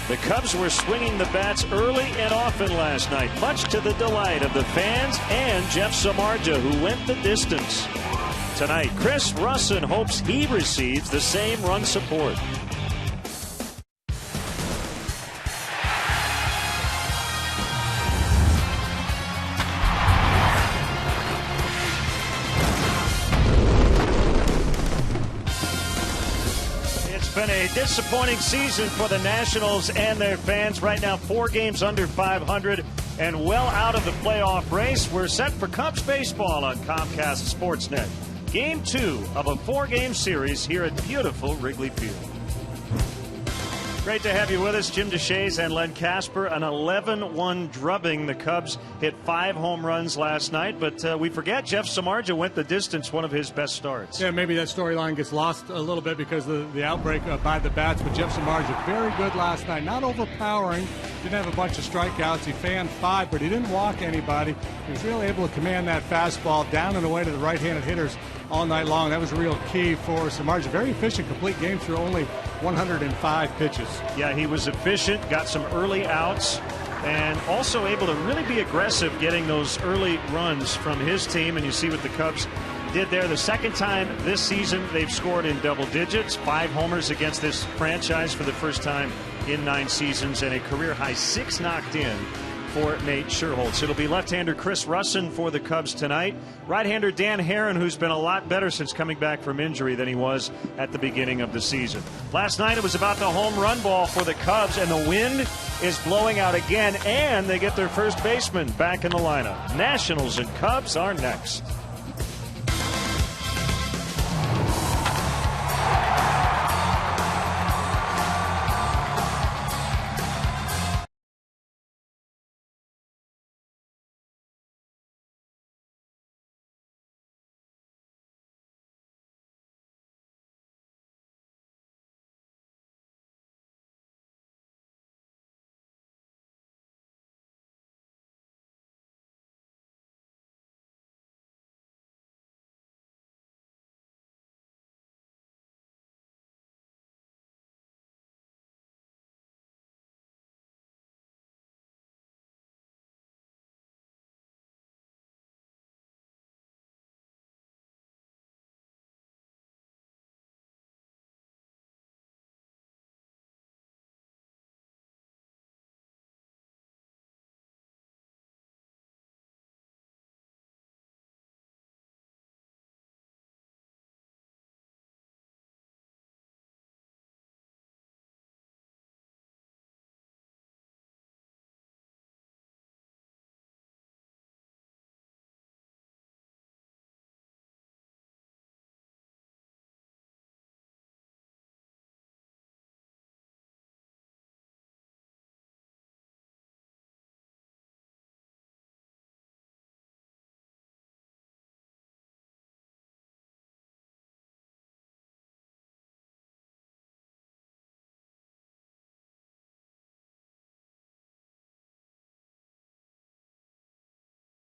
The Cubs were swinging the bats early and often last night, much to the delight of the fans and Jeff Samardzija, who went the distance. Tonight, Chris Russin hopes he receives the same run support. Been a disappointing season for the Nationals and their fans. Right now, 4 games under 500 and well out of the playoff race. We're set for Cubs baseball on Comcast Sportsnet. Game 2 of a 4-game series here at beautiful Wrigley Field. Great to have you with us, Jim DeShays and Len Casper. An 11-1 drubbing. The Cubs hit 5 home runs last night, but we forget Jeff Samardzija went the distance, one of his best starts. Yeah, maybe that storyline gets lost a little bit because of the outbreak by the bats, but Jeff Samardzija, very good last night. Not overpowering, didn't have a bunch of strikeouts. He fanned 5, but he didn't walk anybody. He was really able to command that fastball down and away to the right-handed hitters all night long. That was a real key for Samardzija. Very efficient, complete game through only 105 pitches. Yeah, he was efficient, got some early outs, and also able to really be aggressive getting those early runs from his team. And you see what the Cubs did there. The second time this season they've scored in double digits. 5 homers against this franchise for the first time in 9 seasons, and a career high 6 knocked in for Nate Scherholtz. It'll be left-hander Chris Russin for the Cubs tonight. Right-hander Dan Herron, who's been a lot better since coming back from injury than he was at the beginning of the season. Last night it was about the home run ball for the Cubs, and the wind is blowing out again, and they get their first baseman back in the lineup. Nationals and Cubs are next.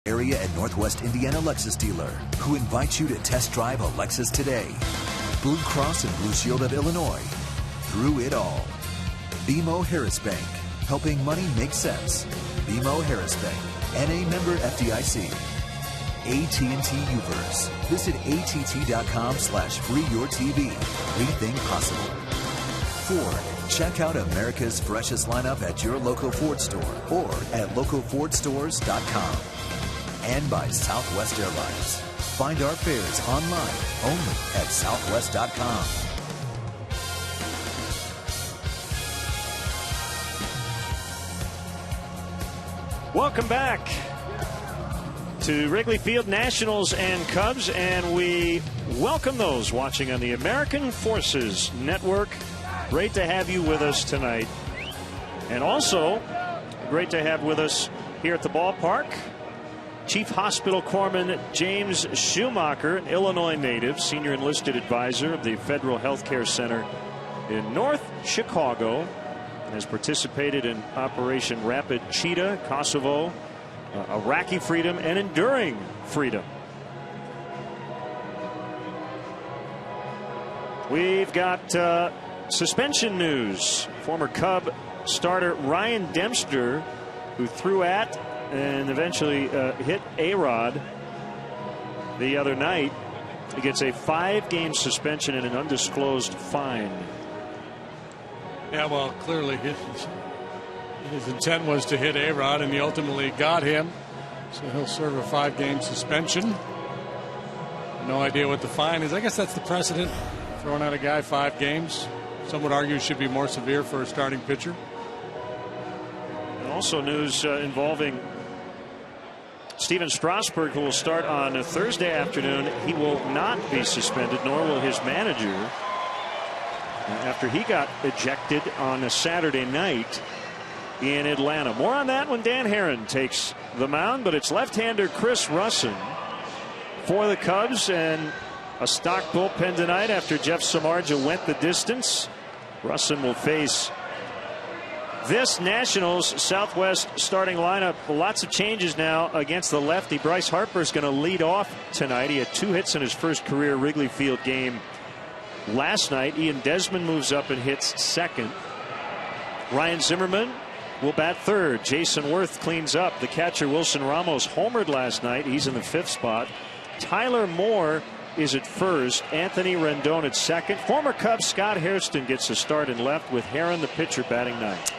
Area and Northwest Indiana Lexus dealer who invites you to test drive a Lexus today. Blue Cross and Blue Shield of Illinois. Through it all. BMO Harris Bank. Helping money make sense. BMO Harris Bank. NA member FDIC. AT&T Uverse. Visit att.com/freeyourtv. Rethink possible. Ford. Check out America's freshest lineup at your local Ford store or at localfordstores.com. And by Southwest Airlines. Find our fares online only at southwest.com. Welcome back to Wrigley Field. Nationals and Cubs, and we welcome those watching on the American Forces Network. Great to have you with us tonight. And also, great to have with us here at the ballpark Chief Hospital Corpsman James Schumacher, an Illinois native, senior enlisted advisor of the Federal Health Care Center in North Chicago, has participated in Operation Rapid Cheetah, Kosovo, Iraqi freedom, and enduring freedom. We've got suspension news. Former Cub starter Ryan Dempster, who threw at and eventually hit A-Rod the other night. He gets a 5-game suspension and an undisclosed fine. Yeah, well, clearly his intent was to hit A-Rod, and he ultimately got him. So he'll serve a 5-game suspension. No idea what the fine is. I guess that's the precedent. Throwing out a guy 5 games. Some would argue it should be more severe for a starting pitcher. And also news involving Steven Strasburg, who will start on a Thursday afternoon. He will not be suspended, nor will his manager, after he got ejected on a Saturday night in Atlanta. More on that when Dan Herron takes the mound, but it's left-hander Chris Russin for the Cubs, and a stock bullpen tonight after Jeff Samardzija went the distance. Russin will face this Nationals Southwest starting lineup. Lots of changes now against the lefty. Bryce Harper is going to lead off tonight. He had 2 hits in his first career Wrigley Field game last night. Ian Desmond moves up and hits second. Ryan Zimmerman will bat third. Jason Worth cleans up. The catcher Wilson Ramos homered last night. He's in the 5th spot. Tyler Moore is at first. Anthony Rendon at second. Former Cub Scott Hairston gets a start in left, with Herron the pitcher batting 9th.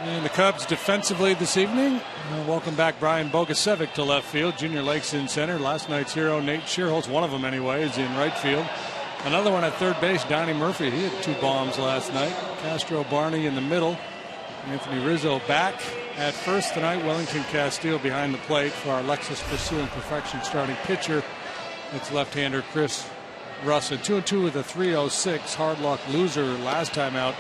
And the Cubs defensively this evening. Welcome back Brian Bogusevic to left field. Junior Lake's in center. Last night's hero Nate Schierholtz, one of them anyway, is in right field. Another one at third base, Donnie Murphy. He had 2 bombs last night. Castro Barney in the middle. Anthony Rizzo back at first tonight. Wellington Castillo behind the plate for our Lexus Pursuing Perfection starting pitcher. It's left-hander Chris Russin. 2-2 with a 3.06. Hard luck loser last time out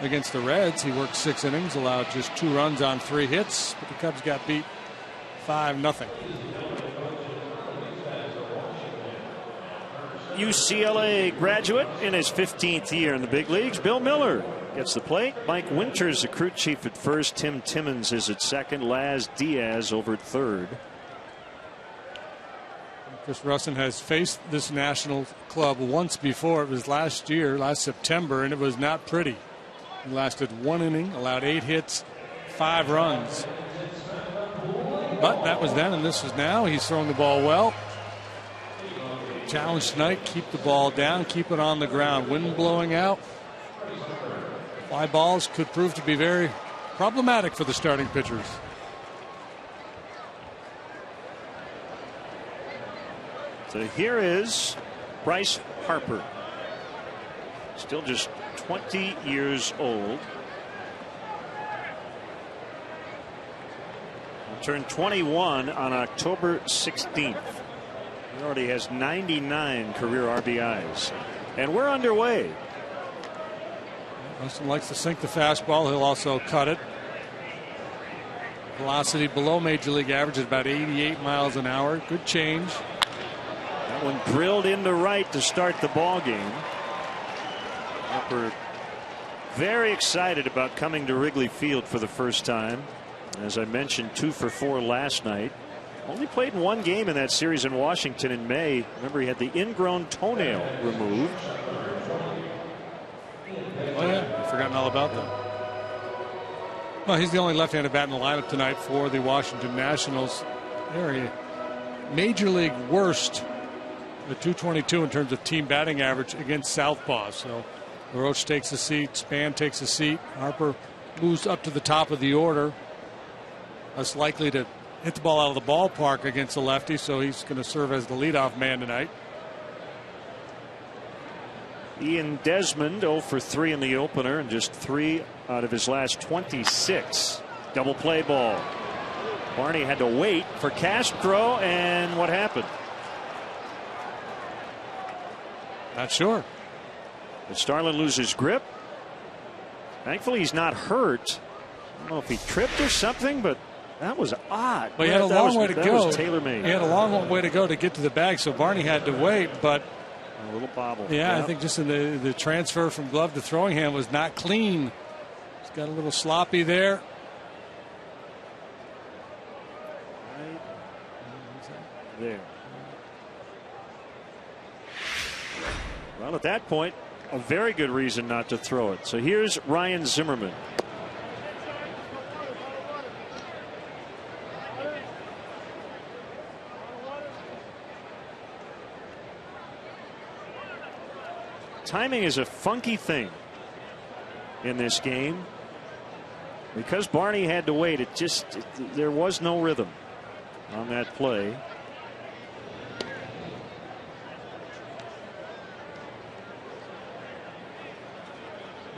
against the Reds. He worked 6 innings, allowed just 2 runs on 3 hits, but the Cubs got beat 5-0. UCLA graduate in his 15th year in the big leagues, Bill Miller gets the plate. Mike Winters, the crew chief, at first. Tim Timmons is at second. Laz Diaz over at third. Chris Russin has faced this national club once before. It was last year, last September, and it was not pretty. He lasted 1 inning, allowed 8 hits, 5 runs. But that was then, and this is now. He's throwing the ball well. Challenge tonight, keep the ball down, keep it on the ground. Wind blowing out. Fly balls could prove to be very problematic for the starting pitchers. So here is Bryce Harper. Still just 20 years old. He'll turn 21 on October 16th. He already has 99 career RBIs. And we're underway. Rustin likes to sink the fastball. He'll also cut it. Velocity below major league average at about 88 miles an hour. Good change. That one drilled into right to start the ball game. Harper very excited about coming to Wrigley Field for the first time. As I mentioned, 2 for 4 last night. Only played 1 game in that series in Washington in May. Remember, he had the ingrown toenail removed. Oh yeah, I've forgotten all about that. Well, he's the only left-handed bat in the lineup tonight for the Washington Nationals. Area major league worst at .222 in terms of team batting average against southpaws. So LaRoche takes a seat, Span takes a seat, Harper moves up to the top of the order. Less likely to hit the ball out of the ballpark against the lefty, so he's going to serve as the leadoff man tonight. Ian Desmond 0 for 3 in the opener, and just 3 out of his last 26. Double play ball. Barney had to wait for Castro, and what happened? Not sure. Did Starlin lose his grip? Thankfully he's not hurt. I don't know if he tripped or something, but that was odd. Well, he had a long way to go. That was tailor-made. He had a long way to go to get to the bag, so Barney had to wait, but a little bobble. Yeah, I think just in the transfer from glove to throwing hand was not clean. He's got a little sloppy there. Right there. Well, at that point, a very good reason not to throw it. So here's Ryan Zimmerman. Timing is a funky thing in this game. Because Barney had to wait, there was no rhythm on that play.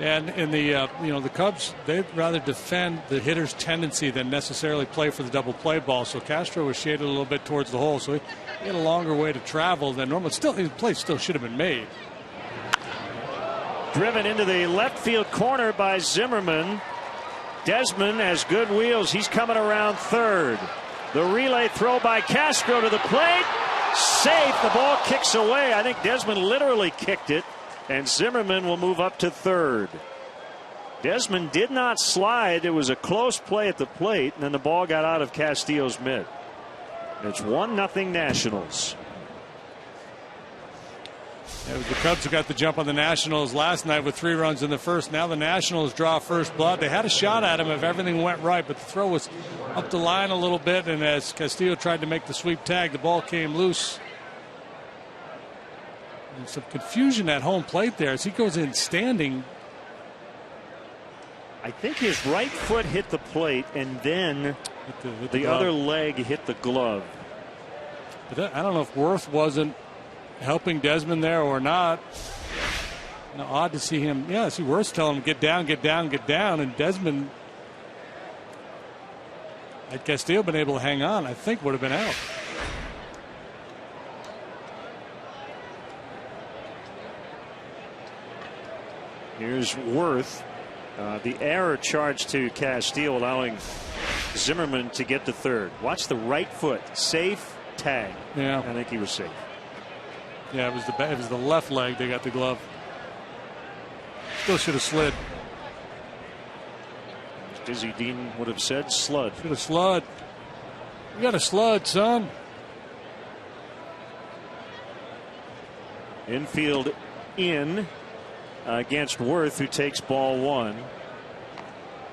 And in the the Cubs, they'd rather defend the hitter's tendency than necessarily play for the double play ball. So Castro was shaded a little bit towards the hole, so he had a longer way to travel than normal. Still, his play still should have been made. Driven into the left field corner by Zimmerman. Desmond has good wheels. He's coming around third. The relay throw by Castro to the plate. Safe. The ball kicks away. I think Desmond literally kicked it. And Zimmerman will move up to third. Desmond did not slide. It was a close play at the plate, and then the ball got out of Castillo's mitt. It's 1-0 Nationals. It was the Cubs who got the jump on the Nationals last night with 3 runs in the first. Now the Nationals draw first blood. They had a shot at him if everything went right, but the throw was up the line a little bit, and as Castillo tried to make the sweep tag, the ball came loose. And some confusion at home plate there as he goes in standing. I think his right foot hit the plate, and then the other leg hit the glove. But I don't know if Worth wasn't helping Desmond there or not. Odd to see him. Yeah, see Worth telling him get down, get down, get down, and Desmond, had Castillo been able to hang on, I think would have been out. Here's Worth. The error charged to Castillo, allowing Zimmerman to get to third. Watch the right foot. Safe tag. Yeah. I think he was safe. Yeah, it was the left leg. They got the glove. Still should have slid. As Dizzy Dean would have said, slud. Should have slud. You got to slud, son. Infield in against Worth, who takes ball 1.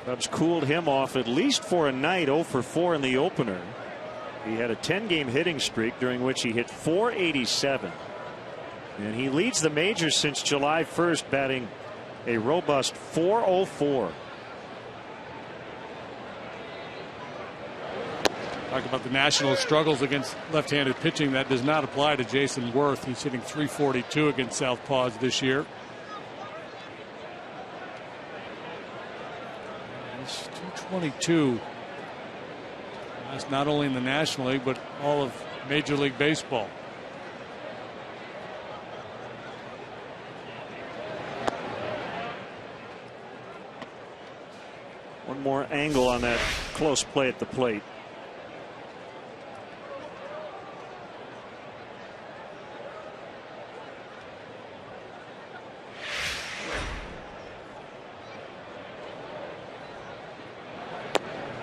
Cubs cooled him off at least for a night. 0 for 4 in the opener. He had a 10-game hitting streak during which he hit .487. And he leads the majors since July 1st, batting a robust .404. Talk about the Nationals' struggles against left-handed pitching. That does not apply to Jason Worth. He's hitting .342 against southpaws this year. He's .222. That's not only in the National League, but all of Major League Baseball. One more angle on that close play at the plate.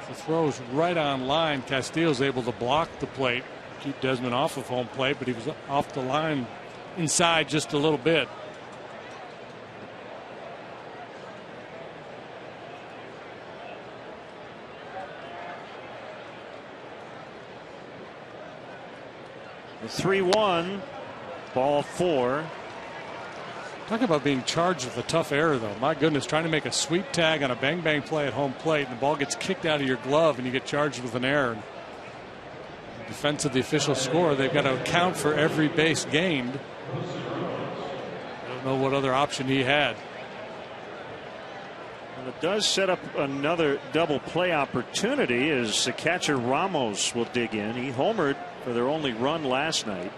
The throw's right on line. Castillo's able to block the plate, keep Desmond off of home plate, but he was off the line inside just a little bit. The 3-1, ball 4. Talk about being charged with a tough error, though. My goodness, trying to make a sweep tag on a bang-bang play at home plate, and the ball gets kicked out of your glove, and you get charged with an error. In defense of the official score, they've got to account for every base gained. I don't know what other option he had. And it does set up another double play opportunity as the catcher Ramos will dig in. He homered for their only run last night.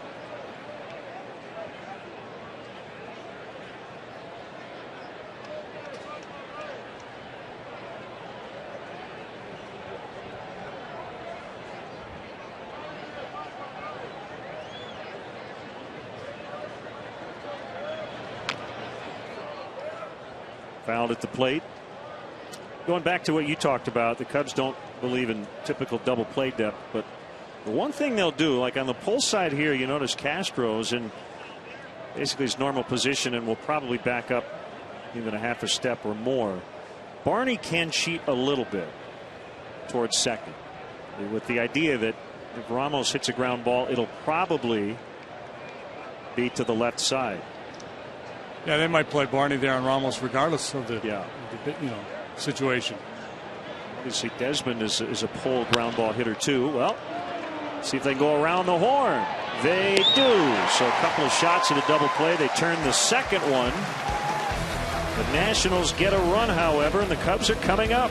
Fouled at the plate. Going back to what you talked about, the Cubs don't believe in typical double play depth, but the one thing they'll do, like on the pull side here, you notice Castro's, and basically his normal position and will probably back up even a half a step or more. Barney can cheat a little bit towards second, with the idea that if Ramos hits a ground ball, it'll probably be to the left side. Yeah, they might play Barney there on Ramos regardless of the, situation. Obviously, Desmond is a pull ground ball hitter too. Well, see if they can go around the horn. They do. So a couple of shots at a double play. They turn the second one. The Nationals get a run, however, and the Cubs are coming up.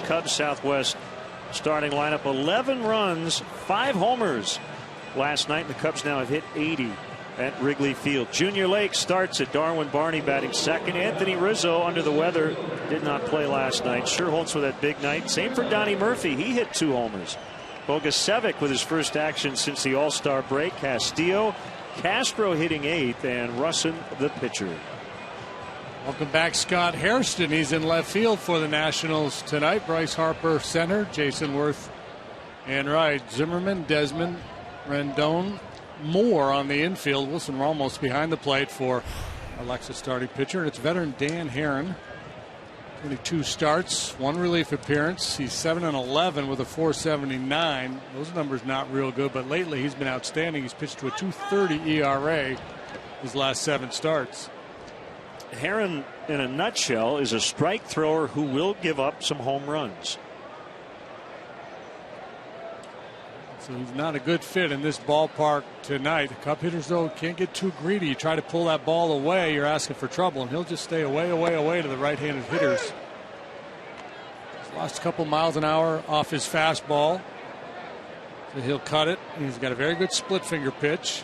Cubs Southwest starting lineup, 11 runs, 5 homers last night, and the Cubs now have hit 80 at Wrigley Field. Junior Lake starts at Darwin Barney batting second. Anthony Rizzo under the weather, did not play last night. Sherholtz with that big night. Same for Donnie Murphy. He hit 2 homers. Bogusevic with his first action since the All-Star break. Castillo, Castro hitting 8th, and Russin the pitcher. Welcome back, Scott Hairston. He's in left field for the Nationals tonight. Bryce Harper center, Jason Worth and right. Zimmerman, Desmond, Rendon, Moore on the infield. Wilson Ramos behind the plate for Alexis starting pitcher. And it's veteran Dan Herron. 22 starts, 1 relief appearance. He's 7-11 with a 4.79. Those numbers not real good, but lately he's been outstanding. He's pitched to a 2.30 ERA his last 7 starts. Herron, in a nutshell, is a strike thrower who will give up some home runs. So he's not a good fit in this ballpark tonight. The Cub hitters, though, can't get too greedy. You try to pull that ball away, you're asking for trouble, and he'll just stay away to the right-handed hitters. He's lost a couple miles an hour off his fastball, so he'll cut it. He's got a very good split finger pitch.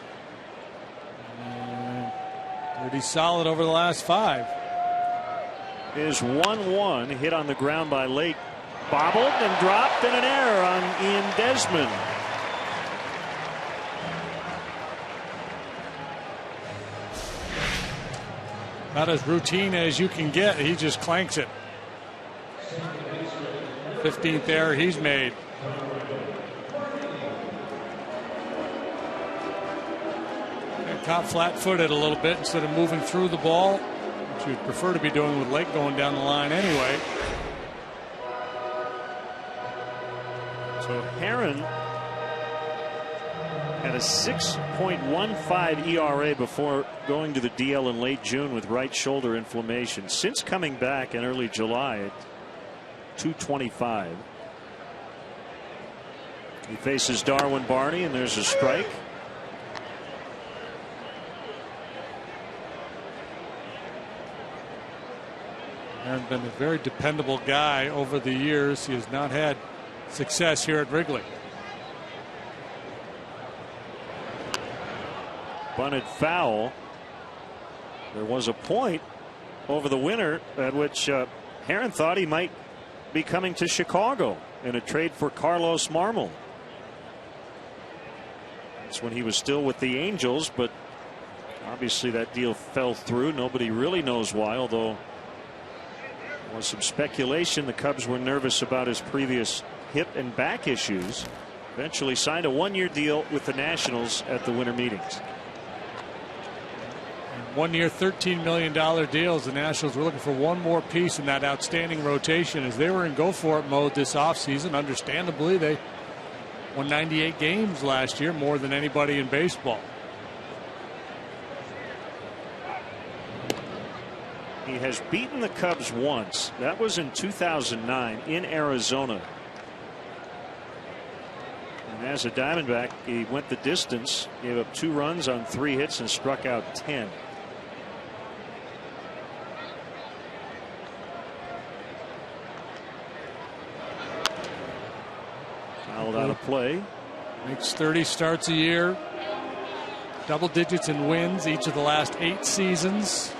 Pretty solid over the last 5. Is 1-1 hit on the ground by Lake, bobbled and dropped, and an error on Ian Desmond. About as routine as you can get. He just clanks it. 15th error he's made. Caught flat-footed a little bit instead of moving through the ball, which you'd prefer to be doing with Lake going down the line anyway. So Herron had a 6.15 ERA before going to the DL in late June with right shoulder inflammation. Since coming back in early July at 2.25. He faces Darwin Barney, and there's a strike. Aaron's been a very dependable guy over the years. He has not had success here at Wrigley. Bunted foul. There was a point over the winter at which Herron thought he might be coming to Chicago in a trade for Carlos Marmol. That's when he was still with the Angels, but obviously that deal fell through. Nobody really knows why, although there was some speculation the Cubs were nervous about his previous hip and back issues. Eventually signed a one-year deal with the Nationals at the winter meetings. 1 year, $13 million deals. The Nationals were looking for one more piece in that outstanding rotation as they were in go-for-it mode this offseason. Understandably, they won 98 games last year, more than anybody in baseball. He has beaten the Cubs once. That was in 2009 in Arizona. And as a Diamondback, he went the distance, gave up 2 runs on 3 hits and struck out 10. Fouled out of play. Makes 30 starts a year. Double digits in wins each of the last 8 seasons.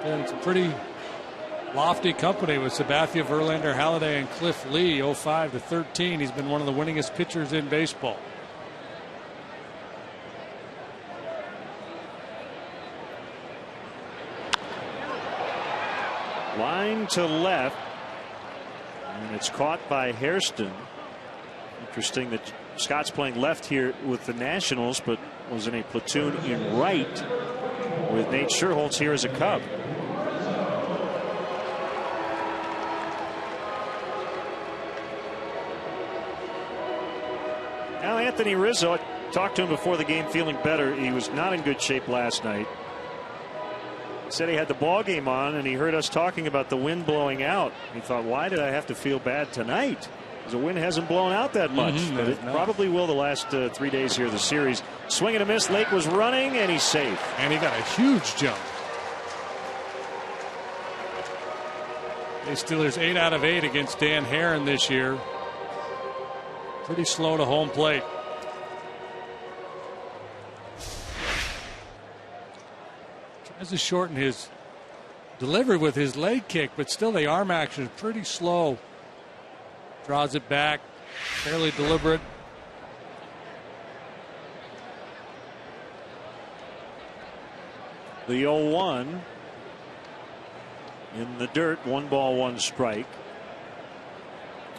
And it's a pretty lofty company with Sabathia, Verlander, Halladay, and Cliff Lee. 05 to 13. He's been one of the winningest pitchers in baseball. Line to left. And it's caught by Hairston. Interesting that Scott's playing left here with the Nationals, but was in a platoon in right with Nate Scherholtz here as a Cub. Now Anthony Rizzo, I talked to him before the game, feeling better. He was not in good shape last night. He said he had the ball game on and he heard us talking about the wind blowing out. He thought, why did I have to feel bad tonight? Because the wind hasn't blown out that much. But it probably will the last 3 days here of the series. Swing and a miss. Lake was running and he's safe. And he got a huge jump. The Steelers 8 out of 8 against Dan Herron this year. Pretty slow to home plate. Tries to shorten his delivery with his leg kick, but still the arm action is pretty slow. Draws it back, fairly deliberate. The 0-1 in the dirt. 1 ball, 1 strike.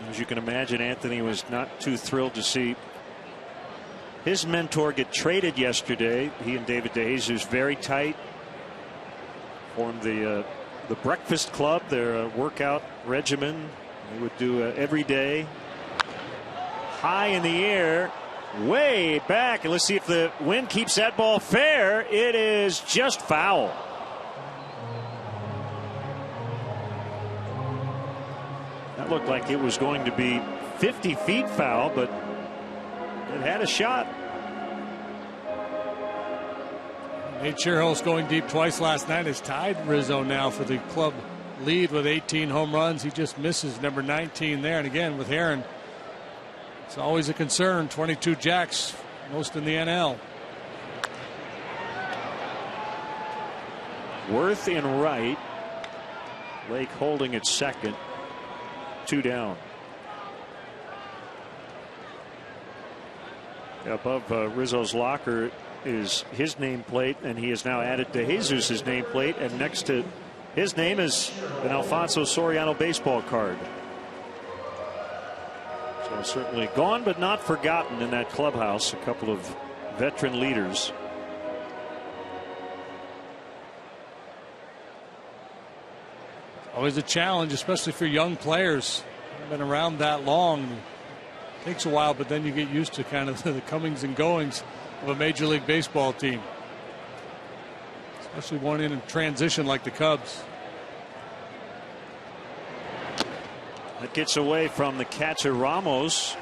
As you can imagine, Anthony was not too thrilled to see his mentor get traded yesterday. He and David DeJesus very tight. Formed the Breakfast Club, their workout regimen. They would do every day. High in the air, way back. And let's see if the wind keeps that ball fair. It is just foul. That looked like it was going to be 50 feet foul, but it had a shot. Nate Scherholtz going deep twice last night has tied Rizzo now for the club lead with 18 home runs. He just misses number 19 there. And again, with Herron, it's always a concern. 22 jacks, most in the NL. Worth in right. Lake holding at second. 2 down. Above Rizzo's locker is his nameplate, and he has now added DeJesus' nameplate, and next to his name is an Alfonso Soriano baseball card. So certainly gone but not forgotten in that clubhouse. A couple of veteran leaders. Always a challenge, especially for young players. Been around that long. It takes a while, but then you get used to kind of the comings and goings of a Major League Baseball team, especially one in a transition like the Cubs. That gets away from the catcher Ramos.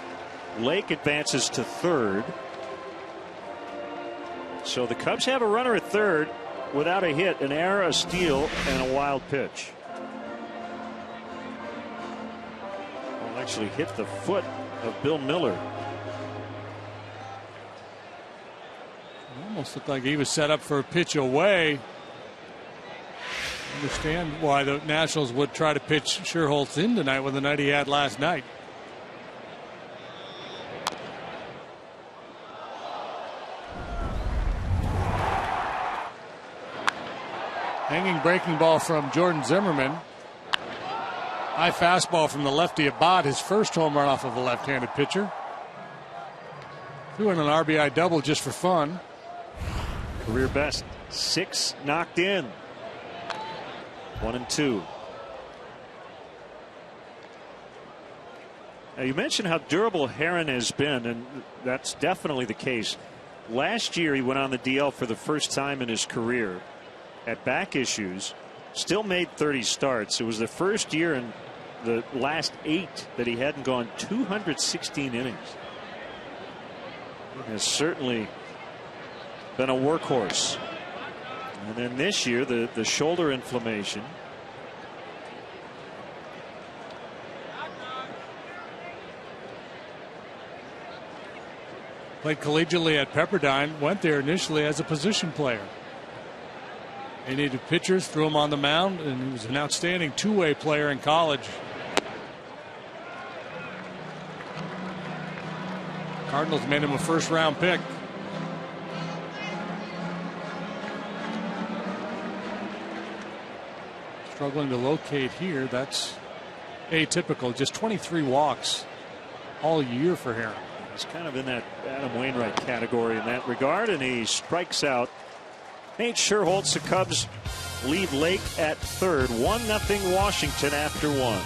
Lake advances to third. So the Cubs have a runner at third without a hit, an error, a steal, and a wild pitch. Well, actually hit the foot of Bill Miller. Almost looked like he was set up for a pitch away. Understand why the Nationals would try to pitch Sherholtz in tonight with the night he had last night. Hanging breaking ball from Jordan Zimmerman. High fastball from the lefty Abad, his first home run off of a left-handed pitcher. Threw in an RBI double just for fun. Career best, 6 knocked in. 1-2. Now you mentioned how durable Heron has been, and that's definitely the case. Last year he went on the DL for the first time in his career. Had back issues, still made 30 starts. It was the first year in the last 8 that he hadn't gone 216 innings. It has certainly been a workhorse. And then this year, the shoulder inflammation. Played collegiately at Pepperdine, went there initially as a position player. They needed pitchers, threw him on the mound, and he was an outstanding two-way player in college. Cardinals made him a first-round pick. Struggling to locate here. That's atypical. Just 23 walks all year for Heron. He's kind of in that Adam Wainwright category in that regard, and he strikes out Nate Sherholtz. The Cubs lead Lake at third. 1-0 Washington after 1.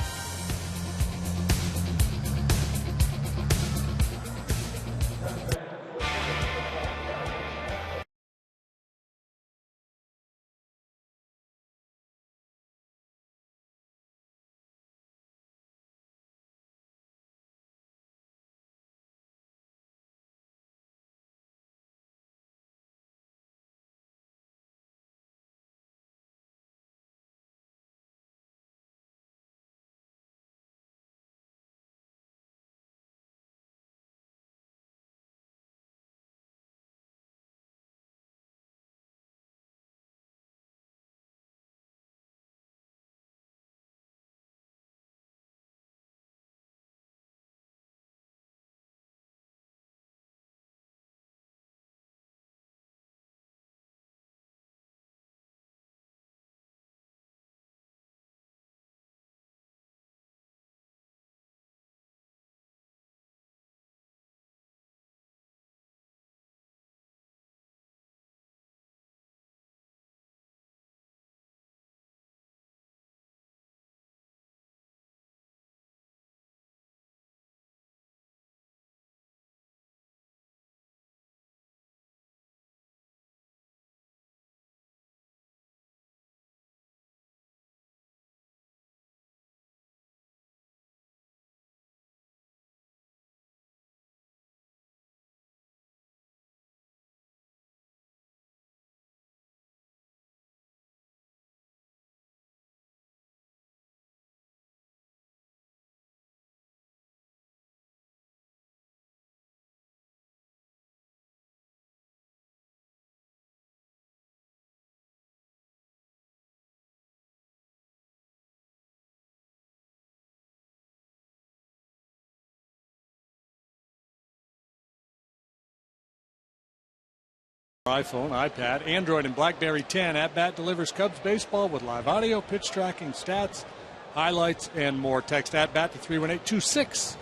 iPhone, iPad, Android, and BlackBerry 10. At Bat delivers Cubs baseball with live audio, pitch tracking, stats, highlights, and more. Text At Bat to 31826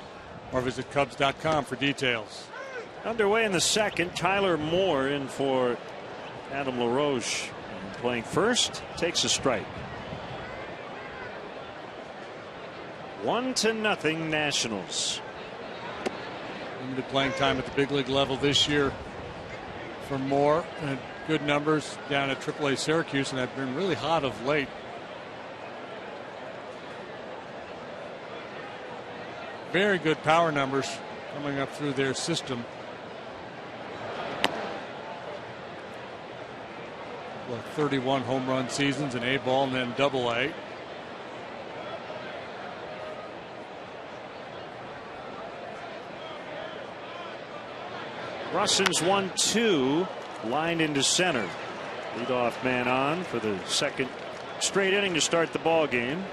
or visit Cubs.com for details. Underway in the second, Tyler Moore in for Adam LaRoche. And playing first, takes a strike. 1-0 Nationals. Limited playing time at the big league level this year for Moore, and good numbers down at AAA Syracuse, and have been really hot of late. Very good power numbers coming up through their system. Like 31 home run seasons in A-ball and then Double-A. Russins 1-2, lined into center. Leadoff man on for the second straight inning to start the ball game.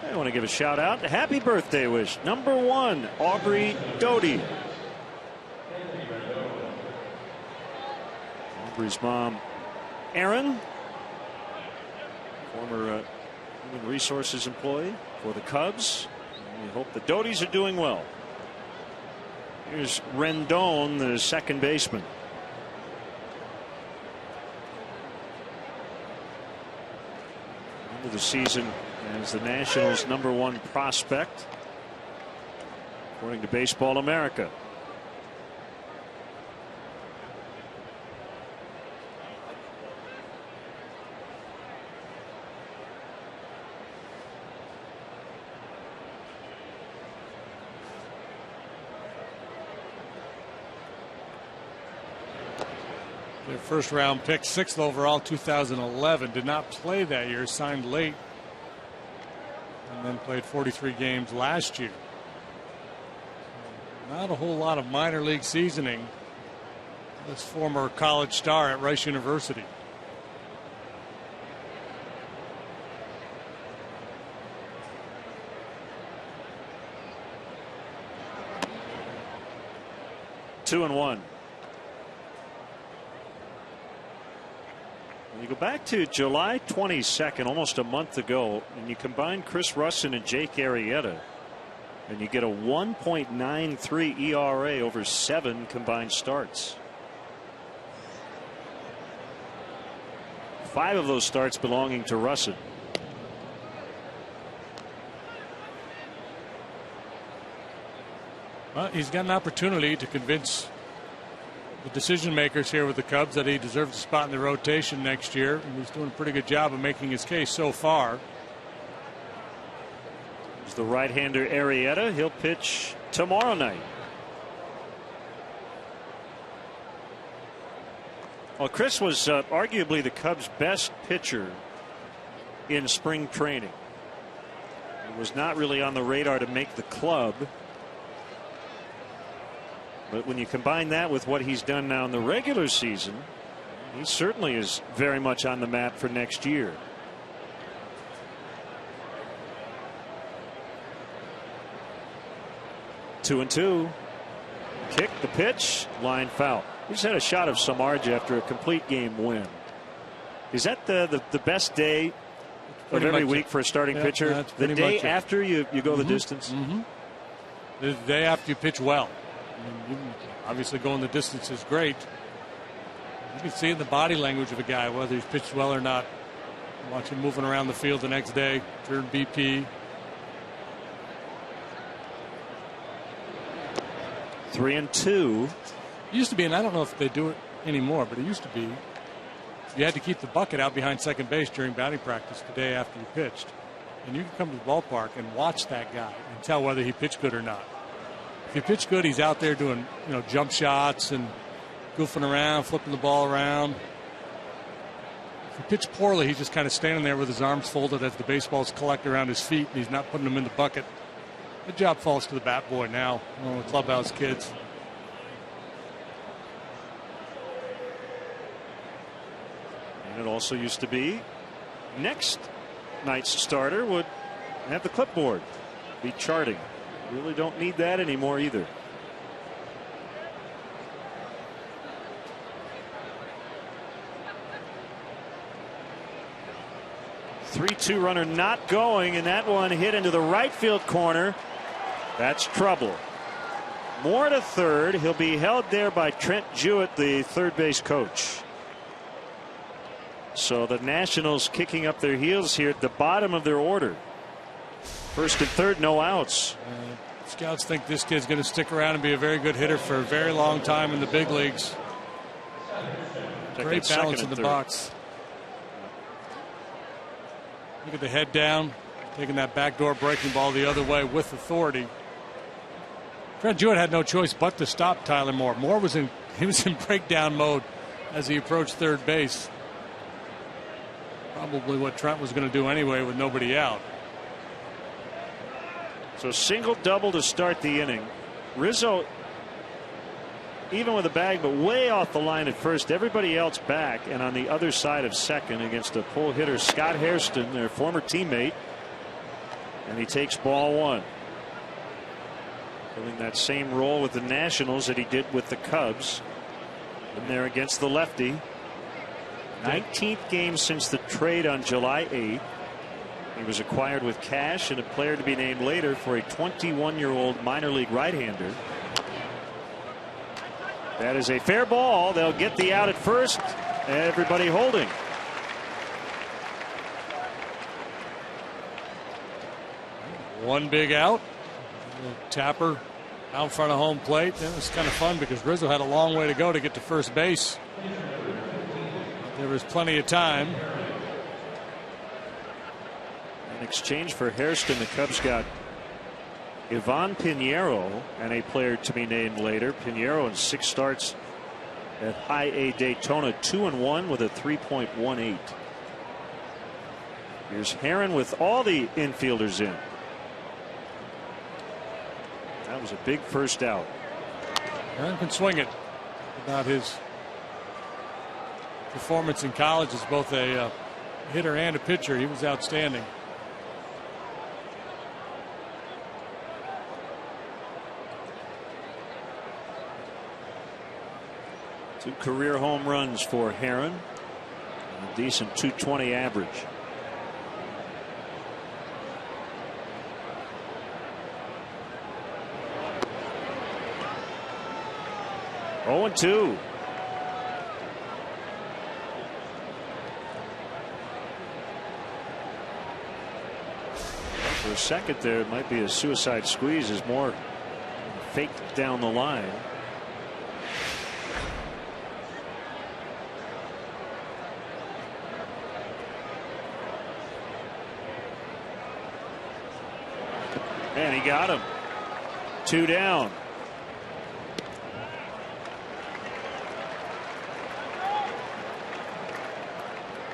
I want to give a shout out. Happy birthday wish. Number 1, Aubrey Doty. Aubrey's mom, Erin, former human resources employee for the Cubs. We hope the Dotys are doing well. Here's Rendon, the second baseman. End of the season as the Nationals' #1 prospect, according to Baseball America. Their first round pick, 6th overall, 2011, did not play that year, signed late, and then played 43 games last year. Not a whole lot of minor league seasoning. This former college star at Rice University. Two and one. You go back to July 22nd, almost a month ago, and you combine Chris Russin and Jake Arrieta, and you get a 1.93 ERA over 7 combined starts. 5 of those starts belonging to Russin. Well, he's got an opportunity to convince the decision makers here with the Cubs that he deserves a spot in the rotation next year, and he's doing a pretty good job of making his case so far. There's the right-hander Arrieta. He'll pitch tomorrow night. Well, Chris was arguably the Cubs' best pitcher in spring training. He was not really on the radar to make the club. But when you combine that with what he's done now in the regular season, he certainly is very much on the map for next year. Two and two. Kick, the pitch, line foul. We just had a shot of Samardzija after a complete game win. Is that the best day of every week for a starting pitcher? The day after you go the distance? The day after you pitch well. I mean, obviously going the distance is great. You can see in the body language of a guy whether he's pitched well or not. Watch him moving around the field the next day, turn BP. 3 and 2. It used to be, and I don't know if they do it anymore, but it used to be, you had to keep the bucket out behind second base during batting practice the day after you pitched. And you can come to the ballpark and watch that guy and tell whether he pitched good or not. If he pitched good, he's out there doing, jump shots and goofing around, flipping the ball around. If he pitched poorly, he's just kind of standing there with his arms folded as the baseballs collect around his feet, and he's not putting them in the bucket. The job falls to the bat boy now, the clubhouse kids. And it also used to be next night's starter would have the clipboard, be charting. Really don't need that anymore either. Three-two runner not going, and that one hit into the right field corner. That's trouble. Moore to third. He'll be held there by Trent Jewett, the third base coach. So the Nationals kicking up their heels here at the bottom of their order. First and third, no outs. Scouts think this kid's going to stick around and be a very good hitter for a very long time in the big leagues. Great balance in the box. Look at the head down, taking that backdoor breaking ball the other way with authority. Trent Jewett had no choice but to stop Tyler Moore. Moore was in breakdown mode as he approached third base. Probably what Trent was going to do anyway with nobody out. So single double to start the inning. Rizzo even with a bag, but way off the line at first. Everybody else back and on the other side of second against a pull hitter, Scott Hairston, their former teammate. And he takes ball one. Filling that same role with the Nationals that he did with the Cubs. And there against the lefty. 19th game since the trade on July 8th. He was acquired with cash and a player to be named later for a 21-year-old minor league right-hander. That is a fair ball. They'll get the out at first. Everybody holding. One big out. Tapper out in front of home plate. That was kind of fun because Rizzo had a long way to go to get to first base. There was plenty of time. In exchange for Hairston, the Cubs got Ivan Pinheiro and a player to be named later. Pinheiro in 6 starts at High A Daytona, 2-1 with a 3.18. Here's Herron with all the infielders in. That was a big first out. Herron can swing it. About his performance in college as both a hitter and a pitcher, he was outstanding. Two career home runs for Herron. A decent .220 average. Oh, 0-2. For a second there, it might be a suicide squeeze as more faked down the line. And he got him. 2 down.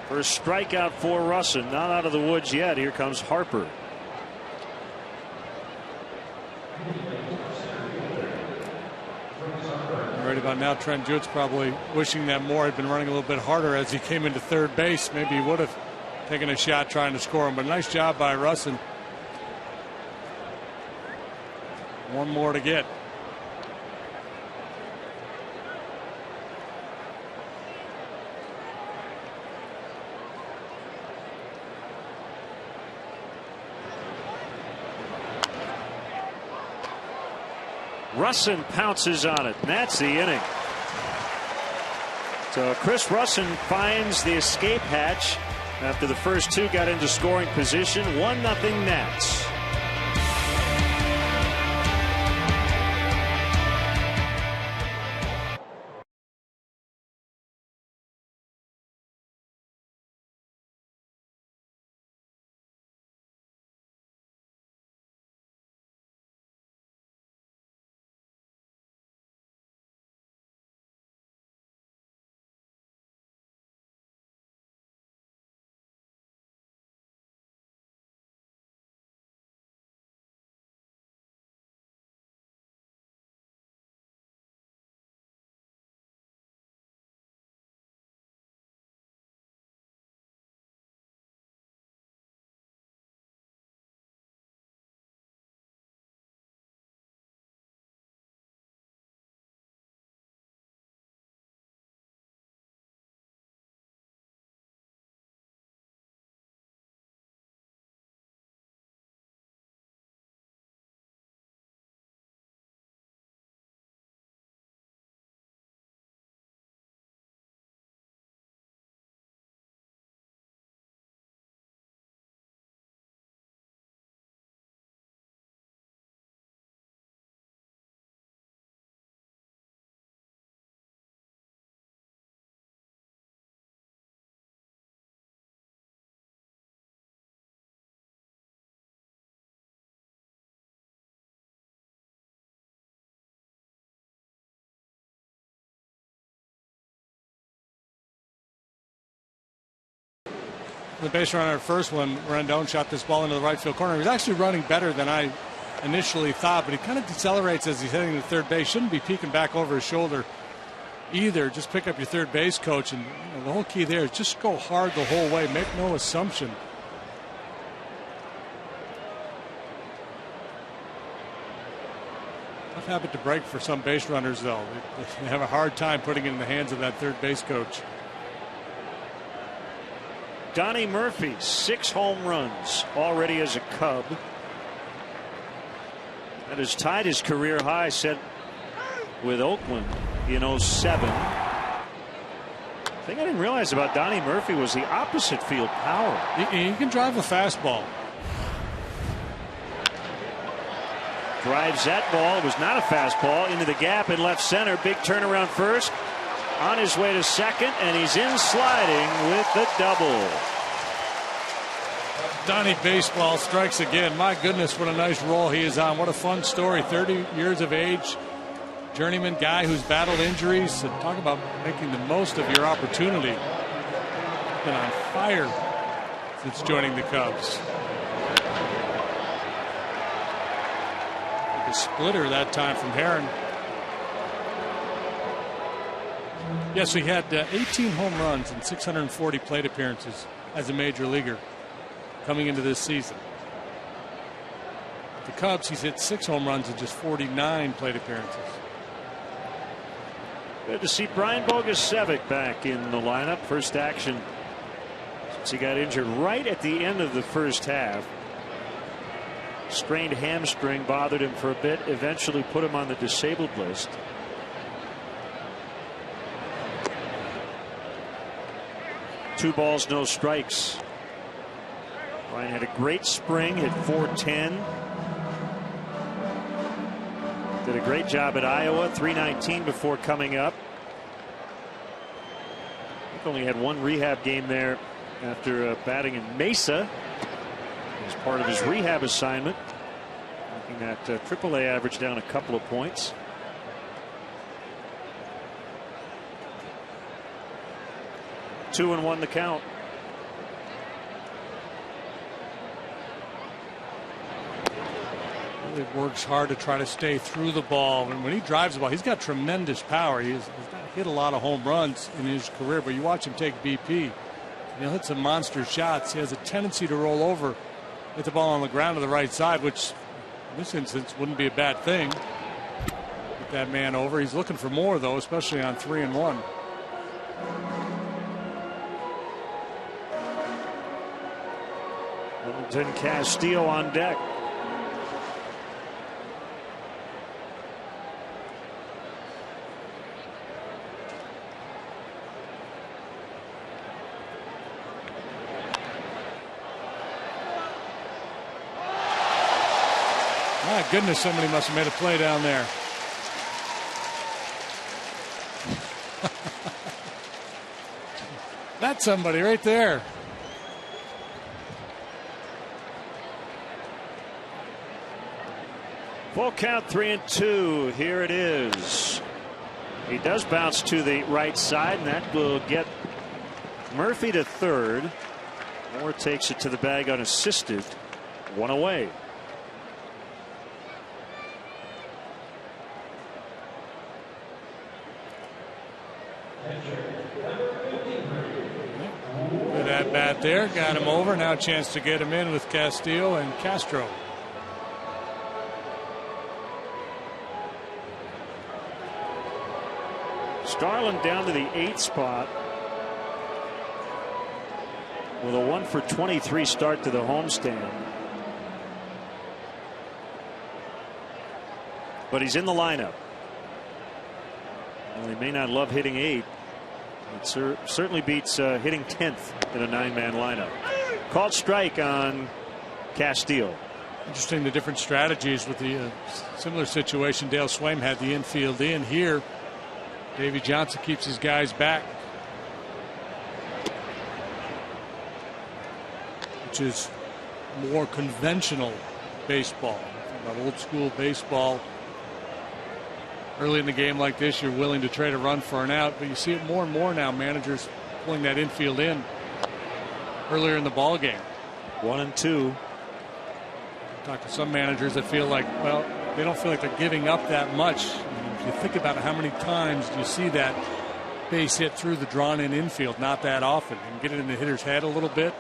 First strikeout for Russin. Not out of the woods yet. Here comes Harper. Right about now, Trent Jute's probably wishing that Moore had been running a little bit harder as he came into third base. Maybe he would have taken a shot trying to score him. But nice job by Russin. One more to get. Russin pounces on it, and that's the inning. So Chris Russin finds the escape hatch after the first 2 got into scoring position. 1-0 Nats. The base runner at first when Rendon shot this ball into the right field corner. He was actually running better than I initially thought, but he kind of decelerates as he's heading to third base. Shouldn't be peeking back over his shoulder either. Just pick up your third base coach, and the whole key there is just go hard the whole way. Make no assumption. Tough habit to break for some base runners, though. They have a hard time putting it in the hands of that third base coach. Donnie Murphy, 6 home runs already as a Cub. That has tied his career high set with Oakland in 07. The thing I didn't realize about Donnie Murphy was the opposite field power. He can drive a fastball. Drives that ball. It was not a fastball into the gap in left center. Big turnaround first. On his way to second, and he's in sliding with the double. Donnie baseball strikes again. My goodness, what a nice roll he is on. What a fun story. 30 years of age. Journeyman guy who's battled injuries. So talk about making the most of your opportunity. Been on fire since joining the Cubs. A splitter that time from Heron. Yes, he had 18 home runs and 640 plate appearances as a major leaguer coming into this season. The Cubs, he's hit 6 home runs and just 49 plate appearances. Good to see Brian Bogusevic back in the lineup. First action since he got injured right at the end of the first half. Strained hamstring bothered him for a bit, eventually put him on the disabled list. Two balls, no strikes. Brian had a great spring, hit .410. Did a great job at Iowa, .319 before coming up. I think only had one rehab game there after batting in Mesa as part of his rehab assignment. Looking at AAA average down a couple of points. Two and one the count. Really works hard to try to stay through the ball. And when he drives the ball, he's got tremendous power. He's not hit a lot of home runs in his career, but you watch him take BP, and he'll hit some monster shots. He has a tendency to roll over, hit the ball on the ground to the right side, which in this instance wouldn't be a bad thing. Get that man over. He's looking for more, though, especially on 3-1. Middleton Castillo on deck. My goodness, somebody must have made a play down there. That's somebody right there. Full count, 3-2. Here it is. He does bounce to the right side, and that will get Murphy to third. Moore takes it to the bag unassisted. One away. Good at bat there. Got him over. Now a chance to get him in with Castillo and Castro. Starlin down to the 8th spot with a 1-for-23 start to the homestand. But he's in the lineup. Well, he may not love hitting 8. It certainly beats hitting 10th in a 9-man lineup. Called strike on Castillo. Interesting the different strategies with the similar situation. Dale Swaim had the infield in. Here Davey Johnson keeps his guys back, which is more conventional baseball. About old school baseball. Early in the game like this, you're willing to trade a run for an out, but you see it more and more now. Managers pulling that infield in earlier in the ball game. 1-2. Talk to some managers that feel like, well, they don't feel like they're giving up that much. If you think about it, how many times do you see that base hit through the drawn-in infield? Not that often. And get it in the hitter's head a little bit.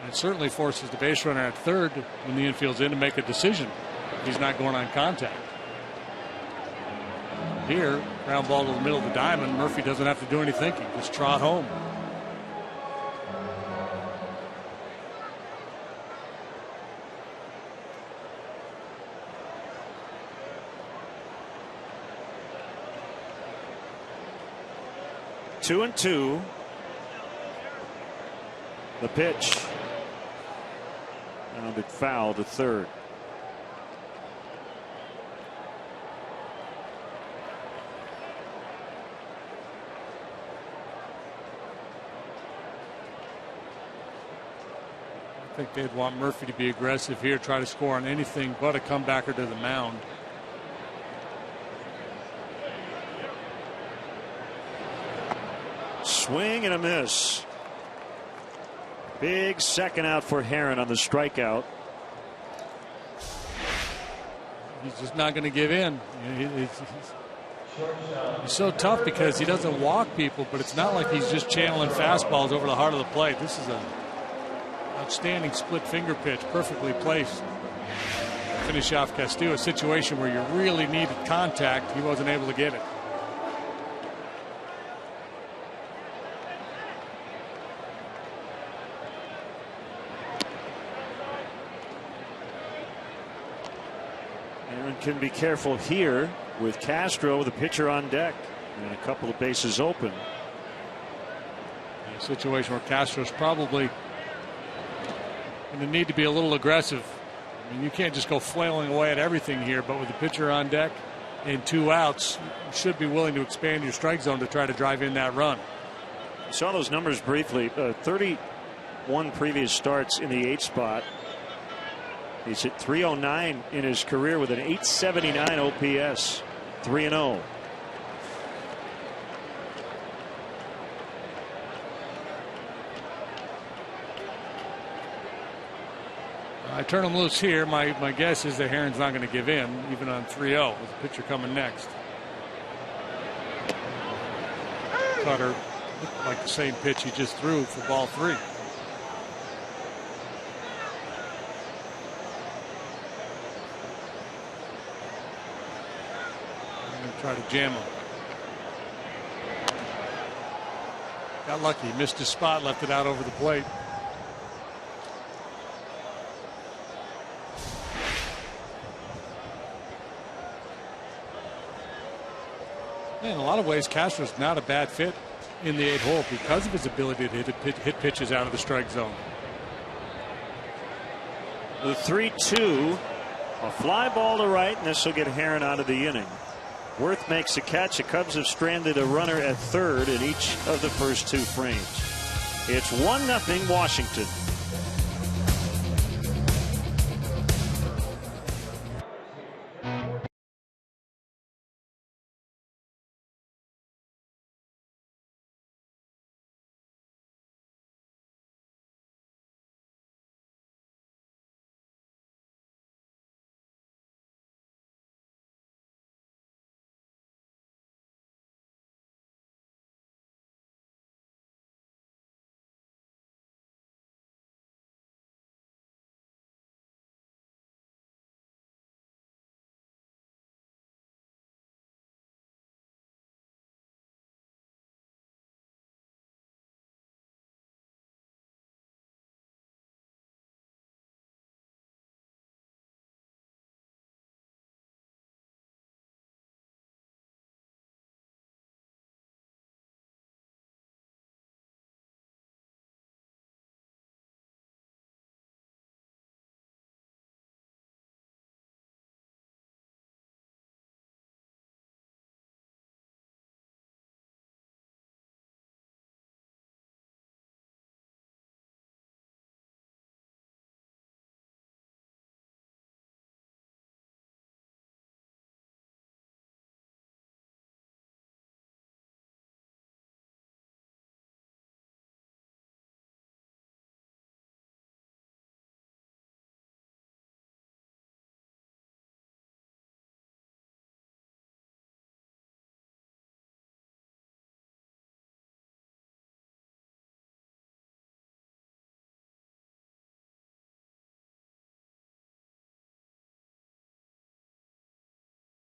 And it certainly forces the base runner at third when the infield's in to make a decision. He's not going on contact. Here, ground ball to the middle of the diamond. Murphy doesn't have to do any thinking. Just trot home. Two and two. The pitch. Rounded foul to third. I think they'd want Murphy to be aggressive here, try to score on anything but a comebacker to the mound. Swing and a miss. Big second out for Herron on the strikeout. He's just not going to give in. He's so tough because he doesn't walk people, but it's not like he's just channeling fastballs over the heart of the plate. This is an outstanding split finger pitch, perfectly placed. Finish off Castillo, a situation where you really needed contact. He wasn't able to get it. Aaron can be careful here with Castro, the pitcher on deck, and a couple of bases open. A situation where Castro's probably going to need to be a little aggressive. I mean, you can't just go flailing away at everything here, but with the pitcher on deck and 2 outs, you should be willing to expand your strike zone to try to drive in that run. I saw those numbers briefly. 31 previous starts in the 8 spot. He's hit .309 in his career with an .879 OPS. 3-0. I turn him loose here. My guess is that Herron's not going to give in, even on 3-0 with the pitcher coming next. Cutter looked like the same pitch he just threw for ball 3. Try to jam him. Got lucky, missed his spot, left it out over the plate. In a lot of ways, Castro's not a bad fit in the 8 hole because of his ability to hit pitches out of the strike zone. The 3-2, a fly ball to right, and this will get Herron out of the inning. Worth makes a catch. The Cubs have stranded a runner at third in each of the first 2 frames. It's 1-0 Washington.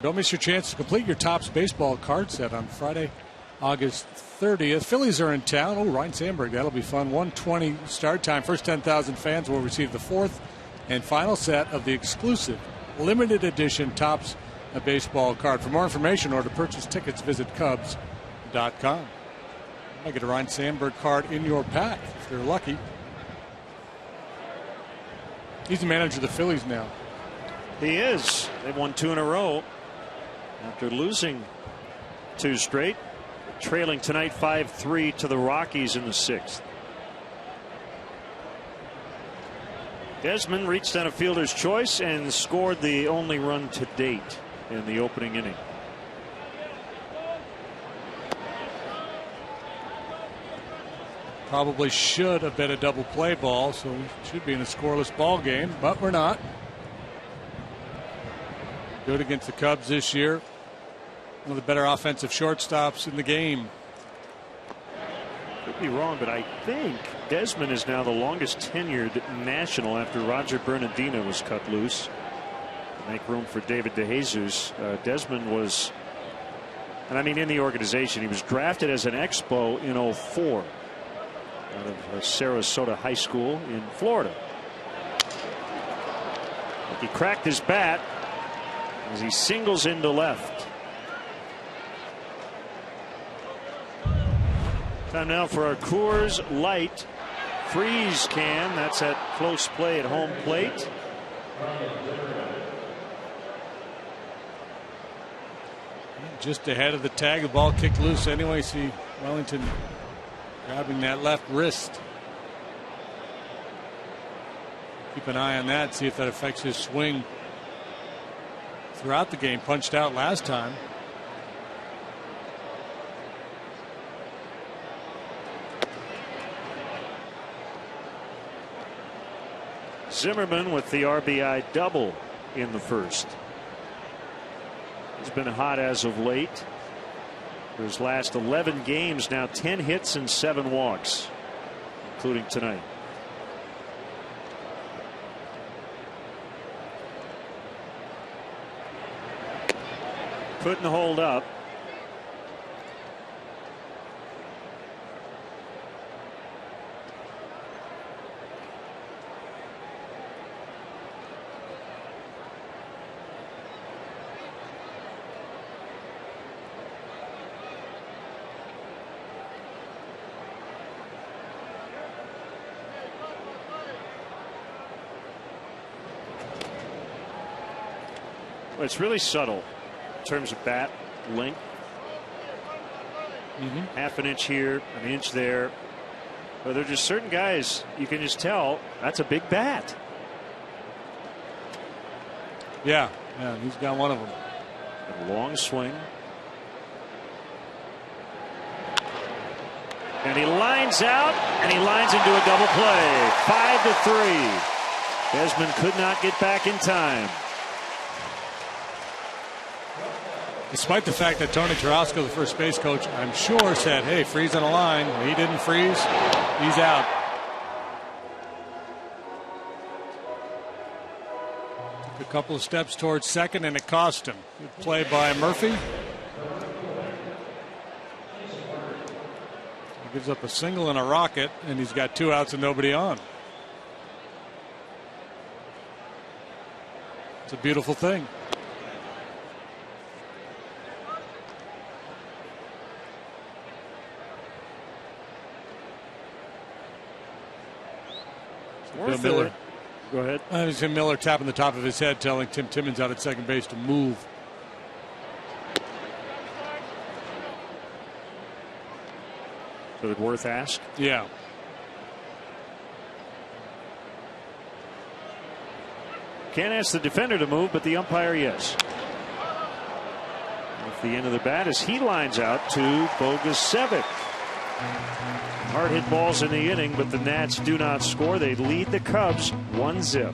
Don't miss your chance to complete your Topps baseball card set on Friday, August 30th. Phillies are in town. Oh, Ryan Sandberg, that'll be fun. 1:20 start time. First 10,000 fans will receive the fourth and final set of the exclusive limited edition Topps baseball card. For more information or to purchase tickets, visit Cubs.com. You might get a Ryan Sandberg card in your pack if you're lucky. He's the manager of the Phillies now. He is. They've won 2 in a row after losing 2 straight. Trailing tonight 5-3 to the Rockies in the 6th. Desmond reached on a fielder's choice and scored the only run to date in the opening inning. Probably should have been a double play ball, so we should be in a scoreless ball game, but we're not. Good against the Cubs this year. One of the better offensive shortstops in the game. Could be wrong, but I think Desmond is now the longest tenured national after Roger Bernardino was cut loose to make room for David DeJesus. Desmond was, and I mean in the organization, he was drafted as an Expo in 04 out of Sarasota High School in Florida. He cracked his bat as he singles into left. Time now for our Coors Light freeze can. That's at close play at home plate. Just ahead of the tag, the ball kicked loose anyway. See Wellington grabbing that left wrist. Keep an eye on that, see if that affects his swing throughout the game. Punched out last time. Zimmerman with the RBI double in the first. He's been hot as of late. For his last 11 games now, 10 hits and 7 walks, including tonight. Couldn't hold up. Well, it's really subtle in terms of bat length. Half an inch here, an inch there. But there are just certain guys you can just tell that's a big bat. Yeah, he's got one of them. A long swing. And he lines out, and he lines into a double play. 5-3. Desmond could not get back in time. Despite the fact that Tony Tarasco, the first base coach, I'm sure said, hey, freeze on the line. He didn't freeze. He's out. Took a couple of steps towards second, and it cost him. Good play by Murphy. He gives up a single and a rocket, and he's got 2 outs and nobody on. It's a beautiful thing. Miller. Go ahead. It was Miller tapping the top of his head, telling Tim Timmons out at second base to move. So it worth ask? Yeah. Can't ask the defender to move, but the umpire, yes. Off the end of the bat as he lines out to Bogusevic. Hard hit balls in the inning, but the Nats do not score. They lead the Cubs 1-0.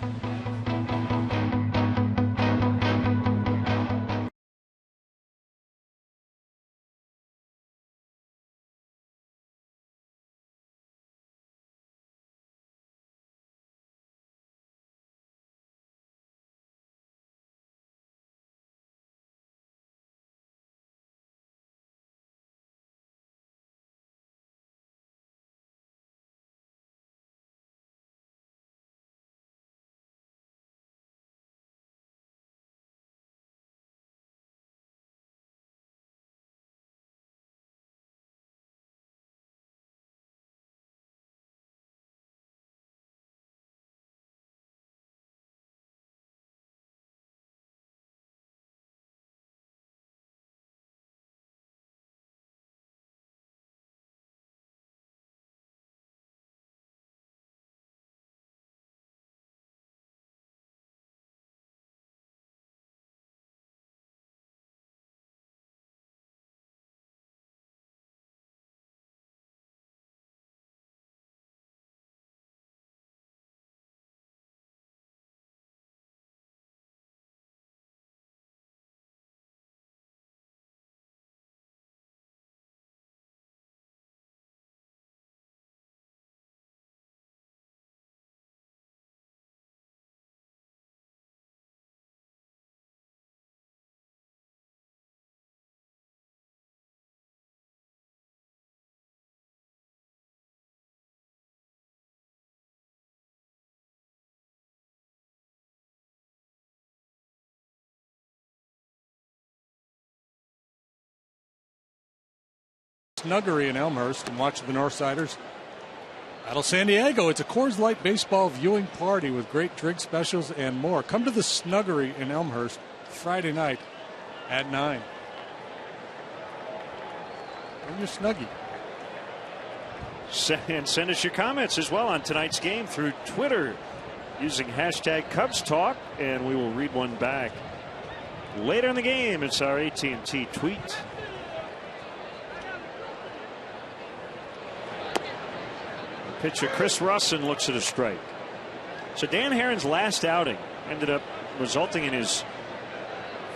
Snuggery in Elmhurst and watch the Northsiders battle San Diego. It's a Coors Light baseball viewing party with great drink specials and more. Come to the Snuggery in Elmhurst Friday night at 9. Bring your Snuggie. And send us your comments as well on tonight's game through Twitter using hashtag Cubs Talk, and we will read one back later in the game. It's our AT&T tweet. Pitcher Chris Russin looks at a strike. So Dan Herron's last outing ended up resulting in his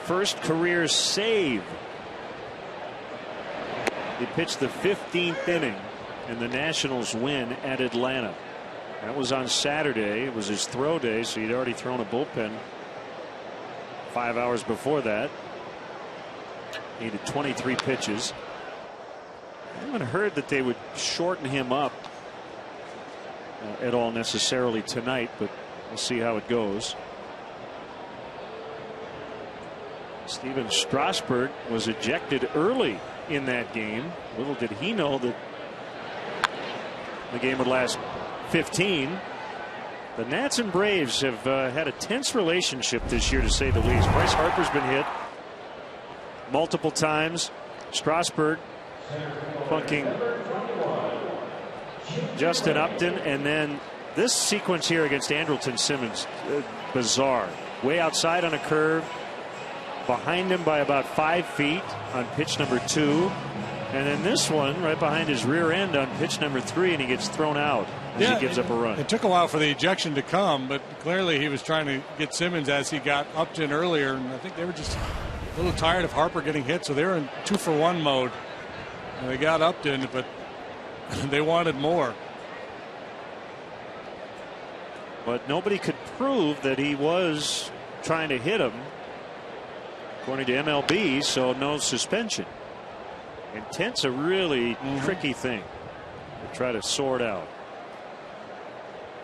first career save. He pitched the 15th inning in the Nationals win at Atlanta. That was on Saturday. It was his throw day, so he'd already thrown a bullpen 5 hours before that. Needed 23 pitches. I haven't heard that they would shorten him up at all necessarily tonight, but we'll see how it goes. Steven Strasburg was ejected early in that game. Little did he know that the game would last 15. The Nats and Braves have had a tense relationship this year, to say the least. Bryce Harper's been hit multiple times. Strasburg bunking Justin Upton, and then this sequence here against Andrelton Simmons, bizarre. Way outside on a curve, behind him by about 5 feet on pitch number 2, and then this one right behind his rear end on pitch number 3, and he gets thrown out as he gives up a run. It took a while for the ejection to come, but clearly he was trying to get Simmons as he got Upton earlier, and I think they were just a little tired of Harper getting hit, so they were in 2-for-1 mode. And they got Upton, but they wanted more. But nobody could prove that he was trying to hit him, according to MLB, so no suspension. Intent's a really tricky thing to try to sort out.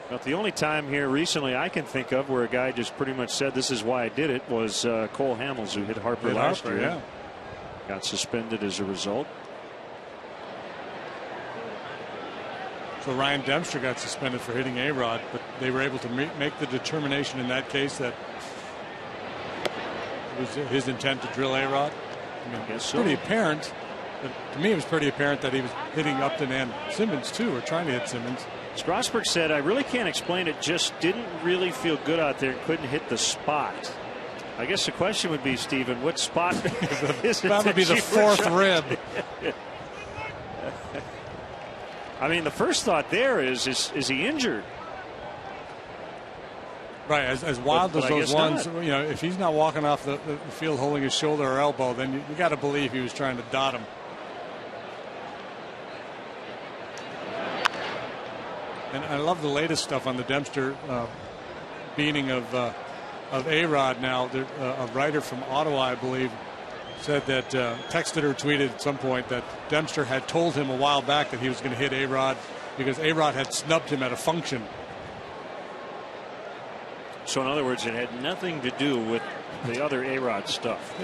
But the only time here recently I can think of where a guy just pretty much said this is why I did it was Cole Hamels, who hit Harper last year. Yeah. Got suspended as a result. So Ryan Dempster got suspended for hitting A-Rod, but they were able to make the determination in that case that it was his intent to drill A-Rod. I mean, it's pretty apparent. But to me, it was pretty apparent that he was hitting Upton and Simmons too, or trying to hit Simmons. Strasburg said, "I really can't explain it. Just didn't really feel good out there. Couldn't hit the spot." I guess the question would be, Stephen, what spot is it? That would be the fourth rib. I mean, the first thought there is he injured? Right, as wild as those ones, you know, if he's not walking off the field holding his shoulder or elbow, then you got to believe he was trying to dot him. And I love the latest stuff on the Dempster beating of A-Rod now. A writer from Ottawa, I believe, said that texted or tweeted at some point that Dempster had told him a while back that he was going to hit A-Rod because A-Rod had snubbed him at a function. So in other words, it had nothing to do with the other A-Rod stuff.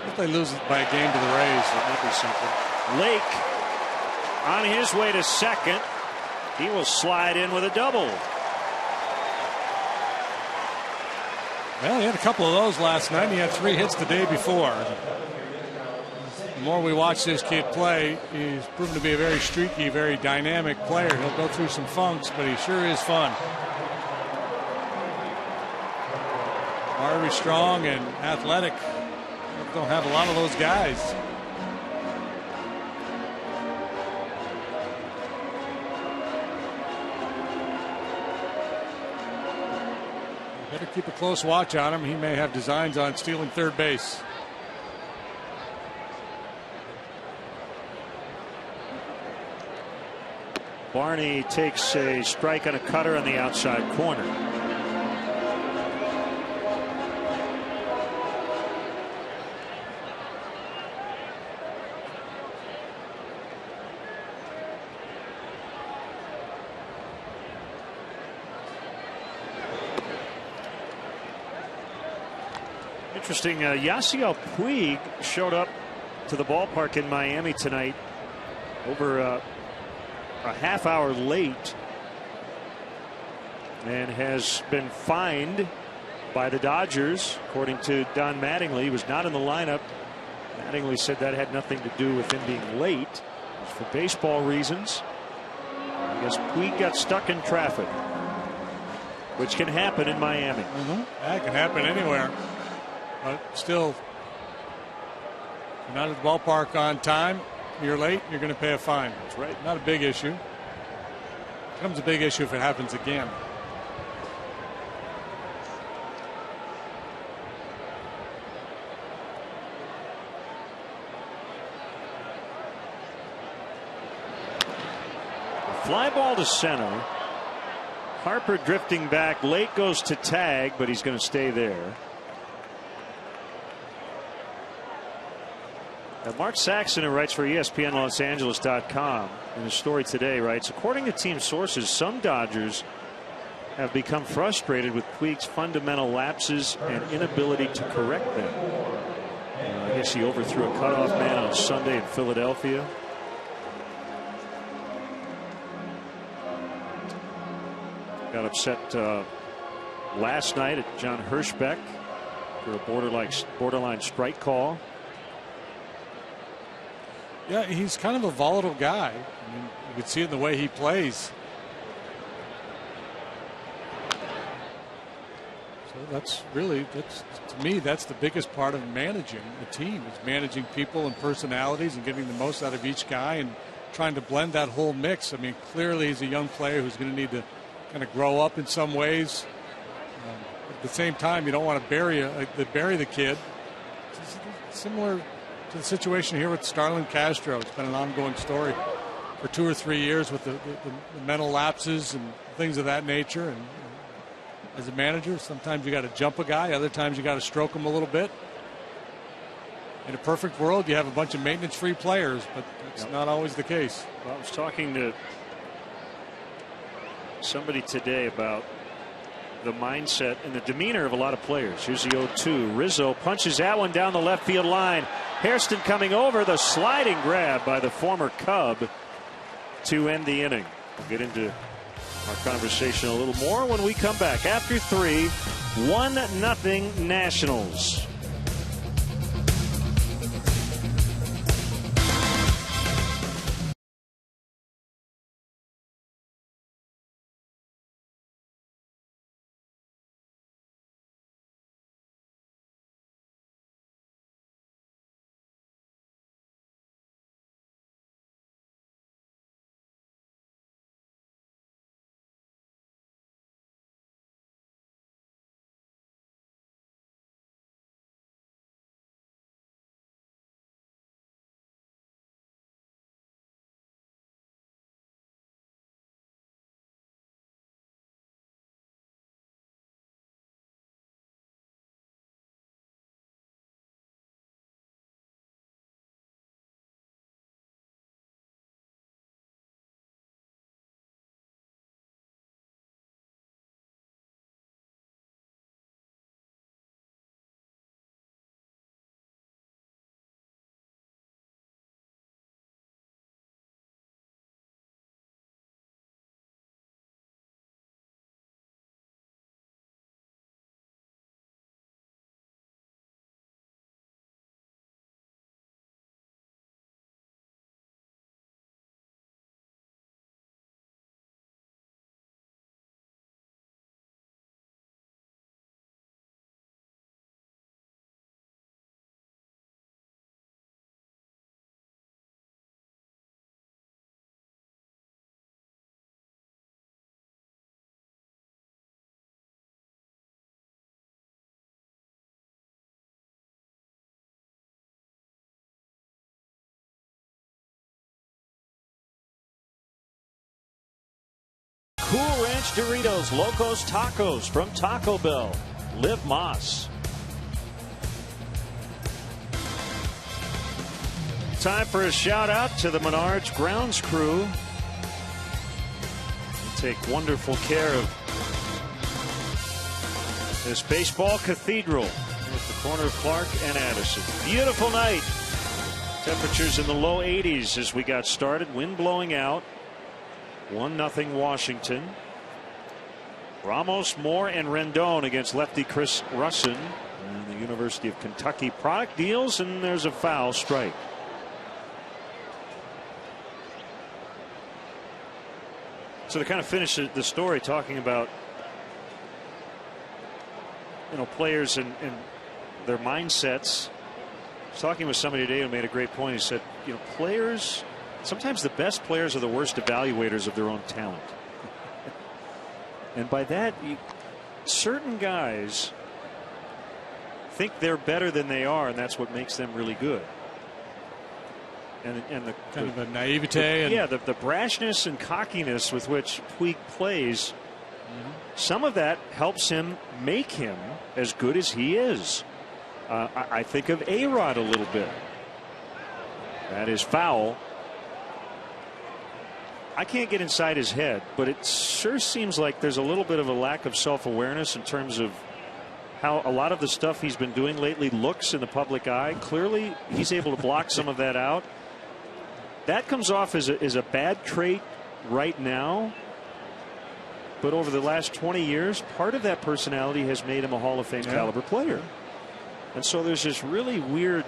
If they lose by a game to the Rays, it might be something. Lake on his way to second. He will slide in with a double. Well, he had a couple of those last night. He had 3 hits the day before. The more we watch this kid play, he's proven to be a very streaky, very dynamic player. He'll go through some funks, but he sure is fun. Very strong and athletic. Don't have a lot of those guys. Better keep a close watch on him. He may have designs on stealing third base. Barney takes a strike on a cutter on the outside corner. Interesting. Yasiel Puig showed up to the ballpark in Miami tonight over a half hour late and has been fined by the Dodgers. According to Don Mattingly, he was not in the lineup. Mattingly said that had nothing to do with him being late. It was for baseball reasons. I guess Puig got stuck in traffic, which can happen in Miami. That can happen anywhere. But still, you're not at the ballpark on time, you're late, you're going to pay a fine. That's right. Not a big issue. It becomes a big issue if it happens again. Fly ball to center. Harper drifting back. Late goes to tag, but he's going to stay there. Now Mark Saxon, who writes for ESPNLosAngeles.com, in a story today, writes, according to team sources, some Dodgers have become frustrated with Puig's fundamental lapses and inability to correct them. I guess he overthrew a cutoff man on Sunday in Philadelphia. Got upset last night at John Hirschbeck for a borderline strike call. Yeah, he's kind of a volatile guy. I mean, you can see it in the way he plays. So that's to me, that's the biggest part of managing a team, is managing people and personalities and getting the most out of each guy and trying to blend that whole mix. I mean, clearly he's a young player who's going to need to kind of grow up in some ways. At the same time, you don't want to bury the kid. It's similar to the situation here with Starlin Castro. It's been an ongoing story for 2 or 3 years with the mental lapses and things of that nature. And as a manager, sometimes you got to jump a guy, other times you got to stroke him a little bit. In a perfect world, you have a bunch of maintenance-free players, but that's not always the case. Well, I was talking to somebody today about the mindset and the demeanor of a lot of players. Here's the 0-2. Rizzo punches that one down the left field line. Hairston coming over, the sliding grab by the former Cub to end the inning. We'll get into our conversation a little more when we come back. After 3, 1-0 Nationals. Cool Ranch Doritos, Locos Tacos from Taco Bell. Liv Moss. Time for a shout out to the Menards grounds crew. They take wonderful care of this baseball cathedral at the corner of Clark and Addison. Beautiful night Temperatures in the low 80s as we got started. Wind blowing out. 1-0 Washington. Ramos, Moore, and Rendon against lefty Chris Russin. And the University of Kentucky product deals, and there's a foul strike. So to kind of finish the story, talking about players and their mindsets. I was talking with somebody today who made a great point. He said, players, sometimes the best players are the worst evaluators of their own talent. And by that, certain guys think they're better than they are, and that's what makes them really good. And the kind of a naivete. The brashness and cockiness with which Puig plays, some of that helps him make him as good as he is. I think of A-Rod a little bit. That is foul. I can't get inside his head, but it sure seems like there's a little bit of a lack of self-awareness in terms of how a lot of the stuff he's been doing lately looks in the public eye. Clearly, he's able to block some of that out. That comes off as a bad trait right now. But over the last 20 years, part of that personality has made him a Hall of Fame caliber player. And so there's this really weird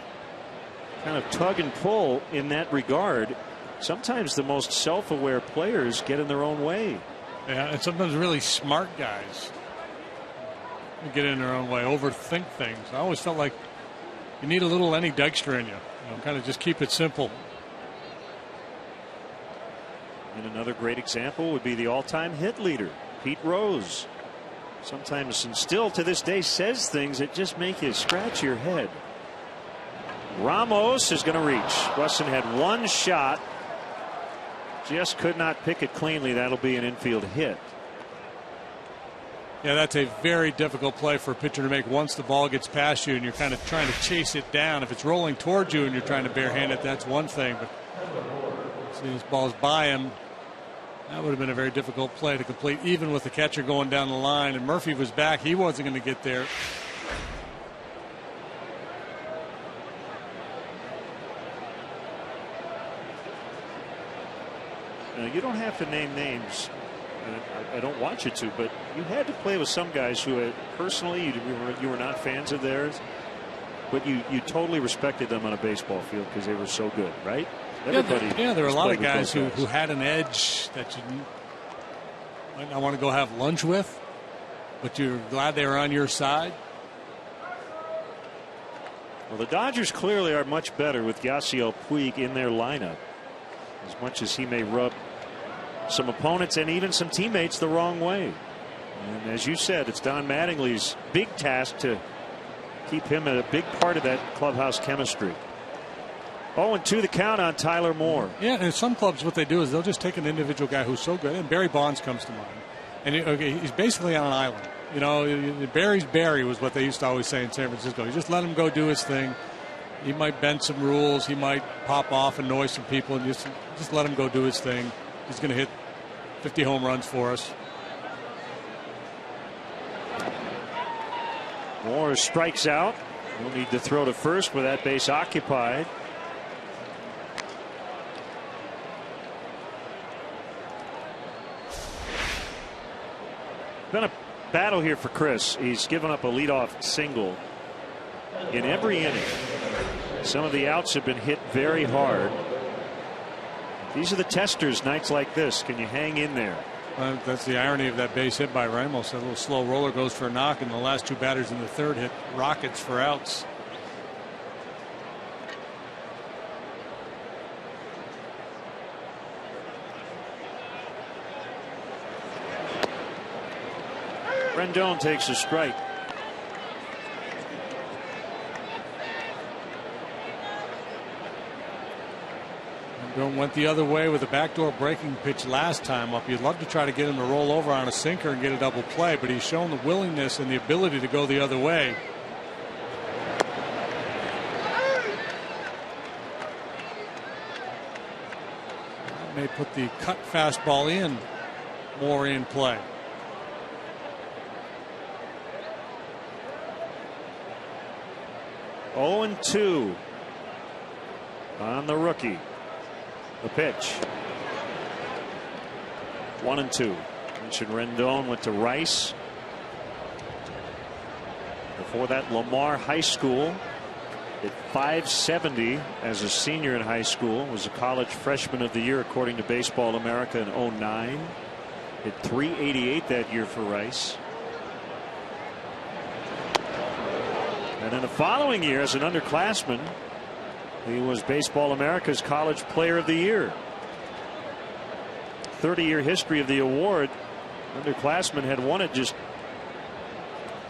kind of tug and pull in that regard. Sometimes the most self-aware players get in their own way. Yeah, and sometimes really smart guys get in their own way, overthink things. I always felt like you need a little Lenny Dykstra in you. Kind of just keep it simple. And another great example would be the all-time hit leader, Pete Rose. Sometimes, and still to this day, says things that just make you scratch your head. Ramos is going to reach. Russin had one shot. Just could not pick it cleanly. That'll be an infield hit. Yeah, that's a very difficult play for a pitcher to make once the ball gets past you and you're kind of trying to chase it down. If it's rolling towards you and you're trying to barehand it, that's one thing. But seeing this ball's by him, that would have been a very difficult play to complete, even with the catcher going down the line. And Murphy was back. He wasn't going to get there. Now, you don't have to name names. I don't want you to, but you had to play with some guys who personally you were not fans of theirs, but you totally respected them on a baseball field because they were so good, right? Everybody. Yeah, there were a lot of guys who had an edge that you might not want to go have lunch with, but you're glad they were on your side. Well, the Dodgers clearly are much better with Yasiel Puig in their lineup, as much as he may rub some opponents and even some teammates the wrong way. And as you said, it's Don Mattingly's big task to keep him a big part of that clubhouse chemistry. 0-2 the count on Tyler Moore. Yeah, and some clubs what they do is they'll just take an individual guy who's so good, and Barry Bonds comes to mind. And he's basically on an island. Barry's Barry was what they used to always say in San Francisco. You just let him go do his thing. He might bend some rules. He might pop off, annoy some people, and just let him go do his thing. He's going to hit 50 home runs for us. Moore strikes out. We'll need to throw to first with that base occupied. Been a battle here for Chris. He's given up a leadoff single in every inning. Some of the outs have been hit very hard. These are the testers nights like this. Can you hang in there? That's the irony of that base hit by Ramos. That little slow roller goes for a knock, and the last two batters in the third hit rockets for outs. Rendon takes a strike. Rendon went the other way with a backdoor breaking pitch last time up. You'd love to try to get him to roll over on a sinker and get a double play, but he's shown the willingness and the ability to go the other way. That may put the cut fastball in more in play. Oh, 0-2. on the rookie. The pitch. 1-2. Mentioned Rendon went to Rice. Before that, Lamar High School. Hit .570 as a senior in high school. Was a college freshman of the year according to Baseball America in '09. Hit .388 that year for Rice. And then the following year, as an underclassman, he was Baseball America's College Player of the Year. 30-year history of the award. Underclassmen had won it just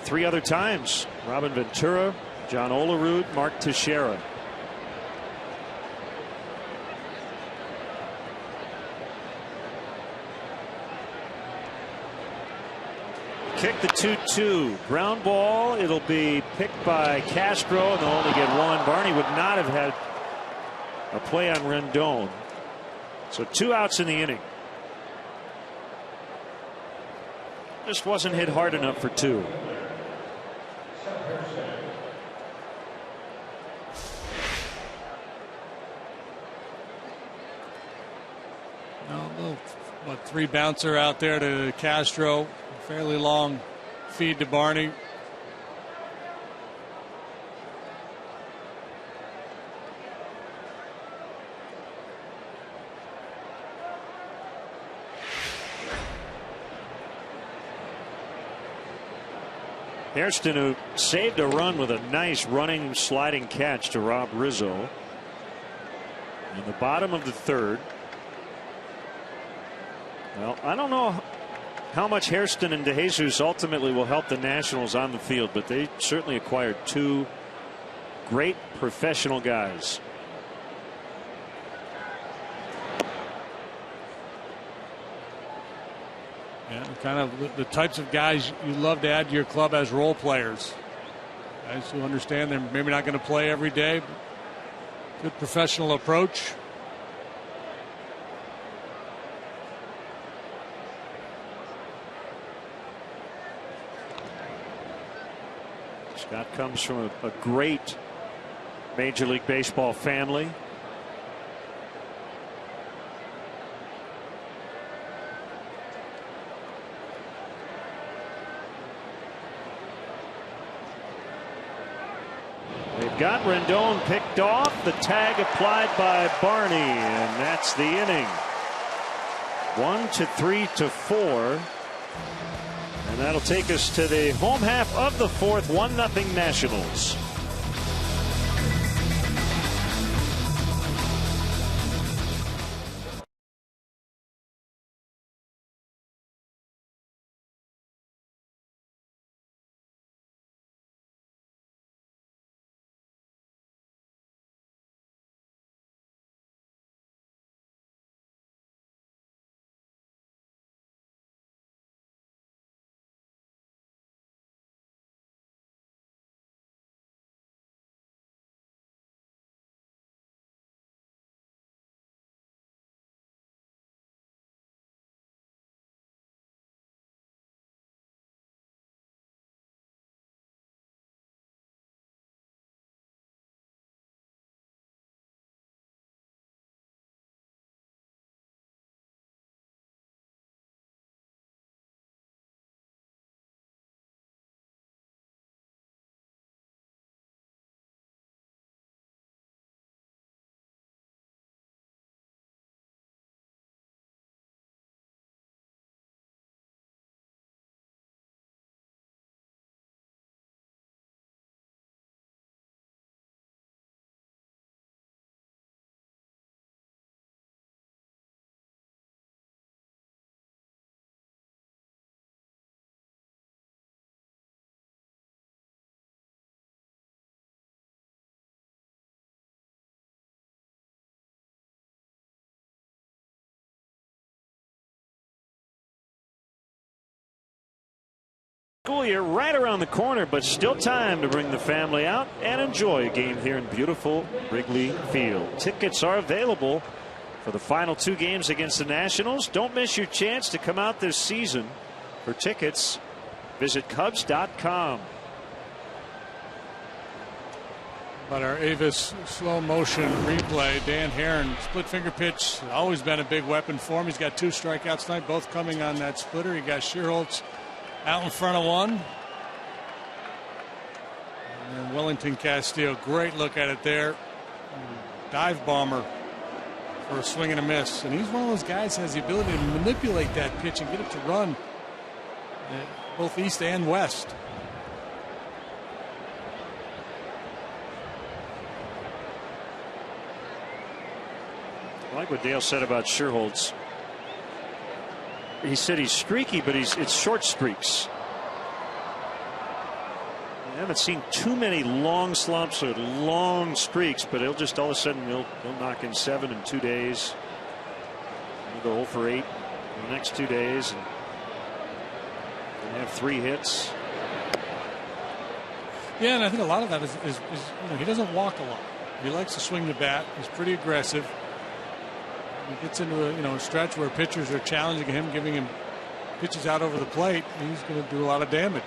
3 other times. Robin Ventura, John Olerud, Mark Teixeira. Kick the 2-2. Ground ball. It'll be picked by Castro, and they'll only get one. Barney would not have had a play on Rendon. So 2 outs in the inning. Just wasn't hit hard enough for 2. What, 3 bouncer out there to Castro. Fairly long feed to Barney. Hairston, who saved a run with a nice running sliding catch to Rob Rizzo in the bottom of the 3rd. Well, I don't know how much Hairston and DeJesus ultimately will help the Nationals on the field, but they certainly acquired 2 great professional guys. Yeah, kind of the types of guys you love to add to your club as role players. Guys who understand they're maybe not going to play every day, but good professional approach. Scott comes from a great Major League Baseball family. They've got Rendon picked off. The tag applied by Barney, and that's the inning. 1-3-4. And that'll take us to the home half of the 4th. 1-0 Nationals. School year right around the corner, but still time to bring the family out and enjoy a game here in beautiful Wrigley Field. Tickets are available for the final 2 games against the Nationals. Don't miss your chance to come out this season. For tickets, visit Cubs.com. But our Avis slow motion replay, Dan Herron, split finger pitch, always been a big weapon for him. He's got 2 strikeouts tonight, both coming on that splitter. He got Schierholtz out in front of one. And Wellington Castillo, great look at it there. Dive bomber for a swing and a miss. And he's one of those guys that has the ability to manipulate that pitch and get it to run both east and west. I like what Dale said about Schierholtz. He said he's streaky, but it's short streaks. I haven't seen too many long slumps or long streaks, but he'll just all of a sudden he'll knock in 7 in 2 days. He'll go 0 for 8 in the next 2 days and have 3 hits. Yeah, and I think a lot of that is he doesn't walk a lot. He likes to swing the bat. He's pretty aggressive. He gets into a stretch where pitchers are challenging him, giving him pitches out over the plate. He's going to do a lot of damage.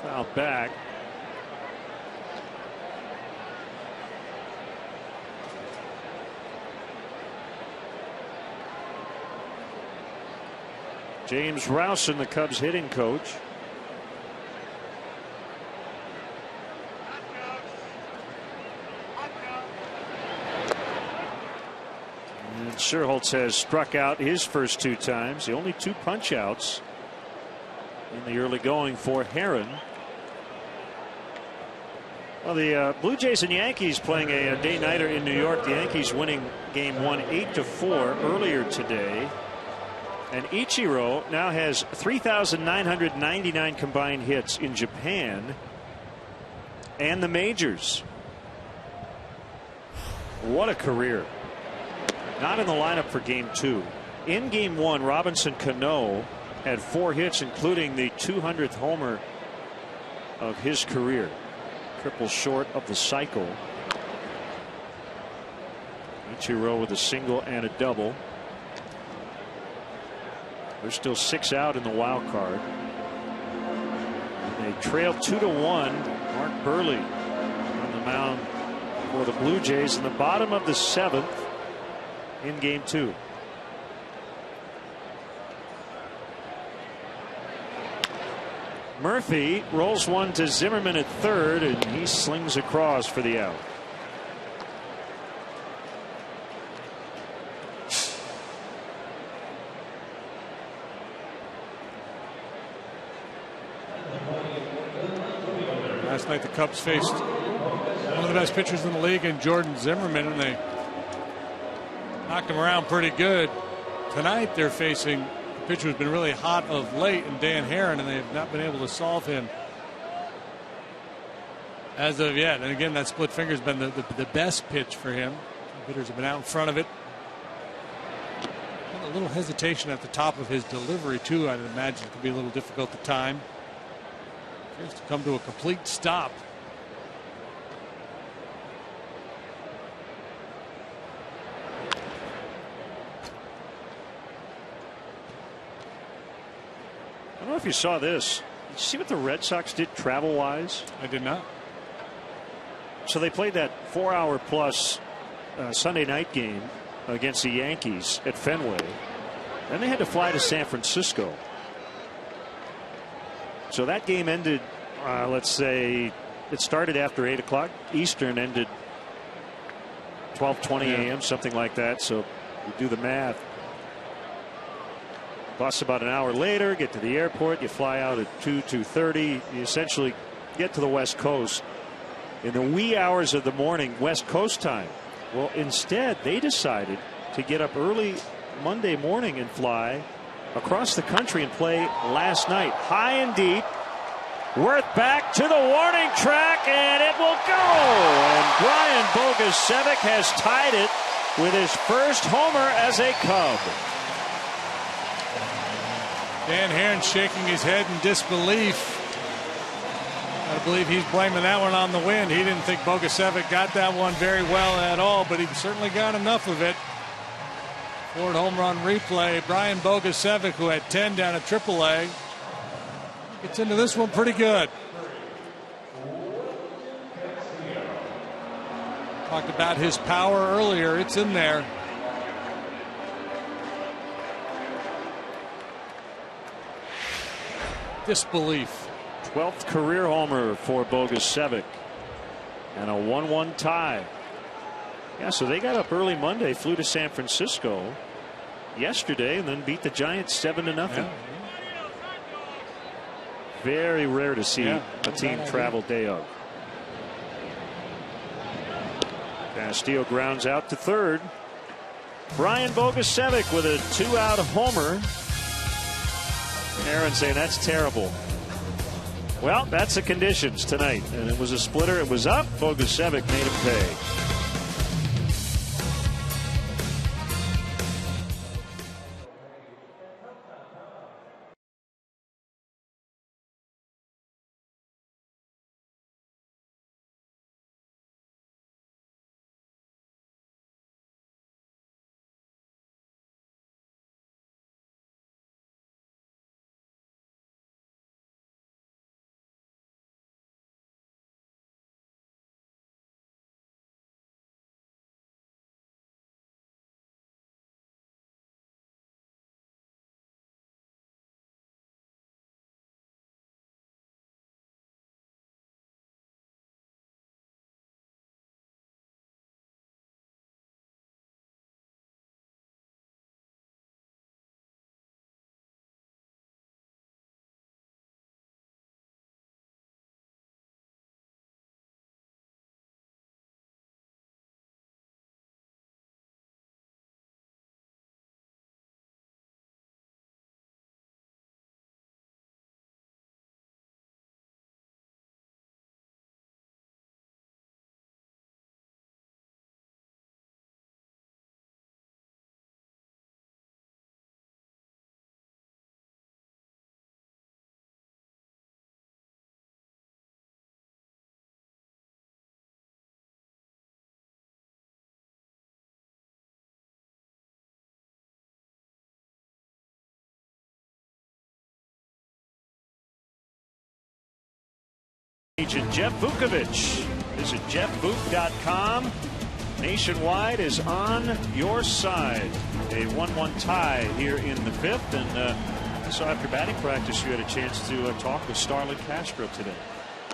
Foul back. James Rowson, the Cubs hitting coach. Schierholtz has struck out his first 2 times. The only 2 punch outs in the early going for Herron. Well, the Blue Jays and Yankees playing a day-nighter in New York. The Yankees winning game 1 8-4 earlier today. And Ichiro now has 3,999 combined hits in Japan and the majors. What a career. Not in the lineup for game 2. In game 1, Robinson Cano had 4 hits, including the 200th homer of his career. Triple short of the cycle. Ichiro with a single and a double. There's still 6 out in the wild card. They trail 2-1. Mark Burley on the mound for the Blue Jays in the bottom of the 7th. In game 2. Murphy rolls one to Zimmerman at third, and he slings across for the out. Last night the Cubs faced one of the best pitchers in the league in Jordan Zimmerman, and they knocked him around pretty good. Tonight they're facing a pitcher who's been really hot of late in Dan Herron, and they have not been able to solve him as of yet. And again, that split finger has been the best pitch for him. The hitters have been out in front of it. And a little hesitation at the top of his delivery too. I'd imagine it could be a little difficult to time. Appears to come to a complete stop. I don't know if you saw this. Did you see what the Red Sox did travel-wise? I did not. So they played that 4-hour plus Sunday night game against the Yankees at Fenway. Then they had to fly to San Francisco. So that game ended, let's say, it started after 8 o'clock Eastern, ended 12:20 a.m., something like that. So you do the math. Bus about an hour later, get to the airport, you fly out at 2:30. You essentially get to the West Coast in the wee hours of the morning, West Coast time. Well, instead, they decided to get up early Monday morning and fly across the country and play last night. High and deep. Worth back to the warning track, and it will go. And Brian Bogusevic has tied it with his first homer as a Cub. Dan Herron shaking his head in disbelief. I believe he's blaming that one on the wind. He didn't think Bogusevic got that one very well at all, but he certainly got enough of it. Ford home run replay. Brian Bogusevic, who had 10 down at AAA, gets into this one pretty good. Talked about his power earlier. It's in there. Disbelief. 12th career homer for Bogusevic. And a 1-1 tie. Yeah, so they got up early Monday, flew to San Francisco yesterday, and then beat the Giants 7-0. Yeah. Very rare to see a team travel day of. Castillo grounds out to third. Brian Bogusevic with a 2-out homer. Aaron saying that's terrible. Well, that's the conditions tonight, and it was a splitter. It was up. Bogusevic made him pay. Agent Jeff Vukovich. Visit jeffvuk.com. Nationwide is on your side. A 1-1 tie here in the fifth. And so after batting practice, you had a chance to talk with Starlin Castro today.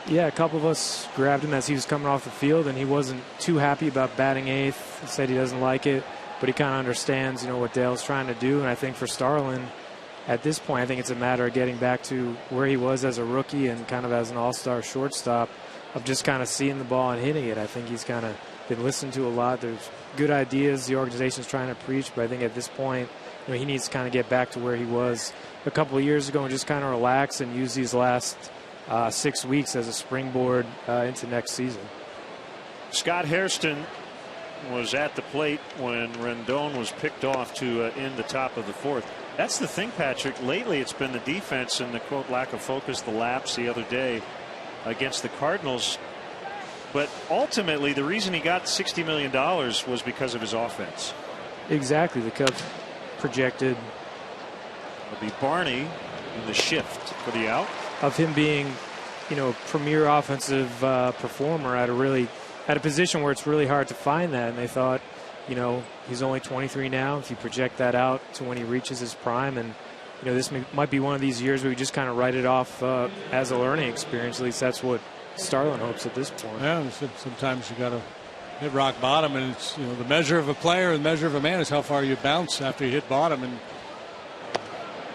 Yeah, a couple of us grabbed him as he was coming off the field, and he wasn't too happy about batting eighth. He said he doesn't like it, but he kind of understands, what Dale's trying to do. And I think for Starlin, at this point, I think it's a matter of getting back to where he was as a rookie and kind of as an all-star shortstop, of just kind of seeing the ball and hitting it. I think he's kind of been listened to a lot. There's good ideas the organization's trying to preach, but I think at this point, he needs to kind of get back to where he was a couple of years ago and just kind of relax and use these last 6 weeks as a springboard into next season. Scott Hairston was at the plate when Rendon was picked off to end the top of the fourth. That's the thing, Patrick. Lately, it's been the defense and the, quote, lack of focus, the lapse the other day against the Cardinals. But ultimately, the reason he got $60 million was because of his offense. Exactly. The Cubs projected. It'll be Barney in the shift for the out. Of him being, a premier offensive performer at a position where it's really hard to find that. And they thought, he's only 23 now. If you project that out to when he reaches his prime, and this might be one of these years where we just kind of write it off as a learning experience. At least that's what Starlin hopes at this point. Yeah, sometimes you got to hit rock bottom, and it's the measure of a player and the measure of a man is how far you bounce after you hit bottom. And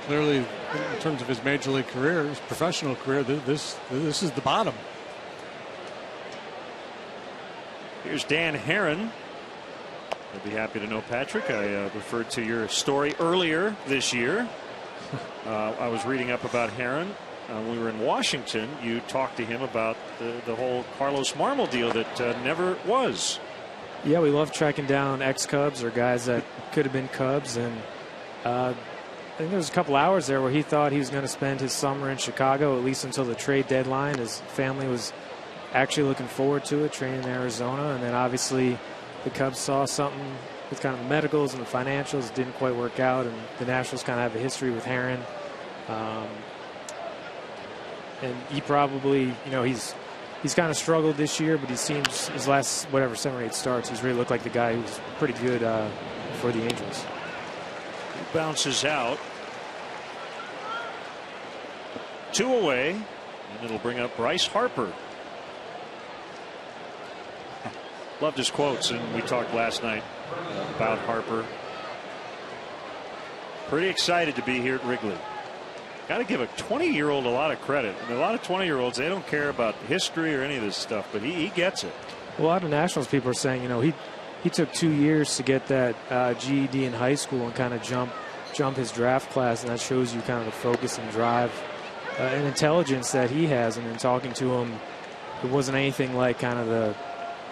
clearly, in terms of his major league career, his professional career, this is the bottom. Here's Dan Herron. You'll be happy to know, Patrick, I referred to your story earlier this year. I was reading up about Herron. When we were in Washington, you talked to him about the whole Carlos Marmol deal that never was. Yeah, we love tracking down ex-Cubs or guys that could have been Cubs. And I think there was a couple hours there where he thought he was going to spend his summer in Chicago, at least until the trade deadline. His family was actually looking forward to it, training in Arizona. And then obviously the Cubs saw something with kind of the medicals and the financials. It didn't quite work out, and the Nationals kind of have a history with Herron. And he probably, he's he's kind of struggled this year, but he seems his last, whatever, 7 or 8 starts, he's really looked like the guy who's pretty good for the Angels. He bounces out. 2 away, and it'll bring up Bryce Harper. Loved his quotes, and we talked last night about Harper. Pretty excited to be here at Wrigley. Got to give a 20-year-old a lot of credit. I mean, a lot of 20-year-olds, they don't care about history or any of this stuff, but he gets it. A lot of Nationals people are saying, you know, he took 2 years to get that GED in high school and kind of jump his draft class, and that shows you kind of the focus and drive and intelligence that he has. And in talking to him, it wasn't anything like kind of the,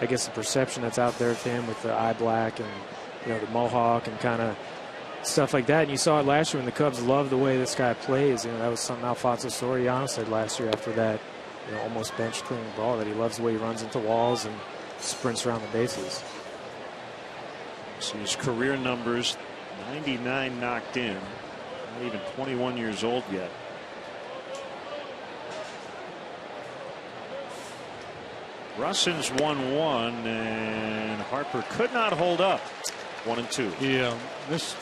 I guess, the perception that's out there of him with the eye black and, you know, the mohawk and kind of stuff like that. And you saw it last year when the Cubs loved the way this guy plays. You know, that was something Alfonso Soriano said last year after that, you know, almost bench clearing ball, that he loves the way he runs into walls and sprints around the bases. See his career numbers, 99 knocked in, not even 21 years old yet. Russins 1-1, and Harper could not hold up. 1-2. He missed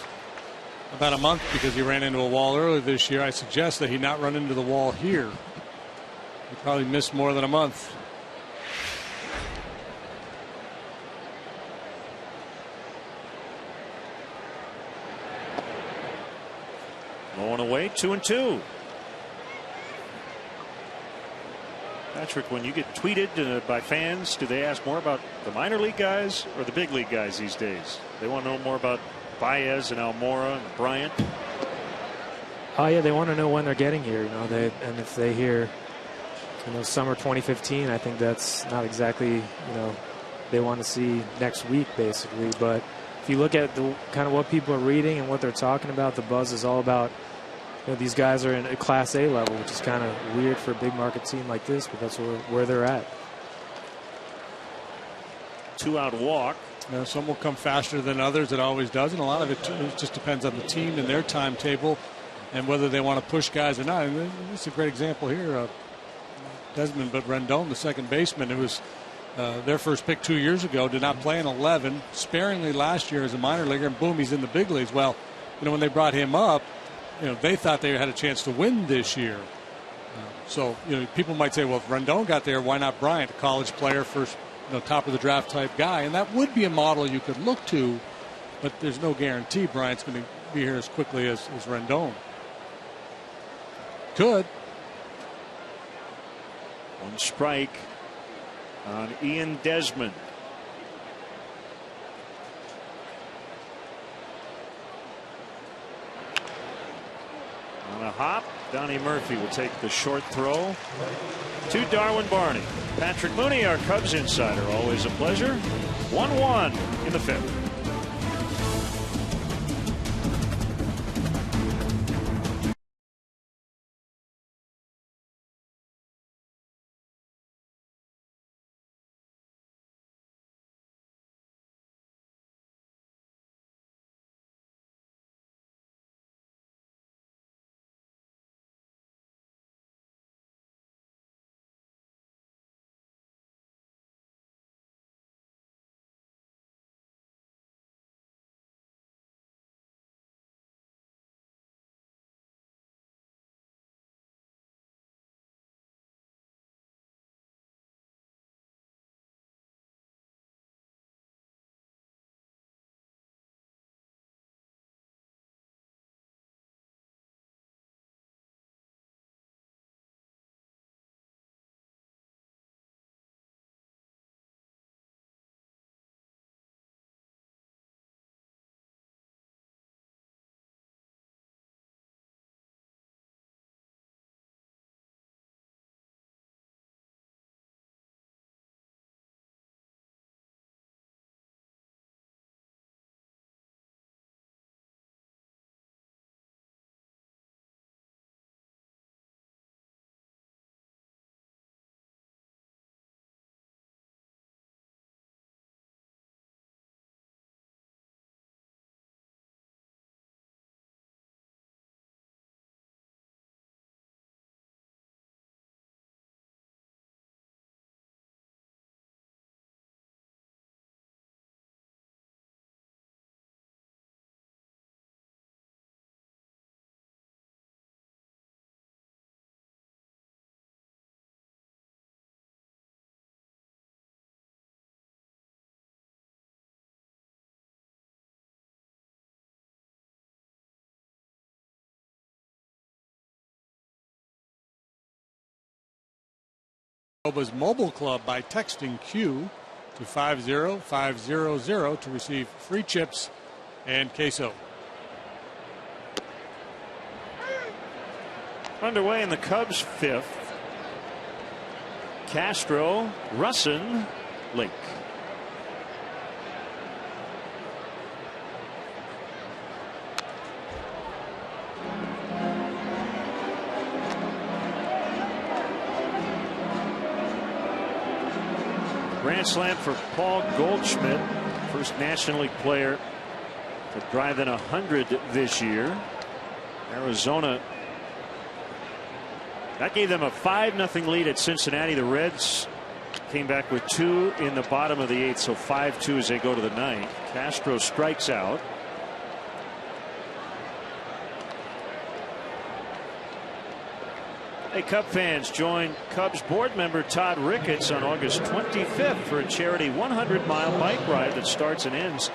about a month because he ran into a wall earlier this year. I suggest that he not run into the wall here. He probably missed more than a month. Going away, 2-2. Patrick, when you get tweeted by fans, do they ask more about the minor league guys or the big league guys these days? They want to know more about Baez and Almora and Bryant. Oh yeah, they want to know when they're getting here. You know, and if they hear, you know, summer 2015, I think that's not exactly, you know, they want to see next week basically. But if you look at the kind of what people are reading and what they're talking about, the buzz is all about, you know, these guys are in a Class A level, which is kind of weird for a big market team like this, but that's where they're at. 2-out walk. Some will come faster than others. It always does, and a lot of it just depends on the team and their timetable and whether they want to push guys or not. And this is a great example here. Desmond Rendon, the second baseman, it was their first pick 2 years ago, did not play in 11, sparingly last year as a minor leaguer, and boom, he's in the big leagues. Well, you know, when they brought him up, you know, they thought they had a chance to win this year. So, you know, people might say, well, if Rendon got there, why not Bryant, a college player, first, you know, top of the draft type guy? And that would be a model you could look to, but there's no guarantee Bryant's going to be here as quickly as Rendon. Could. One strike on Ian Desmond. On a hop, Donnie Murphy will take the short throw to Darwin Barney. Patrick Mooney, our Cubs insider. Always a pleasure. 1-1 in the 5th. Manitoba's Mobile Club by texting Q to 50500 to receive free chips and queso. Underway in the Cubs' fifth. Castro, Russin, Lake. Grand slam for Paul Goldschmidt, first National League player to drive in 100 this year. Arizona, that gave them a 5-0 lead at Cincinnati. The Reds came back with 2 in the bottom of the 8th, so 5-2 as they go to the 9th. Castro strikes out. Hey, Cub fans, join Cubs board member Todd Ricketts on August 25th for a charity 100-mile bike ride that starts and ends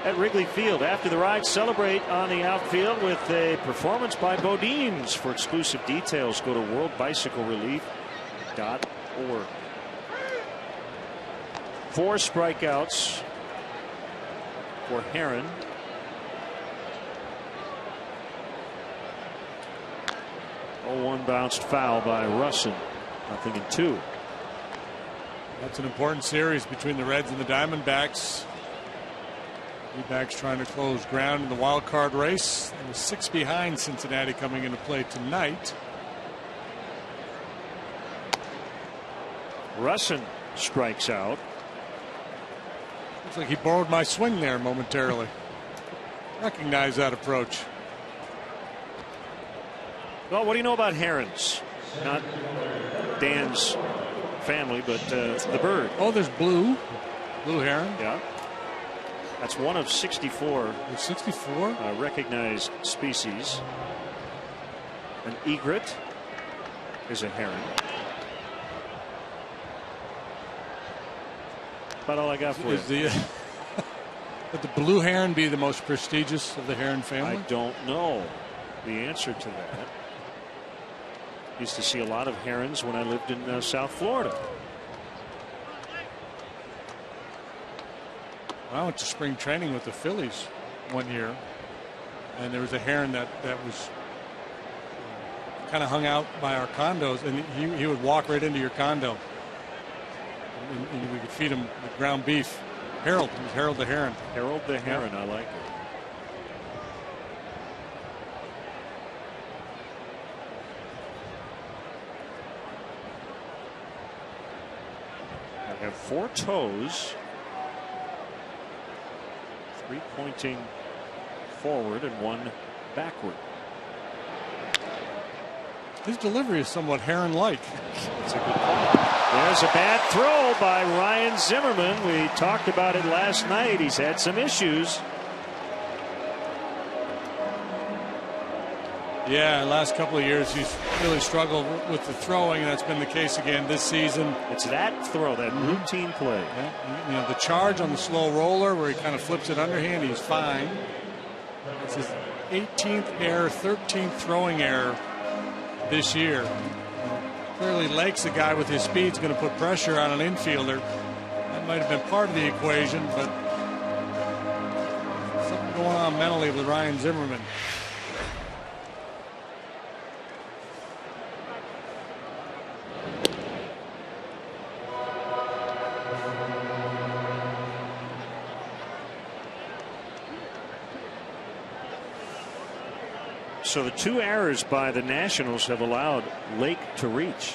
at Wrigley Field. After the ride, celebrate on the outfield with a performance by Bodines. For exclusive details, go to worldbicyclerelief.org. 4 strikeouts for Herron. One bounced foul by Russin. 0-2. That's an important series between the Reds and the Diamondbacks. D-backs trying to close ground in the wild card race. There was 6 behind Cincinnati coming into play tonight. Russin strikes out. Looks like he borrowed my swing there momentarily. Recognize that approach. Well, what do you know about herons? Not Dan's family, but the bird. Oh, there's blue heron. Yeah. That's one of 64. 64? Recognized species. An egret is a heron. About all I got for you. Would the blue heron be the most prestigious of the heron family? I don't know the answer to that. Used to see a lot of herons when I lived in South Florida. I went to spring training with the Phillies one year, and there was a heron that was kind of hung out by our condos, and he would walk right into your condo, and we could feed him with ground beef. Harold the heron. Harold the heron, yeah. I like it. I have 4 toes. 3 pointing forward and 1 backward. His delivery is somewhat heron-like. That's a good call. There's a bad throw by Ryan Zimmerman. We talked about it last night. He's had some issues. Yeah, last couple of years he's really struggled with the throwing, and that's been the case again this season. It's that throw, that routine play. Yeah, the charge on the slow roller where he kind of flips it underhand, he's fine. It's his 18th error, 13th throwing error this year. Clearly Lake's a guy with his speed is going to put pressure on an infielder. That might have been part of the equation, but something going on mentally with Ryan Zimmerman. So the 2 errors by the Nationals have allowed Lake to reach.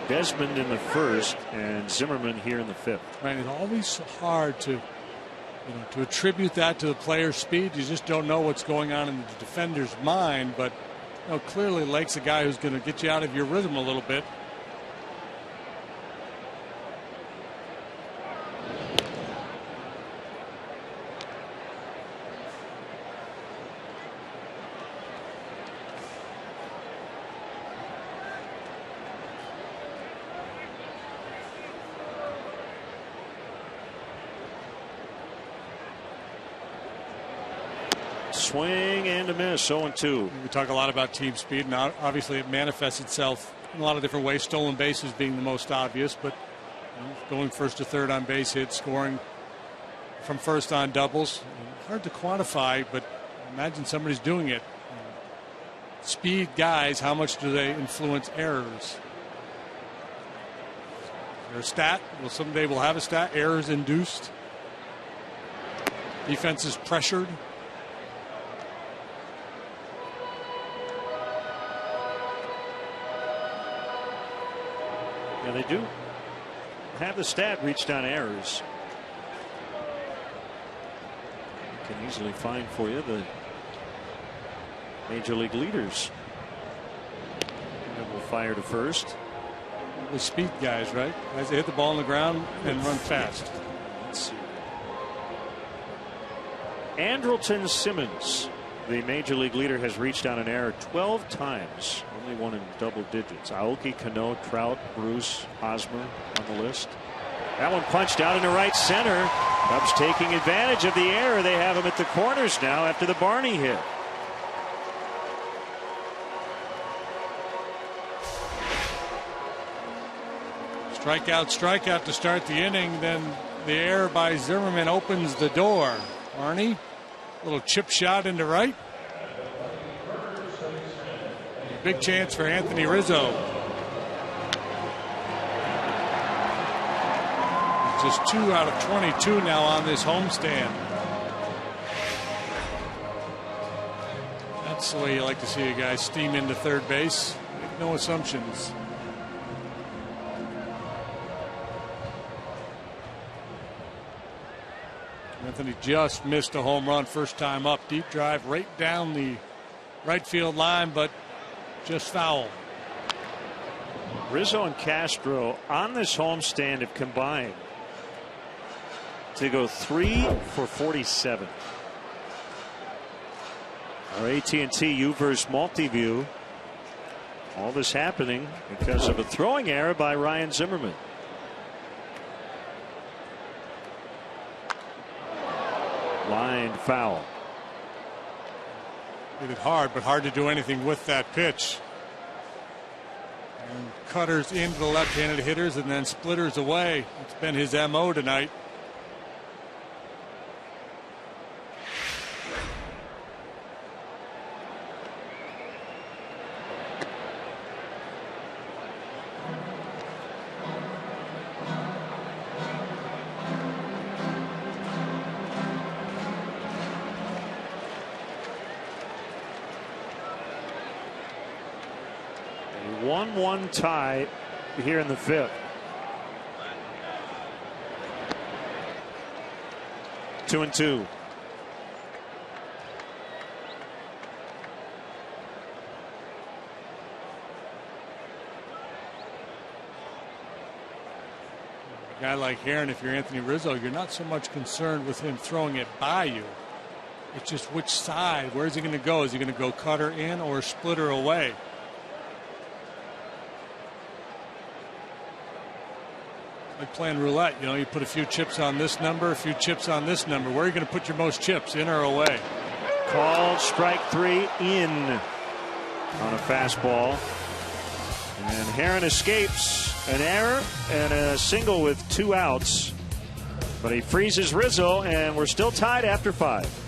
Desmond in the first and Zimmerman here in the 5th. Right, it's always hard to attribute that to the player's speed. You just don't know what's going on in the defender's mind. But clearly Lake's a guy who's going to get you out of your rhythm a little bit. Swing and a miss. 0-2. We talk a lot about team speed, and obviously it manifests itself in a lot of different ways, stolen bases being the most obvious, but going first to third on base hits, scoring from first on doubles. Hard to quantify, but imagine somebody's doing it. Speed guys, how much do they influence errors? Is there a stat? Well, someday we'll have a stat. Errors induced. Defense is pressured. Yeah, they do have the stat reached on errors. You can easily find for you the major league leaders. And will fire to first. The speed guys, right? Guys that hit the ball on the ground and run fast. Let's see. Andrelton Simmons, the major league leader, has reached on an error 12 times. Only one in double digits. Aoki, Cano, Trout, Bruce, Hosmer on the list. That one punched out into right center. Cubs taking advantage of the error. They have him at the corners now after the Barney hit. Strikeout to start the inning. Then the error by Zimmerman opens the door. Barney, little chip shot into right. Big chance for Anthony Rizzo. Just 2 out of 22 now on this homestand. That's the way you like to see a guy steam into third base. Make no assumptions. Anthony just missed a home run first time up. Deep drive right down the right field line, but just foul. Rizzo and Castro on this homestand have combined to go 3 for 47. Our AT&T UVerse Multiview. All this happening because of a throwing error by Ryan Zimmerman. Lined foul. Hit it hard, but hard to do anything with that pitch. And cutters into the left-handed hitters and then splitters away. It's been his MO tonight. A 1-1 tie here in the fifth. 2-2. A guy like Heron, if you're Anthony Rizzo, you're not so much concerned with him throwing it by you. It's just which side. Where's he going to go? Is he going to go cutter in or splitter away? Like playing roulette, you know, you put a few chips on this number, a few chips on this number. Where are you going to put your most chips, in or away? Called strike 3 in on a fastball. And Heron escapes an error and a single with 2 outs. But he freezes Rizzo, and we're still tied after 5.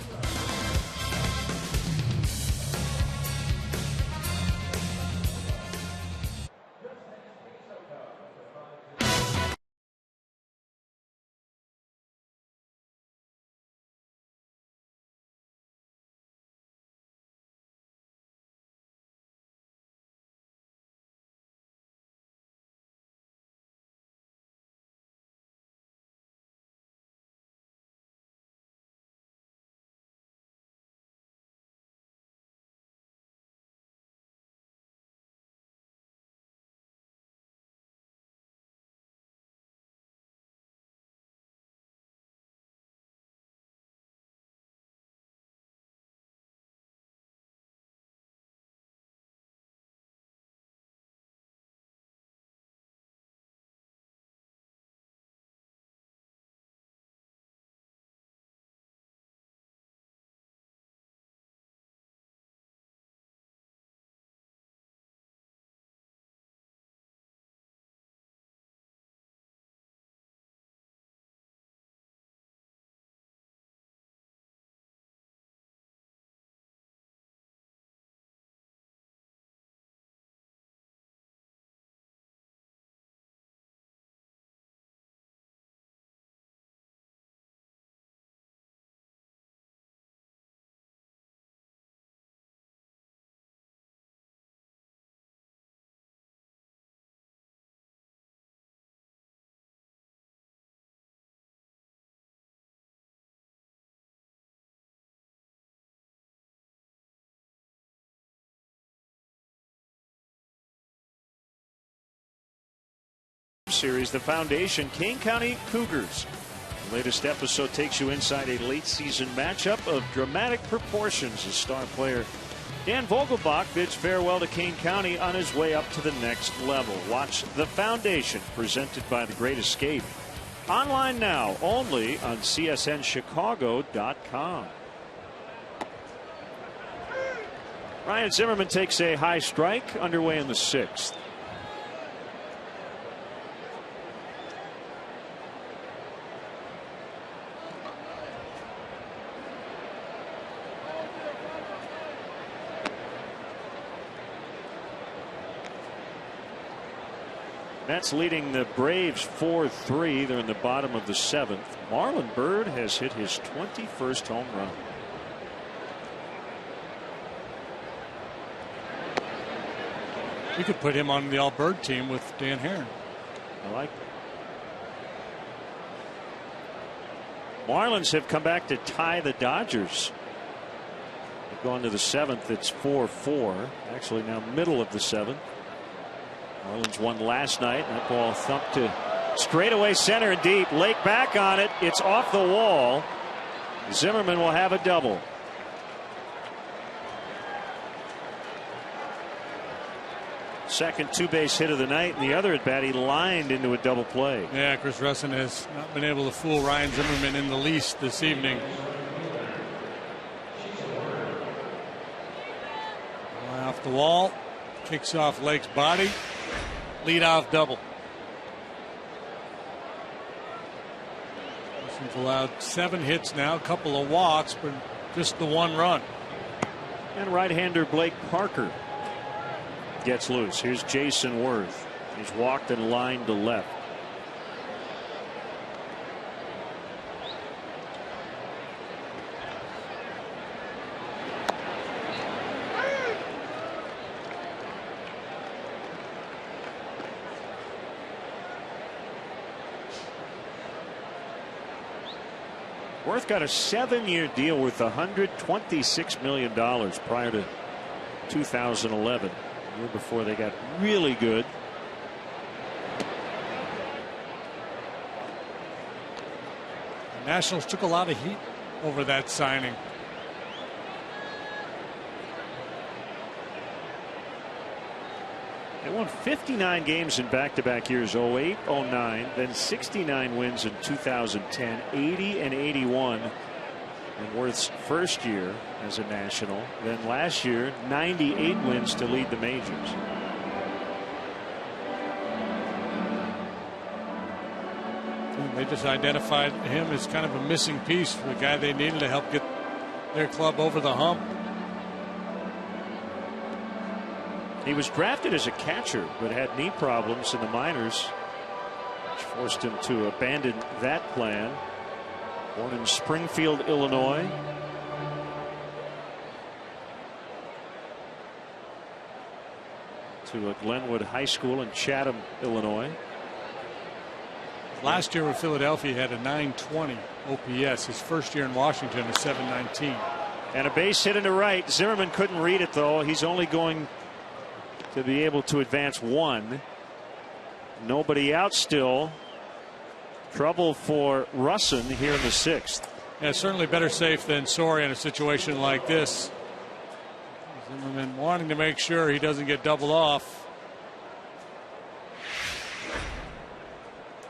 series, The Foundation, Kane County Cougars. The latest episode takes you inside a late season matchup of dramatic proportions as star player Dan Vogelbach bids farewell to Kane County on his way up to the next level. Watch The Foundation, presented by The Great Escape. Online now, only on CSNChicago.com. Ryan Zimmerman takes a high strike, underway in the 6th. Mets leading the Braves 4-3. They're in the bottom of the 7th. Marlon Byrd has hit his 21st home run. You could put him on the all-Bird team with Dan Herron. I like that. Marlins have come back to tie the Dodgers. They've gone to the 7th. It's 4-4. Actually now middle of the 7th. Marlins won last night. That ball thumped to straightaway center and deep. Lake back on it. It's off the wall. Zimmerman will have a double. Second two-base hit of the night, and the other at bat he lined into a double play. Yeah, Chris Russin has not been able to fool Ryan Zimmerman in the least this evening. Off the wall, kicks off Lake's body. Leadoff double. Russell's allowed 7 hits now, a couple of walks, but just the 1 run. And right-hander Blake Parker gets loose. Here's Jason Worth. He's walked and lined to left. Worth got a 7-year deal worth $126 million prior to 2011. The year before they got really good. The Nationals took a lot of heat over that signing. They won 59 games in back-to-back years, 08, 09, then 69 wins in 2010, 80 and 81 in Worth's first year as a National. Then last year, 98 wins to lead the majors. They just identified him as kind of a missing piece, the guy they needed to help get their club over the hump. He was drafted as a catcher, but had knee problems in the minors, which forced him to abandon that plan. Born in Springfield, Illinois. To Glenwood High School in Chatham, Illinois. Last year with Philadelphia, he had a .920 OPS. His first year in Washington, a .719. And a base hit into right. Zimmerman couldn't read it, though. He's only going to be able to advance 1. Nobody out still. Trouble for Russin here in the 6th. Yeah, certainly better safe than sorry in a situation like this. Zimmerman wanting to make sure he doesn't get doubled off.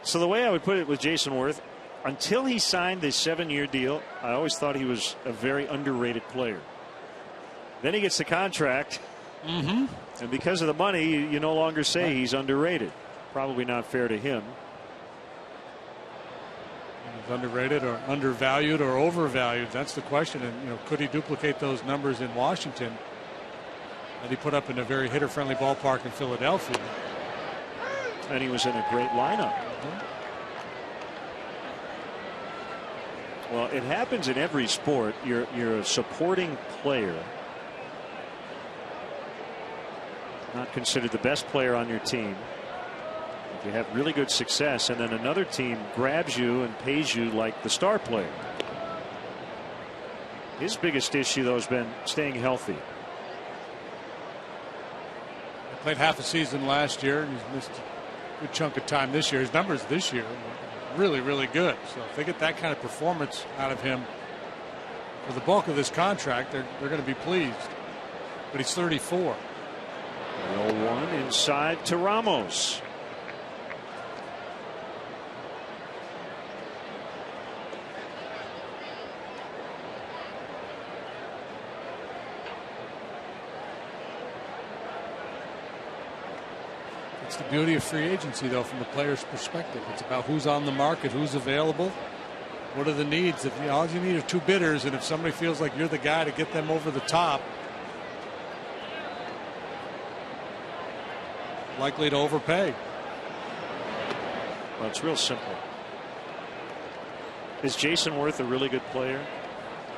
So the way I would put it with Jason Worth, until he signed this 7-year deal, I always thought he was a very underrated player. Then he gets the contract. Mm-hmm. And because of the money, you no longer say he's underrated. Probably not fair to him. He's underrated or undervalued or overvalued. That's the question. And could he duplicate those numbers in Washington that he put up in a very hitter-friendly ballpark in Philadelphia? And he was in a great lineup. Well, it happens in every sport. You're a supporting player, not considered the best player on your team. If you have really good success and then another team grabs you and pays you like the star player. His biggest issue, though, has been staying healthy. He played half a season last year and he's missed good chunk of time this year. His numbers this year were really, really good. So if they get that kind of performance out of him for the bulk of this contract, they're going to be pleased. But he's 34. 0-1 inside to Ramos. It's the beauty of free agency, though, from the player's perspective. It's about who's on the market, who's available, what are the needs. If all you need are two bidders, and if somebody feels like you're the guy to get them over the top, likely to overpay. Well, it's real simple. Is Jason Worth a really good player?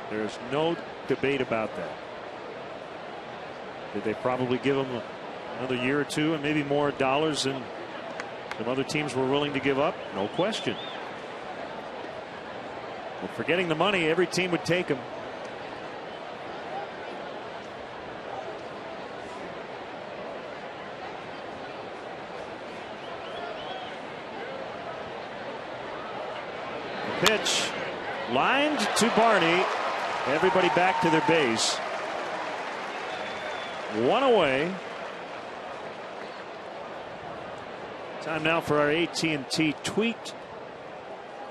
There's no debate about that. Did they probably give him another year or two and maybe more dollars than some other teams were willing to give up? No question. But forgetting the money, every team would take him. The pitch lined to Barney. Everybody back to their base. One away. Time now for our AT&T tweet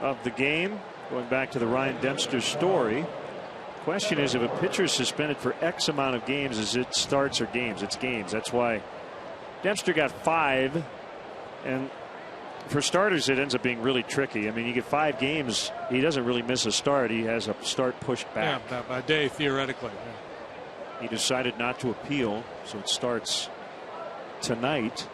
of the game. Going back to the Ryan Dempster story. Question is, if a pitcher is suspended for X amount of games, is it starts or games? It's games. That's why Dempster got 5. And for starters, it ends up being really tricky. I mean, you get 5 games, he doesn't really miss a start. He has a start pushed back. Yeah, by day, theoretically. Yeah. He decided not to appeal, so it starts tonight.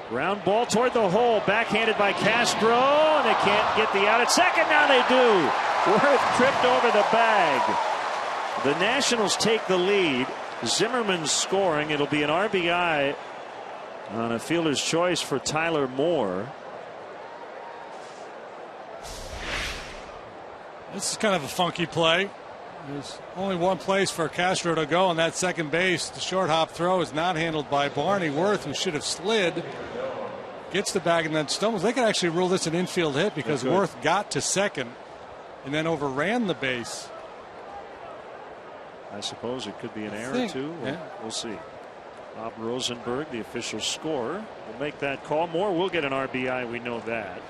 Ground ball toward the hole, backhanded by Castro, and they can't get the out at second. Now they do. Worth tripped over the bag. The Nationals take the lead. Zimmerman's scoring. It'll be an RBI on a fielder's choice for Tyler Moore. This is kind of a funky play. There's only one place for Castro to go on that second base. The short hop throw is not handled by Barney. Worth, who should have slid, gets the bag and then stumbles. They could actually rule this an infield hit because Worth got to second and then overran the base. I suppose it could be an error too. We'll see. Bob Rosenberg, the official scorer, will make that call. Moore will get an RBI. We know that.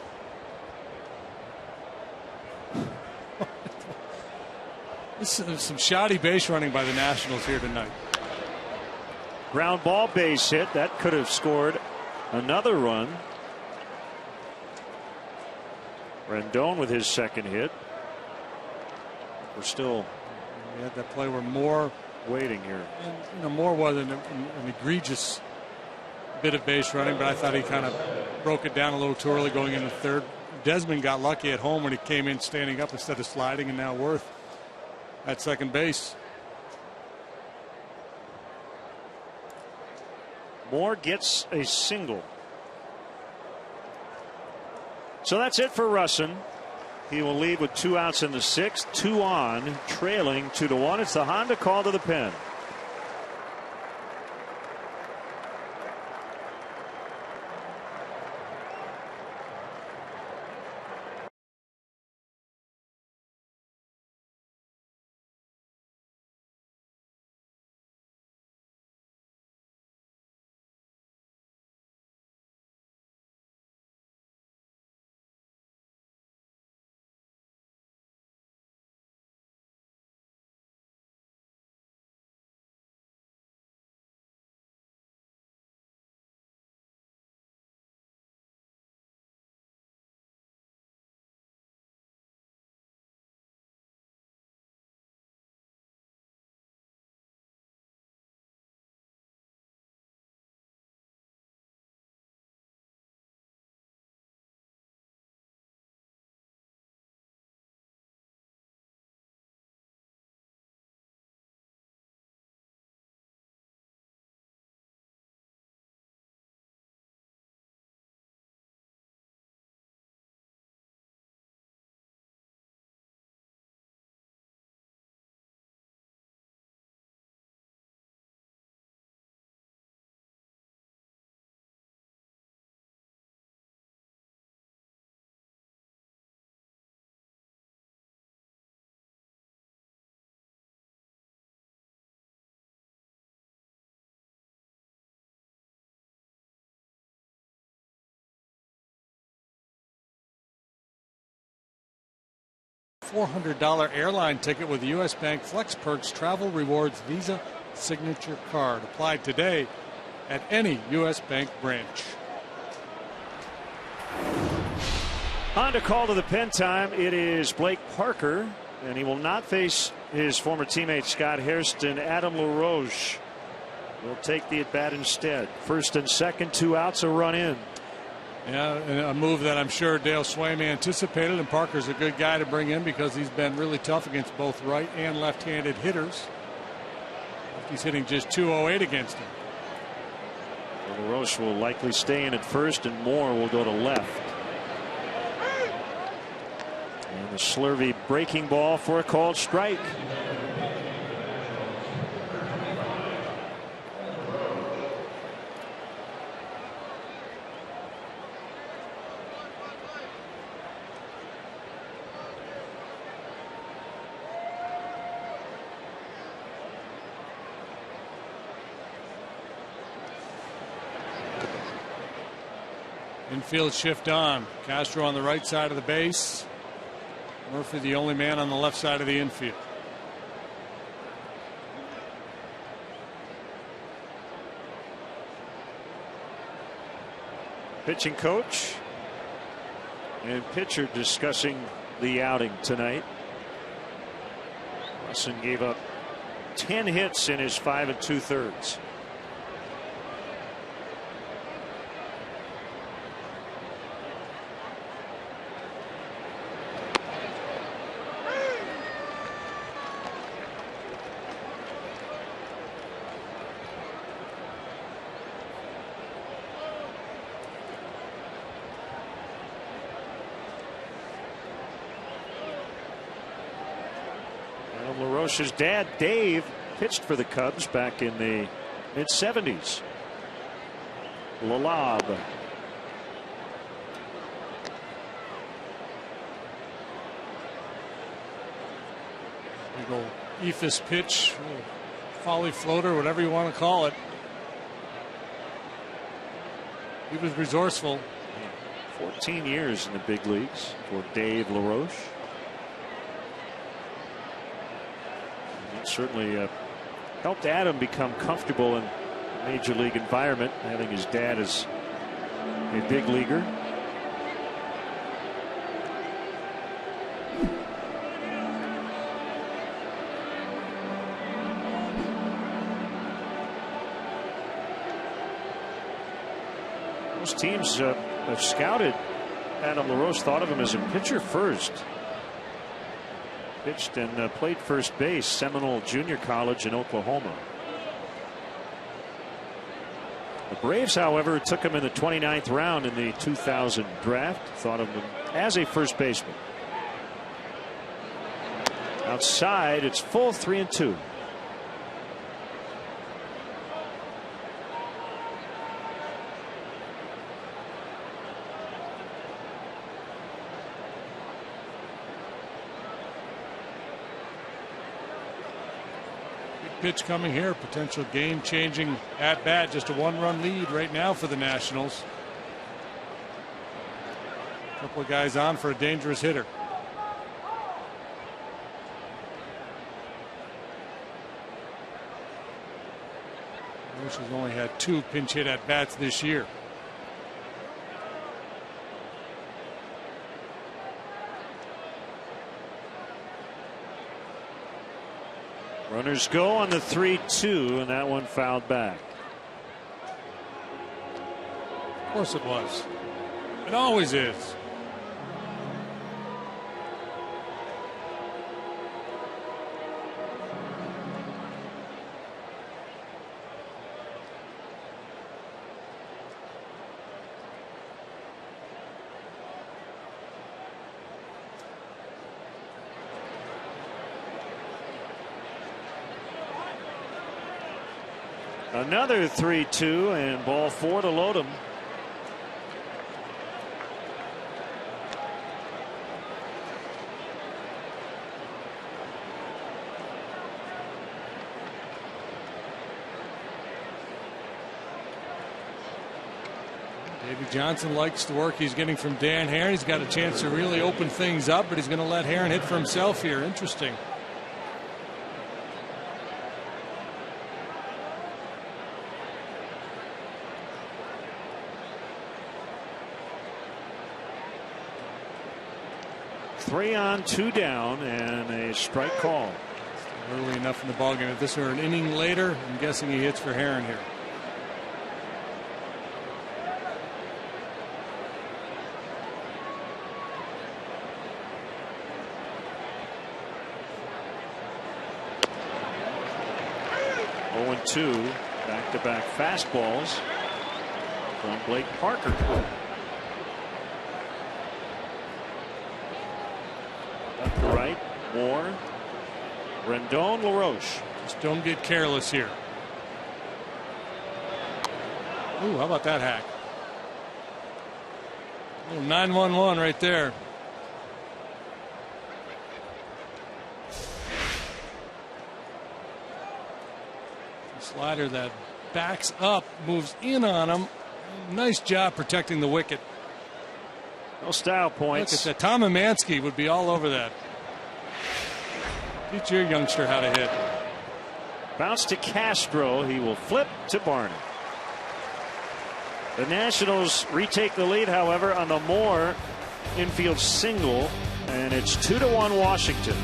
There's some shoddy base running by the Nationals here tonight. Ground ball base hit. That could have scored another run. Rendon with his second hit. We're still at that play where Moore waiting here. And, Moore wasn't an egregious bit of base running, but I thought he kind of broke it down a little too early going into third. Desmond got lucky at home when he came in standing up instead of sliding, and now Worth at second base. Moore gets a single. So that's it for Russin. He will lead with 2 outs in the 6th, 2 on, trailing 2-1. It's the Honda call to the pen. $400 airline ticket with the U.S. Bank Flex Perks Travel Rewards Visa Signature Card. Applied today at any U.S. Bank branch. On to call to the pen time. It is Blake Parker, and he will not face his former teammate Scott Hairston. Adam LaRoche will take the at bat instead. First and second, 2 outs, a run in. Yeah, a move that I'm sure Dale Swayman anticipated, and Parker's a good guy to bring in because he's been really tough against both right and left-handed hitters. He's hitting just .208 against him. Well, LaRoche will likely stay in at first, and Moore will go to left. And the slurvy breaking ball for a called strike. Infield shift on. Castro on the right side of the base. Murphy the only man on the left side of the infield. Pitching coach and pitcher discussing the outing tonight. Lawson gave up 10 hits in his 5 2/3. LaRoche's dad, Dave, pitched for the Cubs back in the mid-70s. Lalab. Big old eephus pitch, folly floater, whatever you want to call it. He was resourceful. 14 years in the big leagues for Dave LaRoche. Certainly helped Adam become comfortable in a major league environment, having his dad as a big leaguer. Most teams have scouted Adam LaRoche, thought of him as a pitcher first. Pitched and played first base, Seminole Junior College in Oklahoma. The Braves, however, took him in the 29th round in the 2000 draft. Thought of him as a first baseman. Outside, it's full 3-2. Pitch coming here, potential game-changing at-bat, just a 1-run lead right now for the Nationals. A couple of guys on for a dangerous hitter. Bush has only had 2 pinch hit at-bats this year. Runners go on the 3-2, and that one fouled back. Of course it was. It always is. Another 3-2 and ball 4 to load him. Davey Johnson likes the work he's getting from Dan Herron. He's got a chance to really open things up, but he's going to let Herron hit for himself here. Interesting. Three on, two down, and a strike call. Early enough in the ballgame. If this were an inning later, I'm guessing he hits for Herron here. Oh, 2 back-to-back fastballs from Blake Parker. Left to right, Moore, Rendon, LaRoche. Just don't get careless here. Ooh, how about that hack? A little 9-1-1 right there. The slider that backs up, moves in on him. Nice job protecting the wicket. No style points. Look at that. Tom Emanski would be all over that. Teach your youngster how to hit. Bounce to Castro. He will flip to Barney. The Nationals retake the lead, however, on the Moore infield single, and it's 2-1 Washington.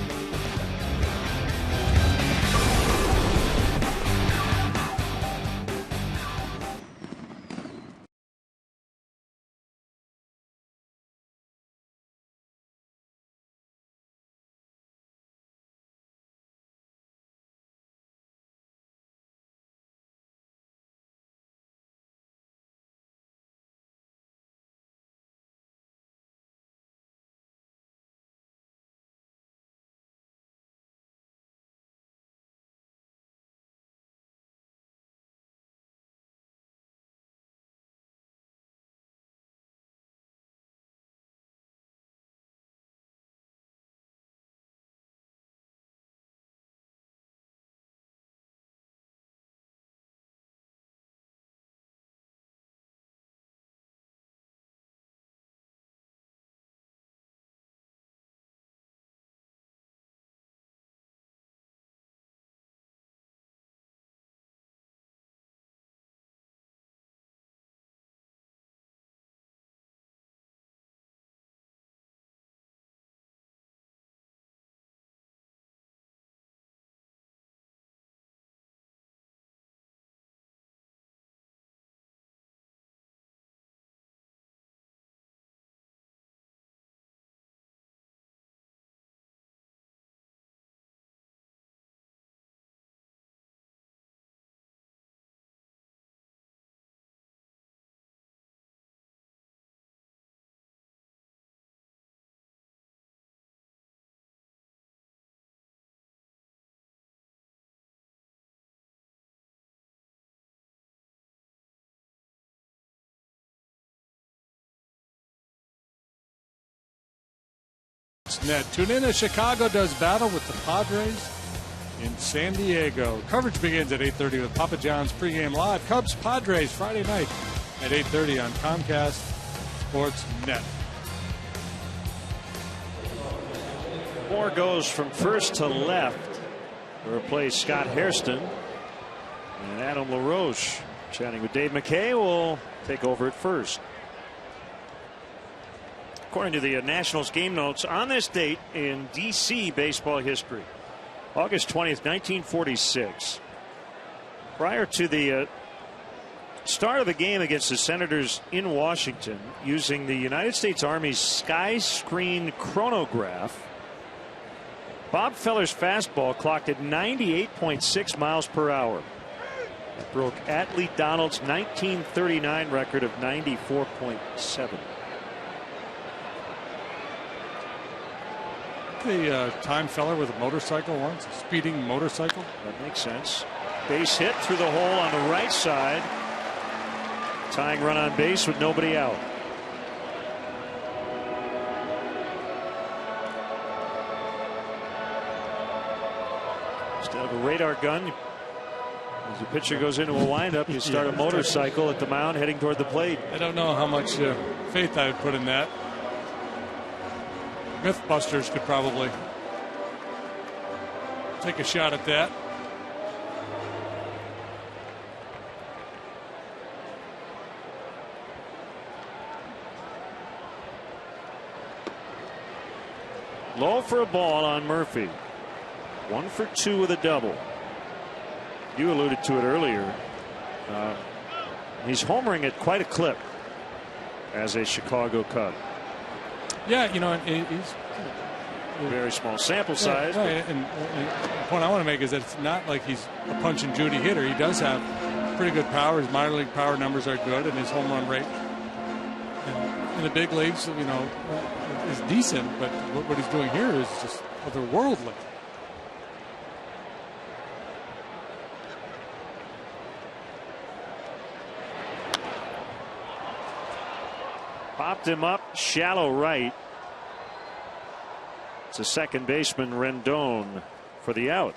Net. Tune in as Chicago does battle with the Padres in San Diego. Coverage begins at 8:30 with Papa John's pregame live. Cubs Padres Friday night at 8:30 on Comcast Sports Net. Moore goes from first to left to replace Scott Hairston, and Adam LaRoche, chatting with Dave McKay, will take over at first. According to the Nationals game notes, on this date in D.C. baseball history, August 20th, 1946, prior to the start of the game against the Senators in Washington, using the United States Army's Sky Screen chronograph, Bob Feller's fastball clocked at 98.6 miles per hour. That broke Atlee Donald's 1939 record of 94.7. The time Feller with a motorcycle once, a speeding motorcycle. That makes sense. Base hit through the hole on the right side. Tying run on base with nobody out. Instead of a radar gun, you As the pitcher goes into a windup, you start a motorcycle at the mound heading toward the plate. I don't know how much faith I would put in that. Mythbusters could probably take a shot at that. Low for a ball on Murphy. 1 for 2 with a double. You alluded to it earlier. He's homering at quite a clip as a Chicago Cub. Yeah, you know, he's very small sample size. Right. And the point I want to make is that it's not like he's a punch and Judy hitter. He does have pretty good power. His minor league power numbers are good, and his home run rate in the big leagues, you know, is decent. But what he's doing here is just otherworldly. Popped him up shallow right. It's a second baseman, Rendon, for the out.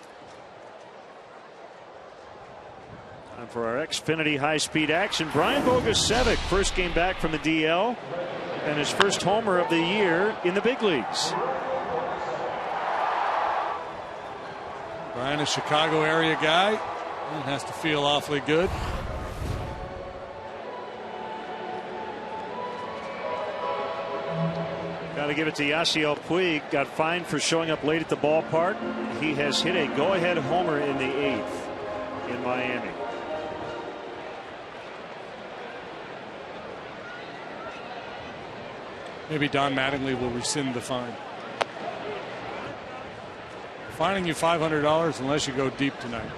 Time for our Xfinity high-speed action. Brian Bogusevic, first game back from the DL, and his first homer of the year in the big leagues. Brian, a Chicago area guy, he has to feel awfully good. Got to give it to Yasiel Puig. Got fined for showing up late at the ballpark. He has hit a go-ahead homer in the 8th in Miami. Maybe Don Mattingly will rescind the fine. Fining you $500 unless you go deep tonight.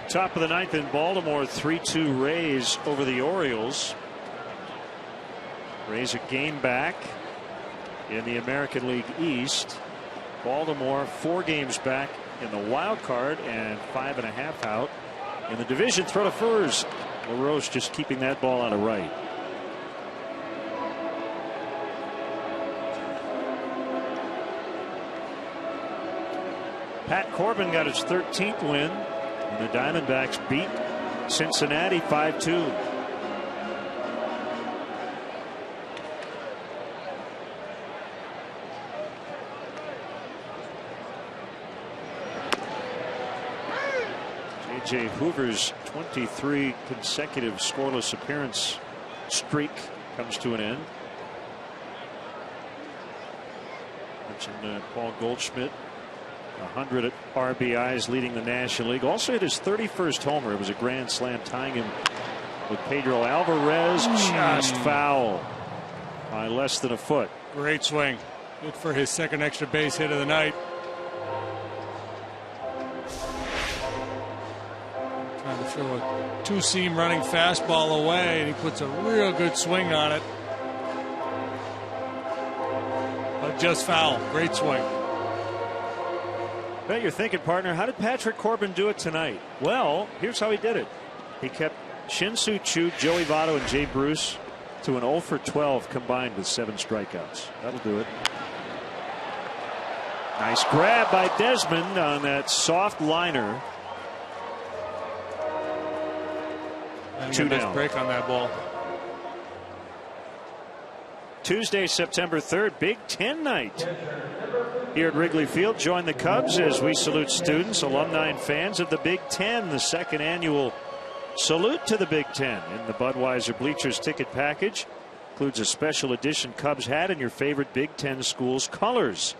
Top of the 9th in Baltimore, 3-2 Rays over the Orioles. Rays a game back in the American League East. Baltimore 4 games back in the wild card and 5.5 out in the division. Throw to first. LaRoche just keeping that ball out of right. Pat Corbin got his 13th win. And the Diamondbacks beat Cincinnati 5-2. J.J. Hoover's 23 consecutive scoreless appearance streak comes to an end. Mentioned Paul Goldschmidt. 100 RBIs leading the National League. Also hit his 31st homer. It was a grand slam tying him with Pedro Alvarez. Just foul by less than a foot. Great swing. Good for his second extra base hit of the night. Trying to throw a two-seam running fastball away, and he puts a real good swing on it. But just foul. Great swing. Bet you're thinking, partner, how did Patrick Corbin do it tonight? Well, here's how he did it. He kept Shin-Soo Choo, Joey Votto, and Jay Bruce to an 0 for 12 combined with 7 strikeouts. That'll do it. Nice grab by Desmond on that soft liner. Two down. Break on that ball. Tuesday, September 3rd, Big Ten night. Here at Wrigley Field, join the Cubs as we salute students, alumni, and fans of the Big Ten. The second annual salute to the Big Ten in the Budweiser Bleachers ticket package includes a special edition Cubs hat in your favorite Big Ten school's colors.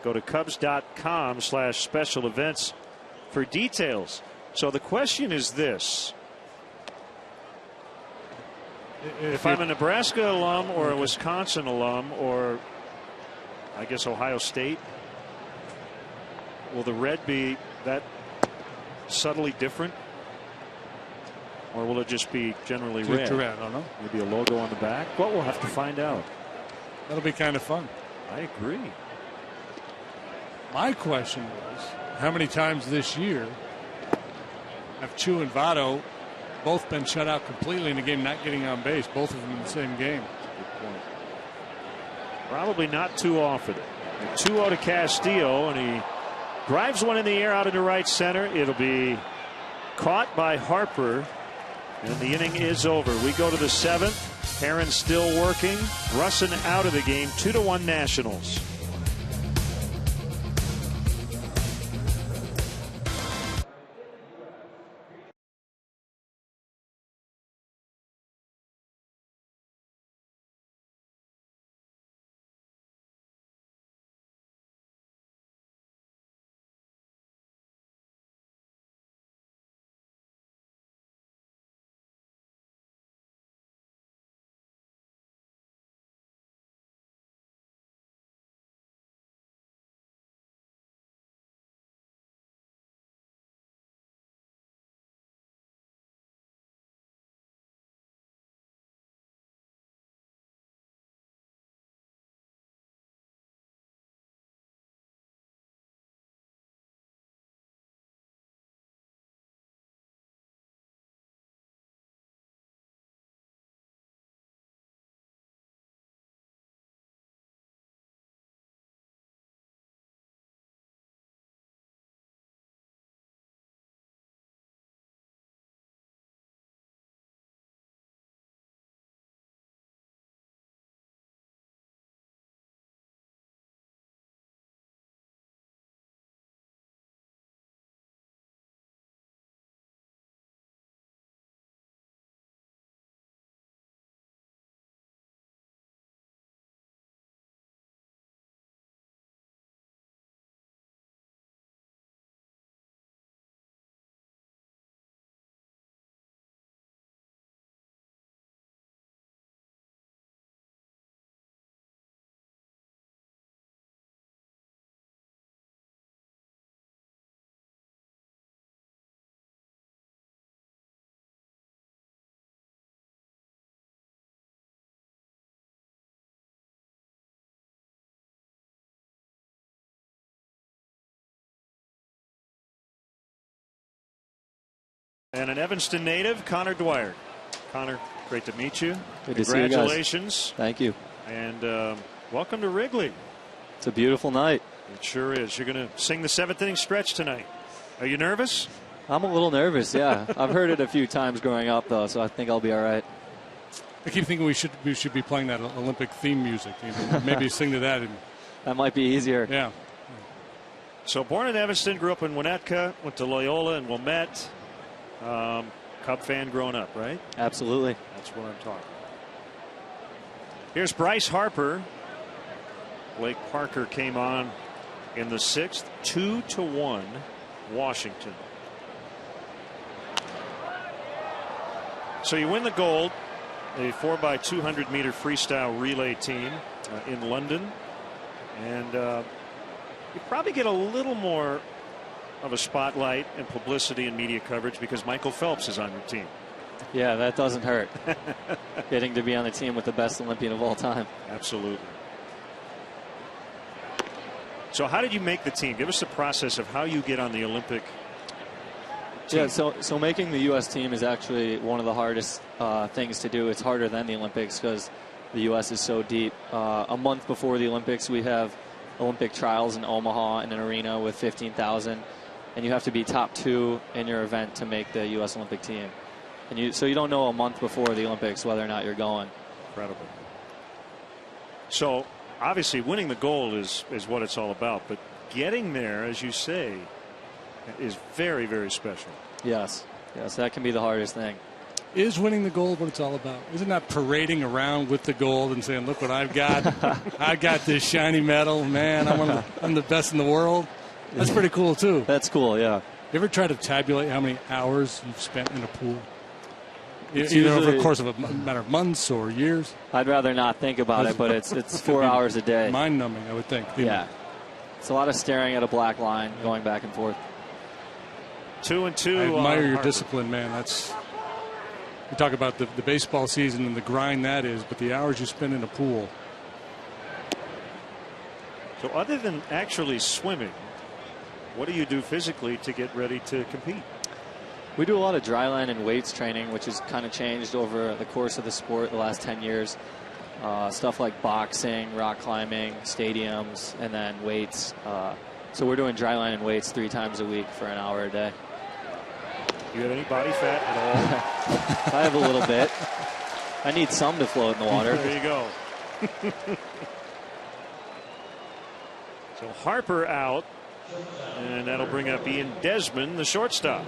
Go to Cubs.com/special events for details. So the question is this. If I'm a Nebraska alum or a Wisconsin alum, or I guess, Ohio State. Will the red be that subtly different? Or will it just be generally red? I don't know. Maybe a logo on the back? Well, we'll have to find out. That'll be kind of fun. I agree. My question was, how many times this year have Chu and Votto both been shut out completely in a game, not getting on base, both of them in the same game? Good point. Probably not too often. 2-0 to Castillo, and he drives one in the air out into right center. It'll be caught by Harper, and the inning is over. We go to the 7th. Herron still working. Russin out of the game. 2-1 Nationals. And an Evanston native, Connor Dwyer. Connor, great to meet you. Good to see you guys. Congratulations. Thank you. And welcome to Wrigley. It's a beautiful night. It sure is. You're going to sing the 7th inning stretch tonight. Are you nervous? I'm a little nervous, yeah. I've heard it a few times growing up, though, so I think I'll be all right. I keep thinking we should be playing that Olympic theme music. Maybe sing to that. That might be easier. Yeah. So born in Evanston, grew up in Winnetka, went to Loyola and Wilmette. Cub fan growing up, right? Absolutely. That's what I'm talking about. Here's Bryce Harper. Blake Parker came on in the 6th. 2-1 Washington. So you win the gold, a 4x200 meter freestyle relay team in London, and you probably get a little more of a spotlight and publicity and media coverage because Michael Phelps is on your team. Yeah, that doesn't hurt. Getting to be on the team with the best Olympian of all time. Absolutely. So how did you make the team? Give us the process of how you get on the Olympic team. Yeah, so making the U.S. team is actually one of the hardest things to do. It's harder than the Olympics because the U.S. is so deep. A month before the Olympics, we have Olympic trials in Omaha in an arena with 15,000. And you have to be top 2 in your event to make the U.S. Olympic team. And so you don't know a month before the Olympics whether or not you're going. Incredible. So obviously winning the gold is what it's all about. But getting there, as you say, is very, very special. Yes. Yes, that can be the hardest thing. Is winning the gold what it's all about? Isn't that parading around with the gold and saying, look what I've got. I got this shiny medal. Man, I'm the best in the world. That's pretty cool, too. That's cool, yeah. You ever try to tabulate how many hours you've spent in a pool? either over the course of a matter of months or years. I'd rather not think about it, but it's 4 hours a day. Mind-numbing, I would think. Yeah. It's a lot of staring at a black line, going back and forth. 2-2. I admire your discipline, man. You talk about the baseball season and the grind that is, but the hours you spend in a pool. So other than actually swimming, what do you do physically to get ready to compete? We do a lot of dryland and weights training, which has kind of changed over the course of the sport the last 10 years. Stuff like boxing, rock climbing, stadiums, and then weights. So we're doing dryland and weights 3 times a week for an hour a day. You have any body fat at all? I have a little bit. I need some to float in the water. There you go. So Harper out, and that'll bring up Ian Desmond, the shortstop.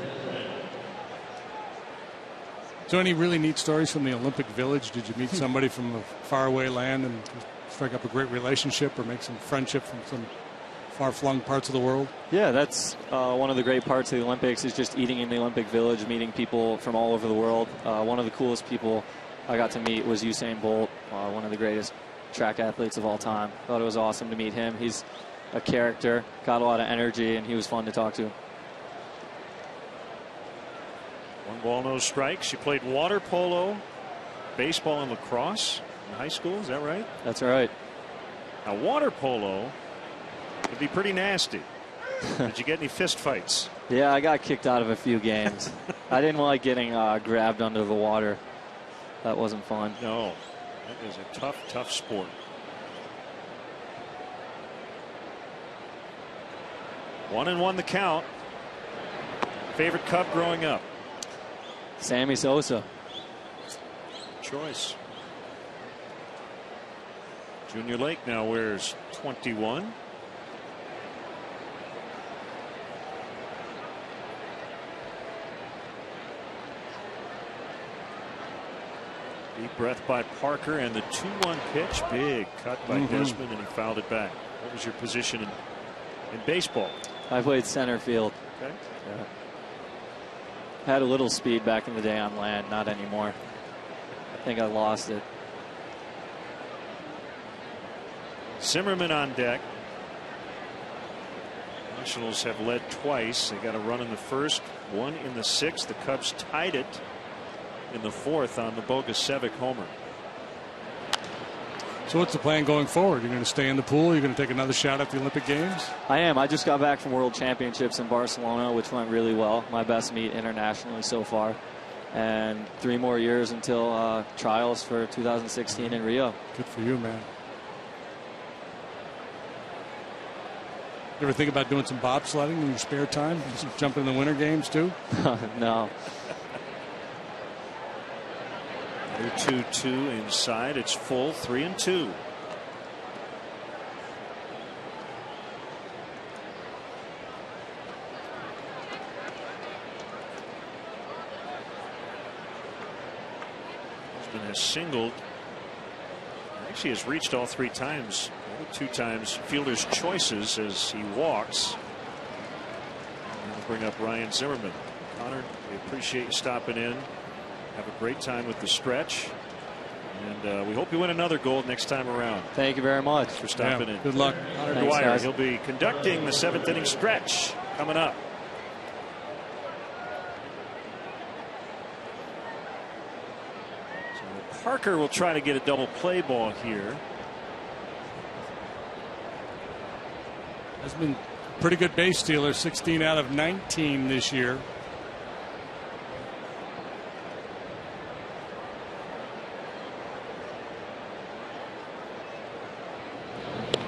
So any really neat stories from the Olympic Village? Did you meet somebody from a faraway land and strike up a great relationship or make some friendship from some far-flung parts of the world? Yeah, that's one of the great parts of the Olympics is just eating in the Olympic Village, meeting people from all over the world. One of the coolest people I got to meet was Usain Bolt, one of the greatest track athletes of all time. Thought it was awesome to meet him. He's a character, got a lot of energy, and he was fun to talk to. 1 ball, no strikes. She played water polo, baseball, and lacrosse in high school. Is that right? That's right. Now, water polo would be pretty nasty. Did you get any fist fights? Yeah, I got kicked out of a few games. I didn't like getting grabbed under the water. That wasn't fun. No, that is a tough, tough sport. 1-1 the count. Favorite Cub growing up? Sammy Sosa. Choice. Junior Lake now wears 21. Deep breath by Parker, and the 2-1 pitch. Big cut by Desmond, and he fouled it back. What was your position in baseball? I played center field. Okay. Yeah. Had a little speed back in the day on land, not anymore. I think I lost it. Zimmerman on deck. Nationals have led twice. They got a run in the first, 1 in the 6th. The Cubs tied it in the 4th on the Bogusevic homer. So what's the plan going forward? You're going to stay in the pool? You're going to take another shot at the Olympic Games? I am. I just got back from World Championships in Barcelona, which went really well. My best meet internationally so far. And 3 more years until trials for 2016 in Rio. Good for you, man. You ever think about doing some bobsledding in your spare time? Just jump in the Winter Games, too? No. 2-2 inside. It's full, 3-2. Desmond has singled. Actually has reached all 3 times. 2 times fielder's choices as he walks. And we'll bring up Ryan Zimmerman. Connor, we appreciate you stopping in. Have a great time with the stretch. And we hope you win another gold next time around. Thank you very much. Thanks for stopping in. Good luck. Connor Thanks, Dwyer, guys. he'll be conducting the 7th inning stretch coming up. So Parker will try to get a double play ball here. Has been a pretty good base stealer, 16 out of 19 this year.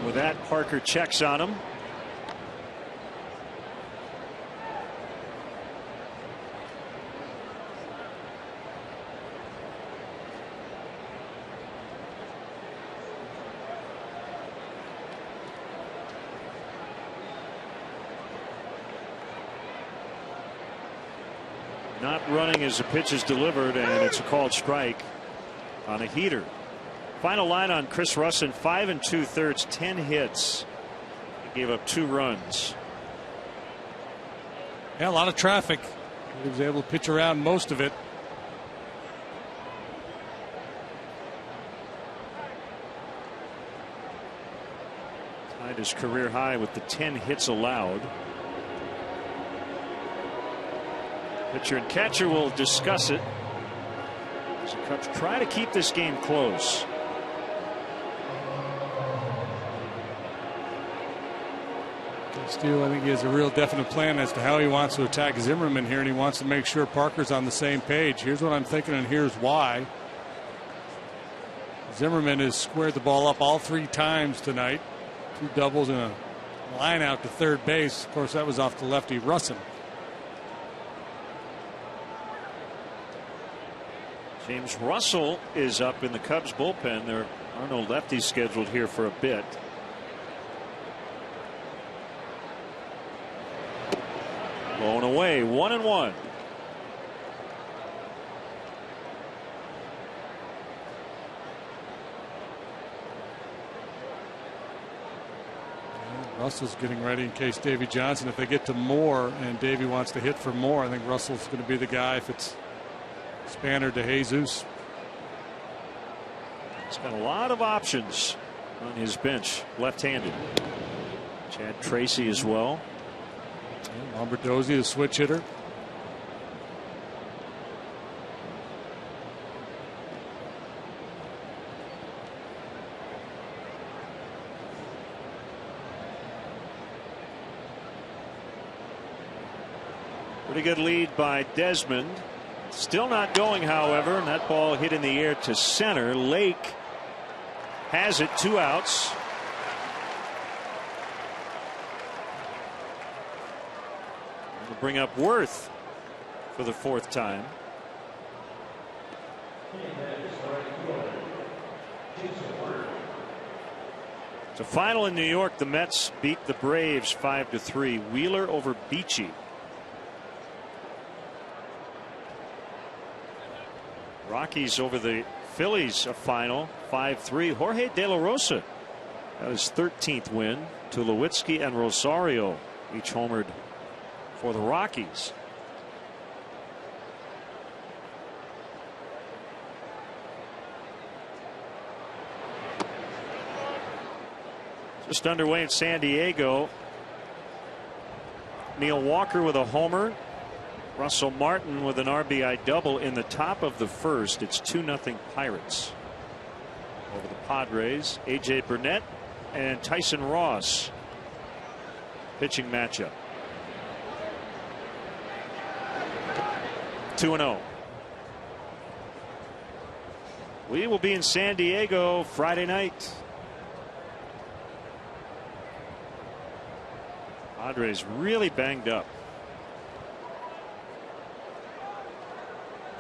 With that, Parker checks on him. Not running as the pitch is delivered, and it's a called strike on a heater. Final line on Chris Russin, 5 2/3, 10 hits. He gave up 2 runs. Yeah, a lot of traffic. He was able to pitch around most of it. Tied his career high with the 10 hits allowed. Pitcher and catcher will discuss it as the Cubs try to keep this game close. Steele, I think he has a real definite plan as to how he wants to attack Zimmerman here, and he wants to make sure Parker's on the same page. Here's what I'm thinking, and here's why. Zimmerman has squared the ball up all 3 times tonight. 2 doubles and a line out to third base. Of course, that was off the lefty Russin. James Russell is up in the Cubs bullpen. There are no lefties scheduled here for a bit. Blown away, 1-1. Russell's getting ready in case Davy Johnson, if they get to Moore and Davy wants to hit for Moore, I think Russell's going to be the guy if it's Spanner to Jesus. He's got a lot of options on his bench, left-handed. Chad Tracy as well. Lombardozzi, the switch hitter. Pretty good lead by Desmond. Still not going, however, and that ball hit in the air to center. Lake has it, 2 outs. We'll bring up Worth for the 4th time. It's a final in New York. The Mets beat the Braves 5-3. Wheeler over Beachy. Rockies over the Phillies, a final 5-3. Jorge De La Rosa got his 13th win. Tulowitzki and Rosario each homered for the Rockies. Just underway in San Diego. Neil Walker with a homer. Russell Martin with an RBI double in the top of the 1st. It's 2-0 Pirates over the Padres. AJ Burnett and Tyson Ross pitching matchup. 2-0. We will be in San Diego Friday night. Padres really banged up.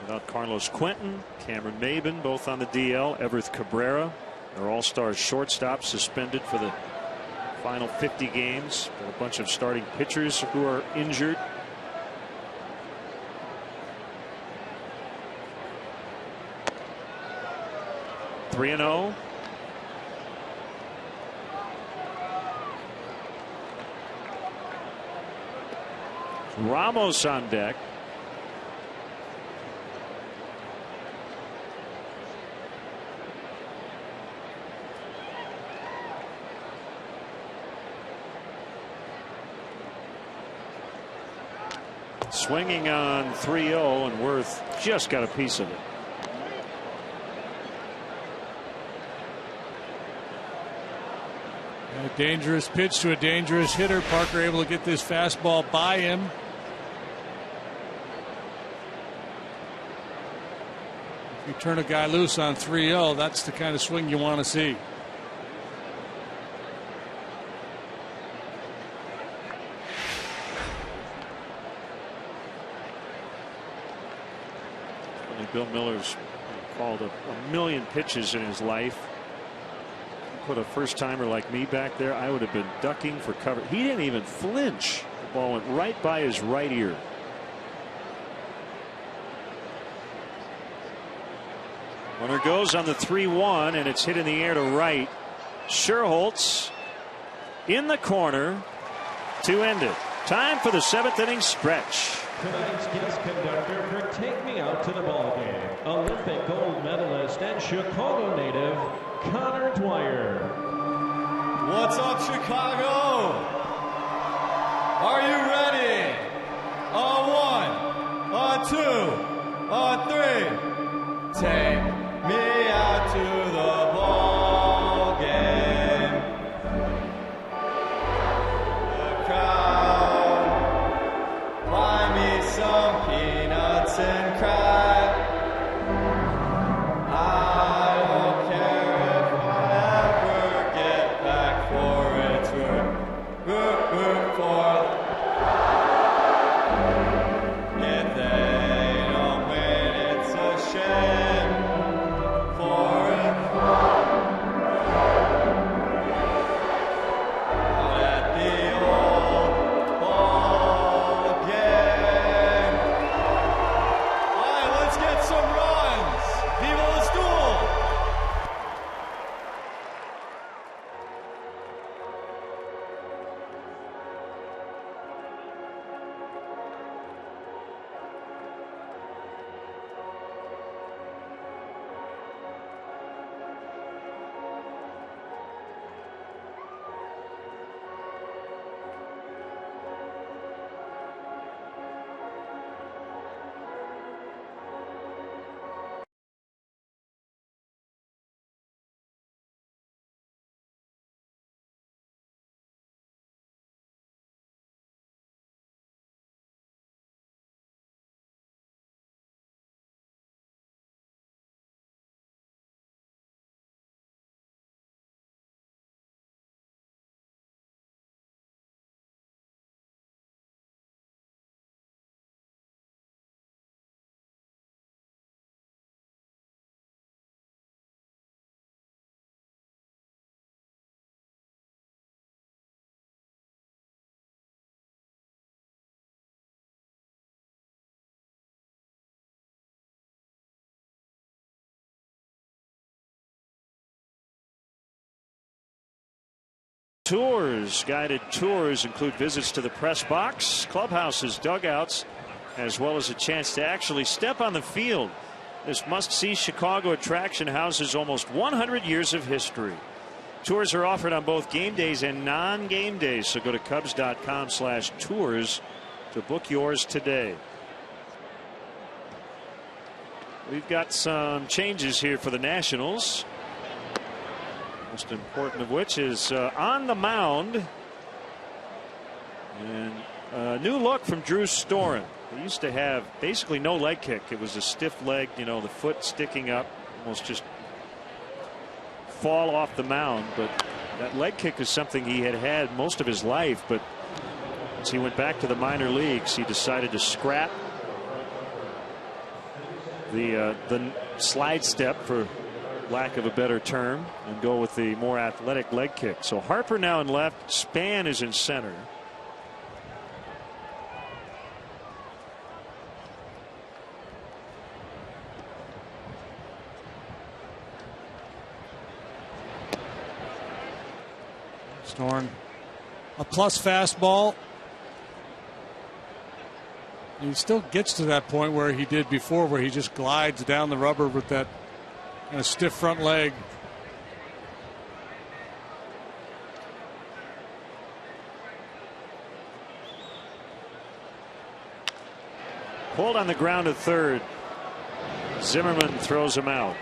Without Carlos Quentin, Cameron Maben, both on the DL. Everett Cabrera, their all-star shortstop, suspended for the final 50 games. Got a bunch of starting pitchers who are injured. Three 3-0. Ramos on deck. Swinging on 3-0, and Worth just got a piece of it. A dangerous pitch to a dangerous hitter. Parker able to get this fastball by him. If you turn a guy loose on 3-0, that's the kind of swing you want to see. Bill Miller's called a million pitches in his life. Put a first timer like me back there, I would have been ducking for cover. He didn't even flinch. The ball went right by his right ear. Runner goes on the 3-1, and it's hit in the air to right. Scherholtz in the corner to end it. Time for the 7th inning stretch. Tonight's guest conductor for Take Me Out to the Ballgame, Olympic gold medalist and Chicago native Connor Dwyer. What's up, Chicago? Are you ready? On one, on two, on three. Take me out to the ball game. The crowd, buy me some peanuts and cry. I don't care if I ever get back for its root for. If they don't win, it's a shame for it. Out at the old ball game. All right, let's get some runs. Viva the Stool. Tours, guided tours include visits to the press box, clubhouses, dugouts, as well as a chance to actually step on the field. This must-see Chicago attraction houses almost 100 years of history. Tours are offered on both game days and non-game days, so go to Cubs.com/tours to book yours today. We've got some changes here for the Nationals. Most important of which is on the mound. And a new look from Drew Storen. He used to have basically no leg kick. It was a stiff leg, you know, the foot sticking up, almost just fall off the mound. But that leg kick is something he had most of his life. But as he went back to the minor leagues, he decided to scrap the slide step, for lack of a better term, and go with the more athletic leg kick. So Harper now in left, Span is in center. Storen, a plus fastball. He still gets to that point where he did before, where he just glides down the rubber with that kind of stiff front leg. Pulled on the ground at third. Zimmerman throws him out.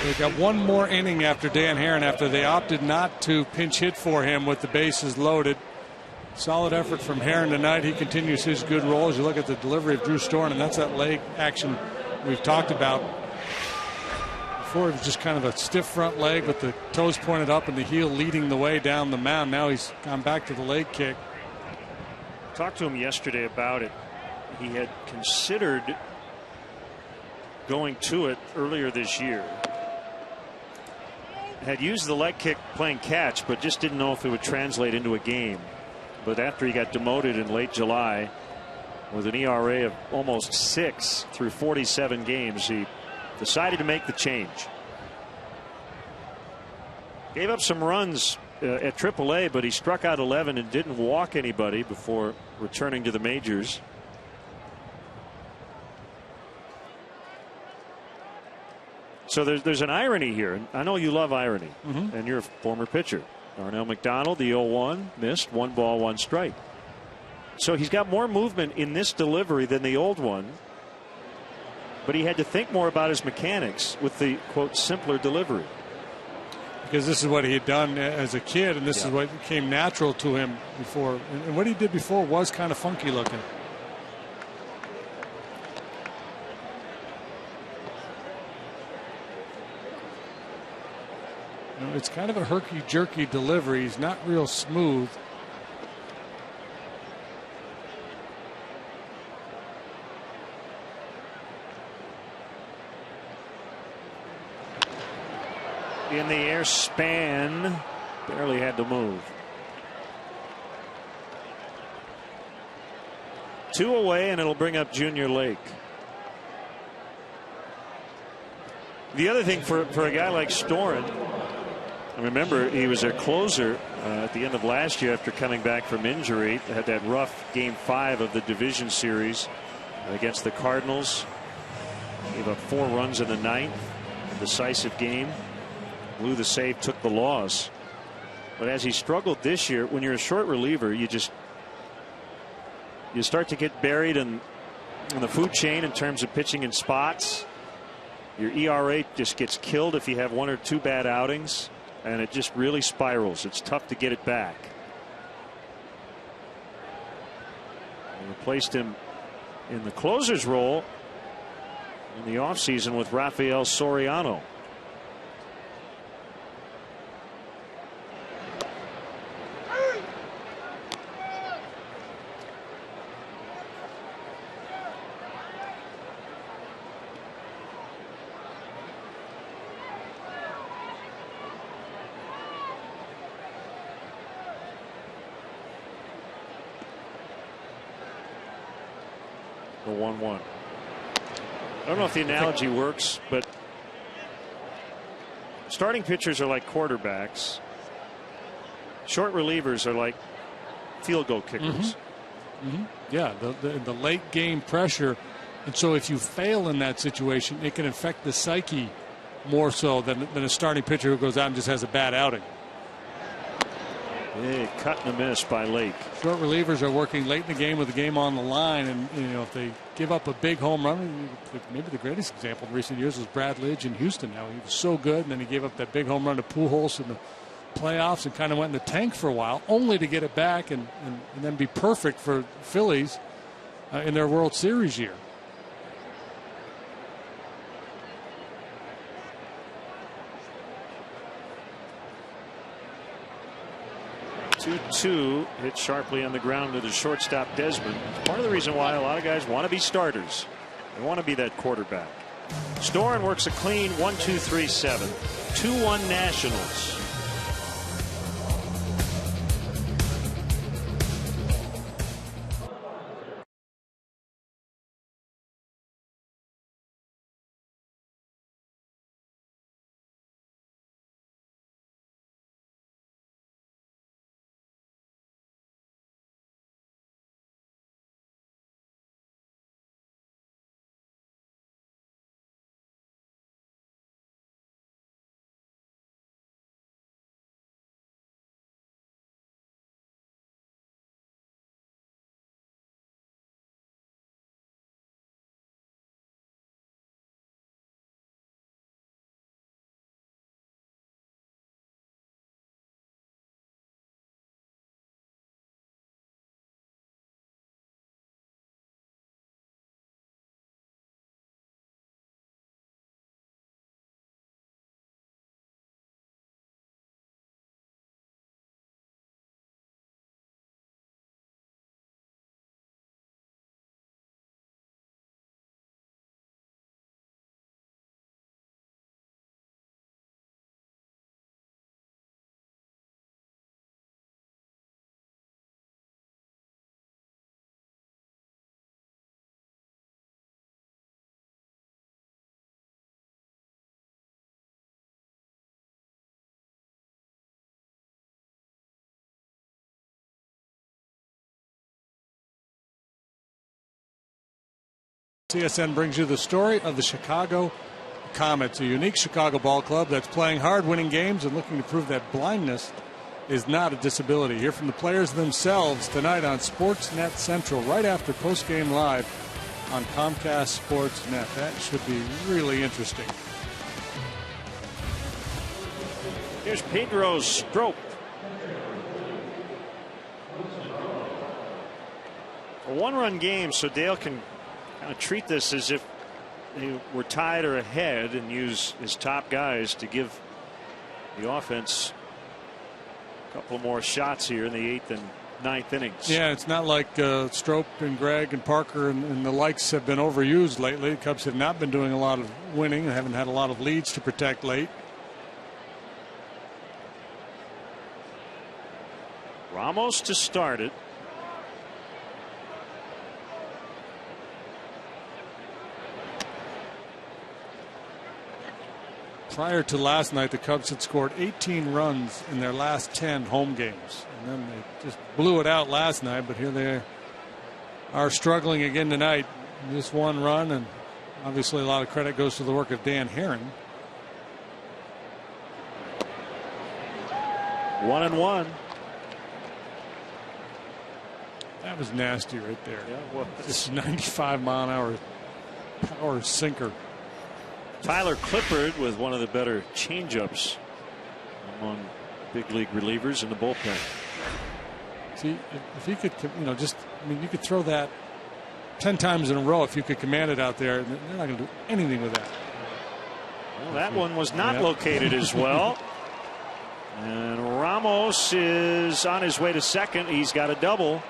They got one more inning after Dan Herron, after they opted not to pinch hit for him with the bases loaded. Solid effort from Herron tonight. He continues his good role. As you look at the delivery of Drew Storen, and that's that leg action we've talked about. Before it was just kind of a stiff front leg with the toes pointed up and the heel leading the way down the mound. Now he's gone back to the leg kick. Talked to him yesterday about it. He had considered going to it earlier this year. Had used the leg kick playing catch, but just didn't know if it would translate into a game. But after he got demoted in late July with an ERA of almost 6 through 47 games, he decided to make the change. Gave up some runs at AAA, but he struck out 11 and didn't walk anybody before returning to the majors. So there's an irony here. And I know you love irony, and you're a former pitcher. Darnell McDonald, the 0-1, missed, 1 ball, 1 strike. So he's got more movement in this delivery than the old one, but he had to think more about his mechanics with the, quote, simpler delivery. Because this is what he had done as a kid, and this is what came natural to him before. And what he did before was kind of funky looking. You know, it's kind of a herky-jerky delivery. He's not real smooth. In the air, Span barely had to move. 2 away, and it'll bring up Junior Lake. The other thing for a guy like Storen, remember he was their closer at the end of last year after coming back from injury. Had that rough Game 5 of the division series against the Cardinals. Gave up 4 runs in the 9th. A decisive game. Blew the save, took the loss. But as he struggled this year, when you're a short reliever, you start to get buried in the food chain in terms of pitching in spots. Your ERA just gets killed if you have 1 or 2 bad outings, and it just really spirals. It's tough to get it back. They replaced him in the closer's role in the offseason with Rafael Soriano. The 1-1. I don't know if the analogy works, but starting pitchers are like quarterbacks. Short relievers are like field goal kickers. Yeah, the late game pressure. And so if you fail in that situation, it can affect the psyche more so than a starting pitcher who goes out and just has a bad outing. Big cut and a miss by Lake. Short relievers are working late in the game with the game on the line, and you know, if they give up a big home run, maybe the greatest example in recent years was Brad Lidge in Houston. Now, he was so good, and then he gave up that big home run to Pujols in the playoffs and kind of went in the tank for a while, only to get it back and then be perfect for Phillies in their World Series year. Two hit sharply on the ground to the shortstop Desmond. It's part of the reason why a lot of guys want to be starters. They want to be that quarterback. Storen works a clean 1-2-3-7. 2-1 Nationals. CSN brings you the story of the Chicago Comets, a unique Chicago ball club that's playing hard, winning games, and looking to prove that blindness is not a disability. Hear from the players themselves tonight on Sportsnet Central, right after postgame live on Comcast Sportsnet. That should be really interesting. Here's Pedro Strop. A one-run game, so Dale can kind of treat this as if they were tied or ahead and use his top guys to give the offense a couple more shots here in the 8th and 9th innings. Yeah, it's not like Strop and Gregg and Parker and the likes have been overused lately. The Cubs have not been doing a lot of winning and haven't had a lot of leads to protect late. Ramos to start it. Prior to last night, the Cubs had scored 18 runs in their last 10 home games. And then they just blew it out last night, but here they are struggling again tonight. Just one run, and obviously a lot of credit goes to the work of Dan Herron. 1-1. That was nasty right there. Yeah, well, just 95-mile-an-hour power sinker. Tyler Clippard with one of the better changeups among big league relievers in the bullpen. See, if he could, you could throw that 10 times in a row if you could command it out there. They're not going to do anything with that. Well, that one was not located as well. And Ramos is on his way to second. He's got a double.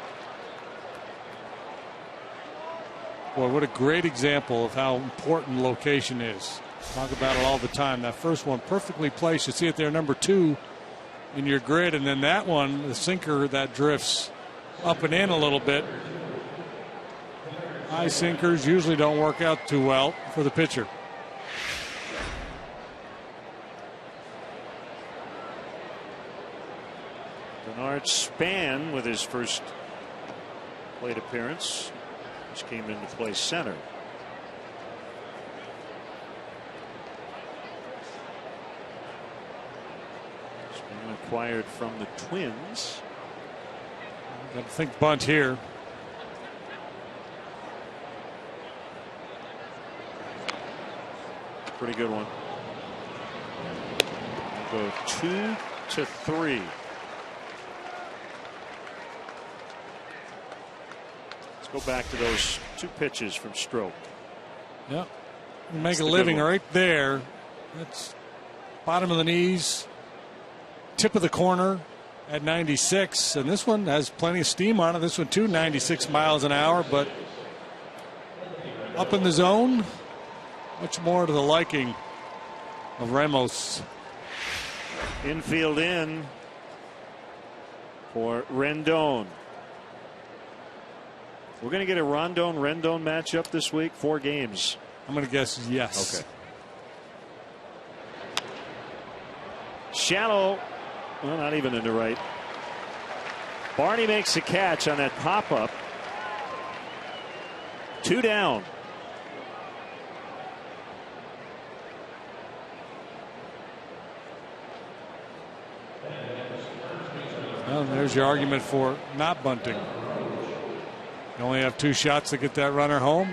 Boy, what a great example of how important location is. Talk about it all the time. That first one perfectly placed. You see it there, number 2 in your grid. And then that one, the sinker that drifts up and in a little bit. High sinkers usually don't work out too well for the pitcher. Bernard Span with his first plate appearance. Just came into play center. Span acquired from the Twins. Got to think bunt here. Pretty good one. We'll go 2-3. Go back to those 2 pitches from Strop. Yeah, make a living right there. That's bottom of the knees, tip of the corner at 96, and this one has plenty of steam on it. This one too, 96 miles an hour, but up in the zone, much more to the liking of Ramos. Infield in for Rendon. We're going to get a Rendon matchup this week. 4 games. I'm going to guess yes. Okay. Shallow. Well, not even into right. Barney makes a catch on that pop-up. 2 down. Well, there's your argument for not bunting. You only have 2 shots to get that runner home.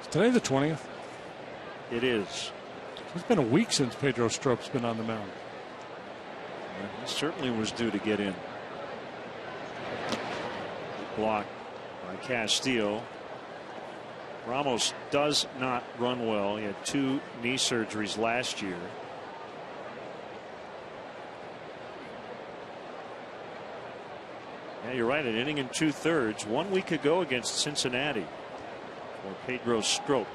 Is today the 20th? It is. It's been a week since Pedro Strop's been on the mound. He certainly was due to get in. Blocked by Castillo. Ramos does not run well. He had 2 knee surgeries last year. Yeah, you're right. An inning and 2/3. 1 week ago against Cincinnati for Pedro Strop.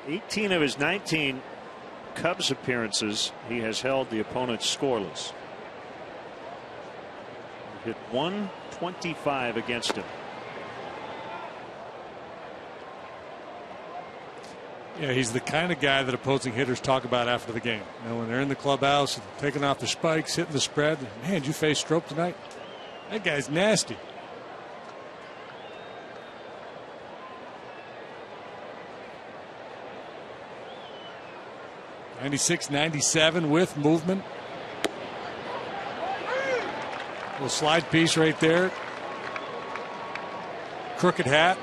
18 of his 19 Cubs appearances, he has held the opponent scoreless. He hit 125 against him. Yeah, he's the kind of guy that opposing hitters talk about after the game. You know, when they're in the clubhouse, taking off the spikes, hitting the spread. Man, did you face Strope tonight? That guy's nasty. '96, '97 with movement. Little slide piece right there. Crooked hat.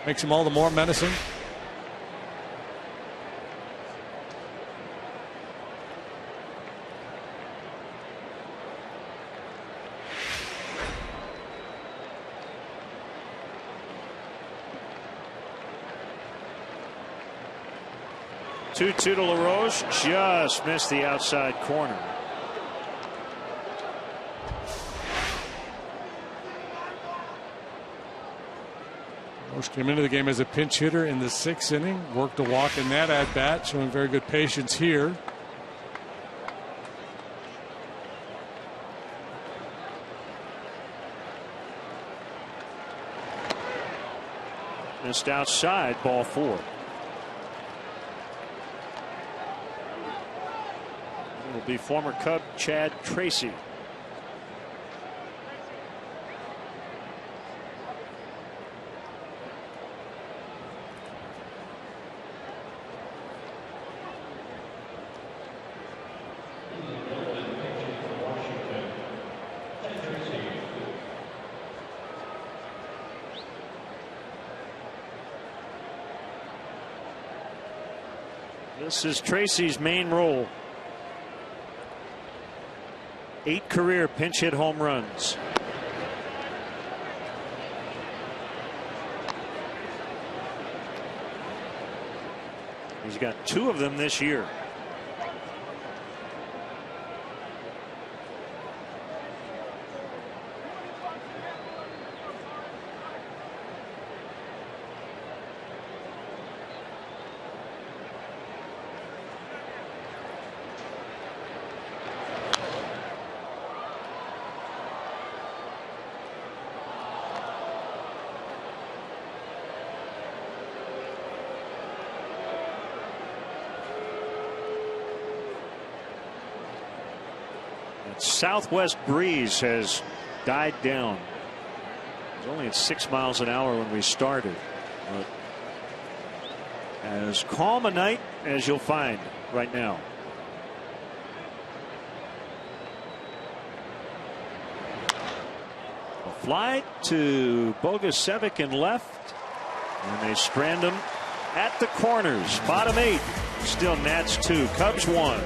Makes him all the more menacing. Two to LaRoche, just missed the outside corner. LaRoche came into the game as a pinch hitter in the 6th inning, worked a walk in that at bat, showing very good patience here. Missed outside, ball 4. Will be former Cub Chad Tracy. This is Tracy's main role. 8 career pinch hit home runs. He's got 2 of them this year. Southwest breeze has died down. It was only at 6 miles an hour when we started. But as calm a night as you'll find right now. A fly to Bogusevic in left, and they strand him at the corners. Bottom 8. Still Nats 2, Cubs 1.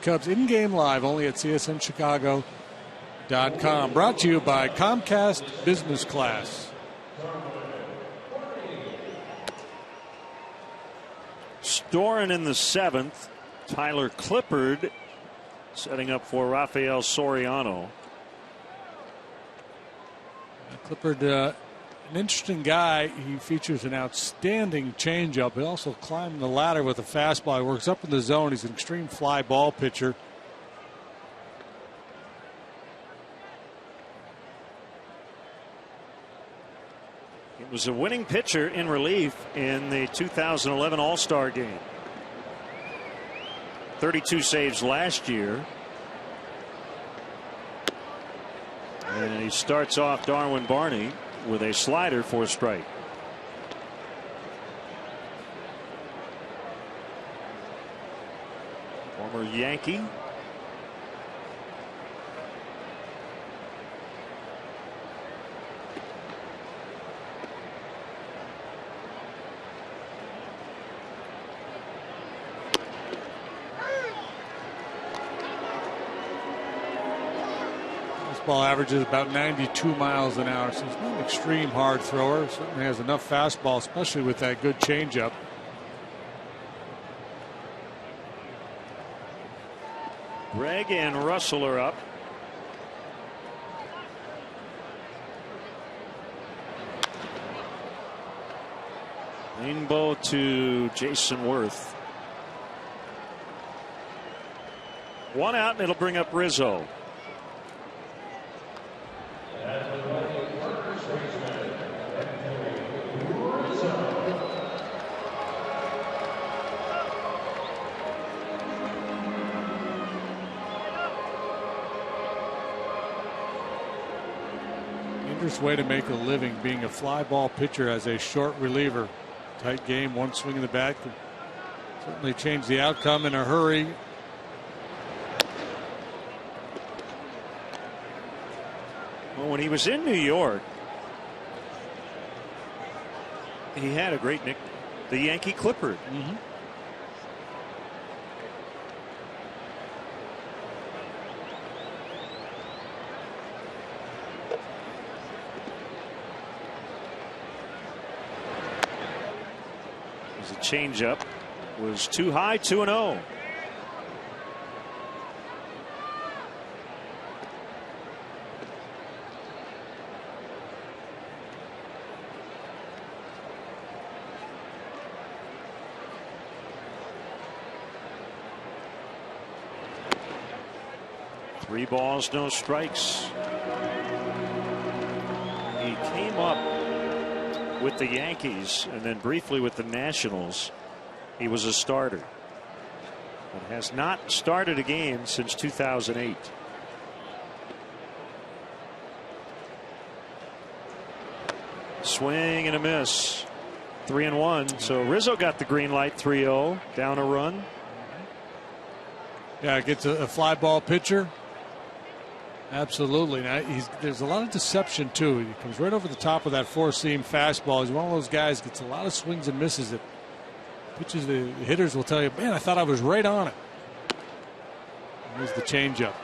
Cubs in-game live only at csnchicago.com. Brought to you by Comcast Business Class. Storen in the 7th. Tyler Clippard setting up for Rafael Soriano. Clippard, an interesting guy. He features an outstanding changeup. He also climbed the ladder with a fastball. He works up in the zone. He's an extreme fly ball pitcher. He was a winning pitcher in relief in the 2011 All-Star game. 32 saves last year. And he starts off Darwin Barney with a slider for a strike. Former Yankee. Ball averages about 92 miles an hour, so he's not an extreme hard thrower. Certainly has enough fastball, especially with that good changeup. Gregg and Russell are up. Rainbow to Jason Worth. One out, and it'll bring up Rizzo. Way to make a living being a fly ball pitcher as a short reliever. Tight game, one swing in the bat could certainly change the outcome in a hurry. Well, when he was in New York, he had a great nickname, the Yankee Clippard. The changeup was too high, 2-0. Three balls, no strikes. He came up with the Yankees and then briefly with the Nationals. He was a starter, but has not started a game since 2008. Swing and a miss. 3-1. So Rizzo got the green light. 3-0 down a run. Yeah, gets a fly ball pitcher. Absolutely. Now there's a lot of deception too. He comes right over the top of that four-seam fastball. He's one of those guys gets a lot of swings and misses. That pitches, the hitters will tell you, man, I thought I was right on it. Here's the changeup.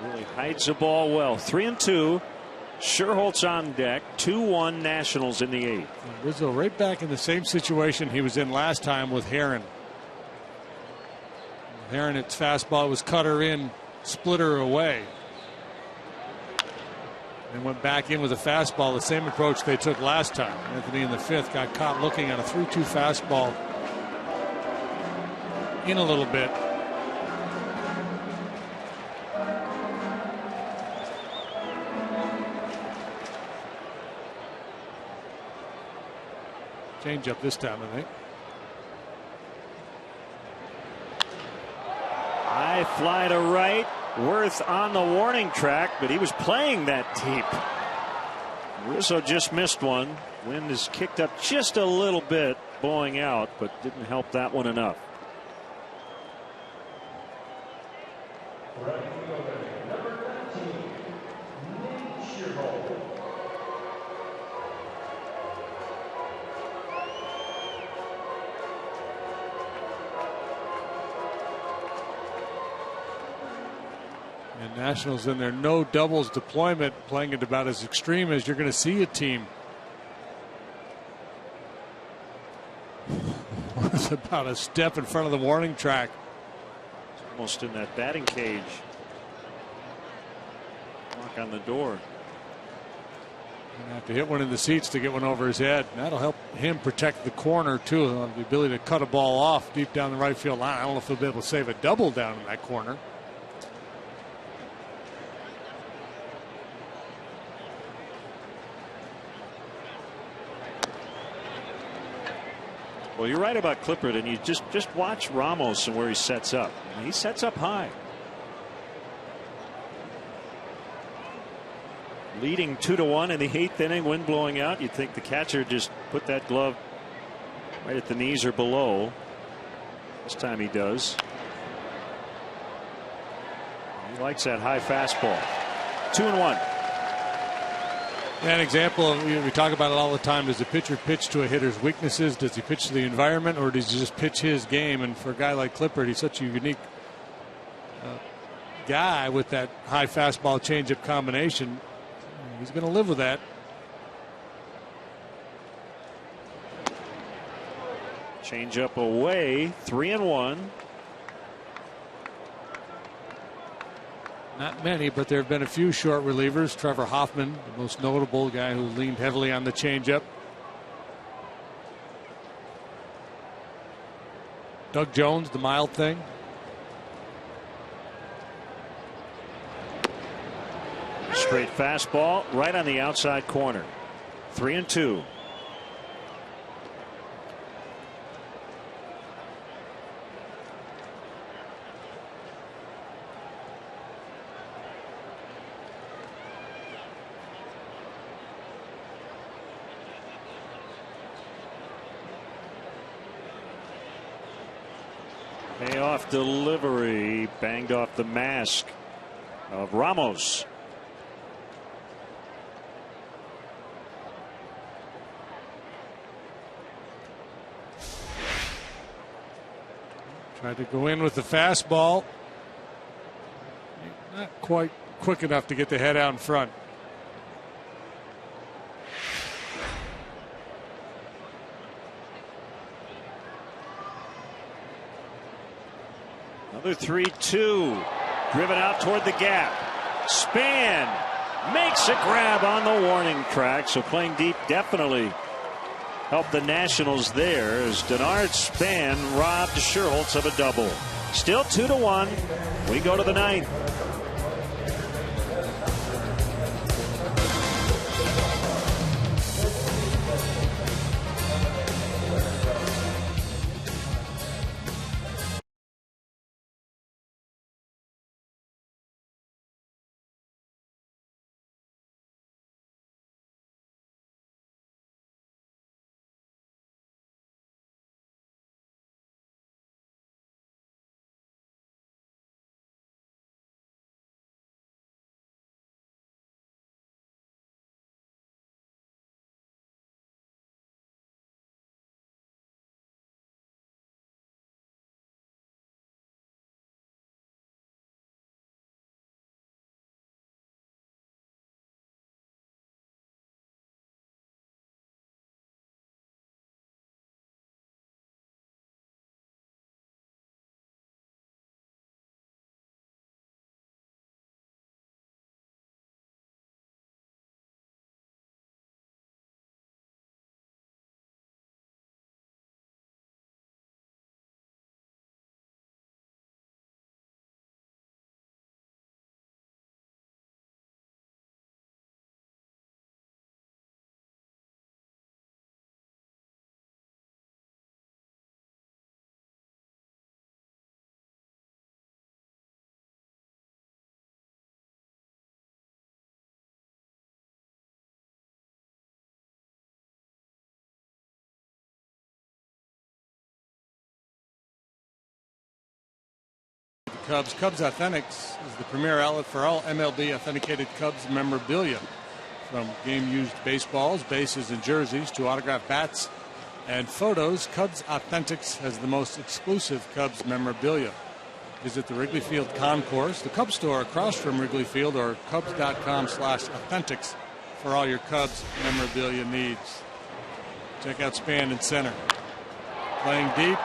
Really hides the ball well. 3-2. Sherholtz on deck. 2-1 Nationals in the 8th. Rizzo right back in the same situation he was in last time with Herron. Herron, its fastball was cutter in, splitter away. And went back in with a fastball, the same approach they took last time. Anthony in the 5th got caught looking at a 3-2 fastball in a little bit. Change up this time, I think. High fly to right. Worth on the warning track, but he was playing that deep. Rizzo just missed one. Wind is kicked up just a little bit, blowing out, but didn't help that one enough. And Nationals in their no doubles deployment playing it about as extreme as you're going to see a team. It's about a step in front of the warning track. It's almost in that batting cage. Knock on the door. Gonna have to hit one in the seats to get one over his head. And that'll help him protect the corner too. He'll have the ability to cut a ball off deep down the right field line. I don't know if he'll be able to save a double down in that corner. Well, you're right about Clippard, and you just watch Ramos and where he sets up. He sets up high. Leading 2-1 in the 8th inning, wind blowing out. You'd think the catcher just put that glove right at the knees or below. This time he does. He likes that high fastball. 2-1. An example of, we talk about it all the time. Does the pitcher pitch to a hitter's weaknesses? Does he pitch to the environment, or does he just pitch his game? And for a guy like Clippard, he's such a unique guy with that high fastball changeup combination. He's going to live with that. Change up away. 3-1. Not many, but there have been a few short relievers. Trevor Hoffman, the most notable guy who leaned heavily on the changeup. Doug Jones, the mild thing. Straight fastball right on the outside corner. 3-2. Payoff delivery, banged off the mask of Ramos. Tried to go in with the fastball. Not quite quick enough to get the head out in front. Another 3-2. Driven out toward the gap. Span makes a grab on the warning track. So playing deep definitely helped the Nationals there as Denard Span robbed Scherholtz of a double. Still 2-1. We go to the 9th. Cubs. Cubs Authentics is the premier outlet for all MLB authenticated Cubs memorabilia. From game-used baseballs, bases, and jerseys to autographed bats and photos, Cubs Authentics has the most exclusive Cubs memorabilia. Visit the Wrigley Field Concourse, the Cubs store across from Wrigley Field, or Cubs.com/authentics for all your Cubs memorabilia needs. Check out Span in center. Playing deep.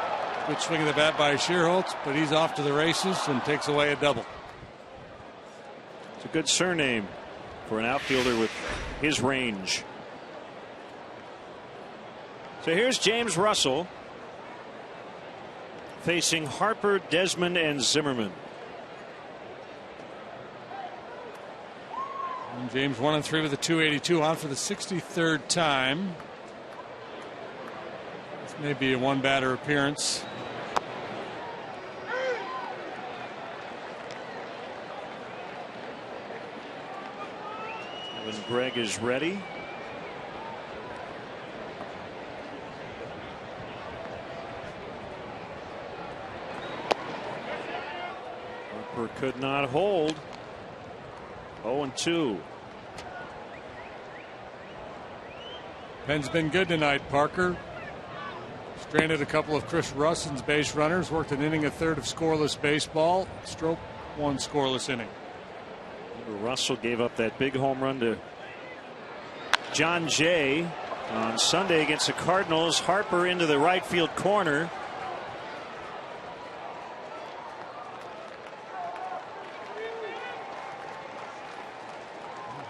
Good swing of the bat by Shearholtz, but he's off to the races and takes away a double. It's a good surname for an outfielder with his range. So here's James Russell facing Harper, Desmond, and Zimmerman. And James 1-3 with a 282, on for the 63rd time. This may be a one-batter appearance. When Greg is ready. Harper could not hold. 0-2. Penn's been good tonight, Parker. Stranded a couple of Chris Russin's base runners, worked an inning, a third of scoreless baseball. Stroke one scoreless inning. Russell gave up that big home run to John Jay on Sunday against the Cardinals. Harper into the right field corner.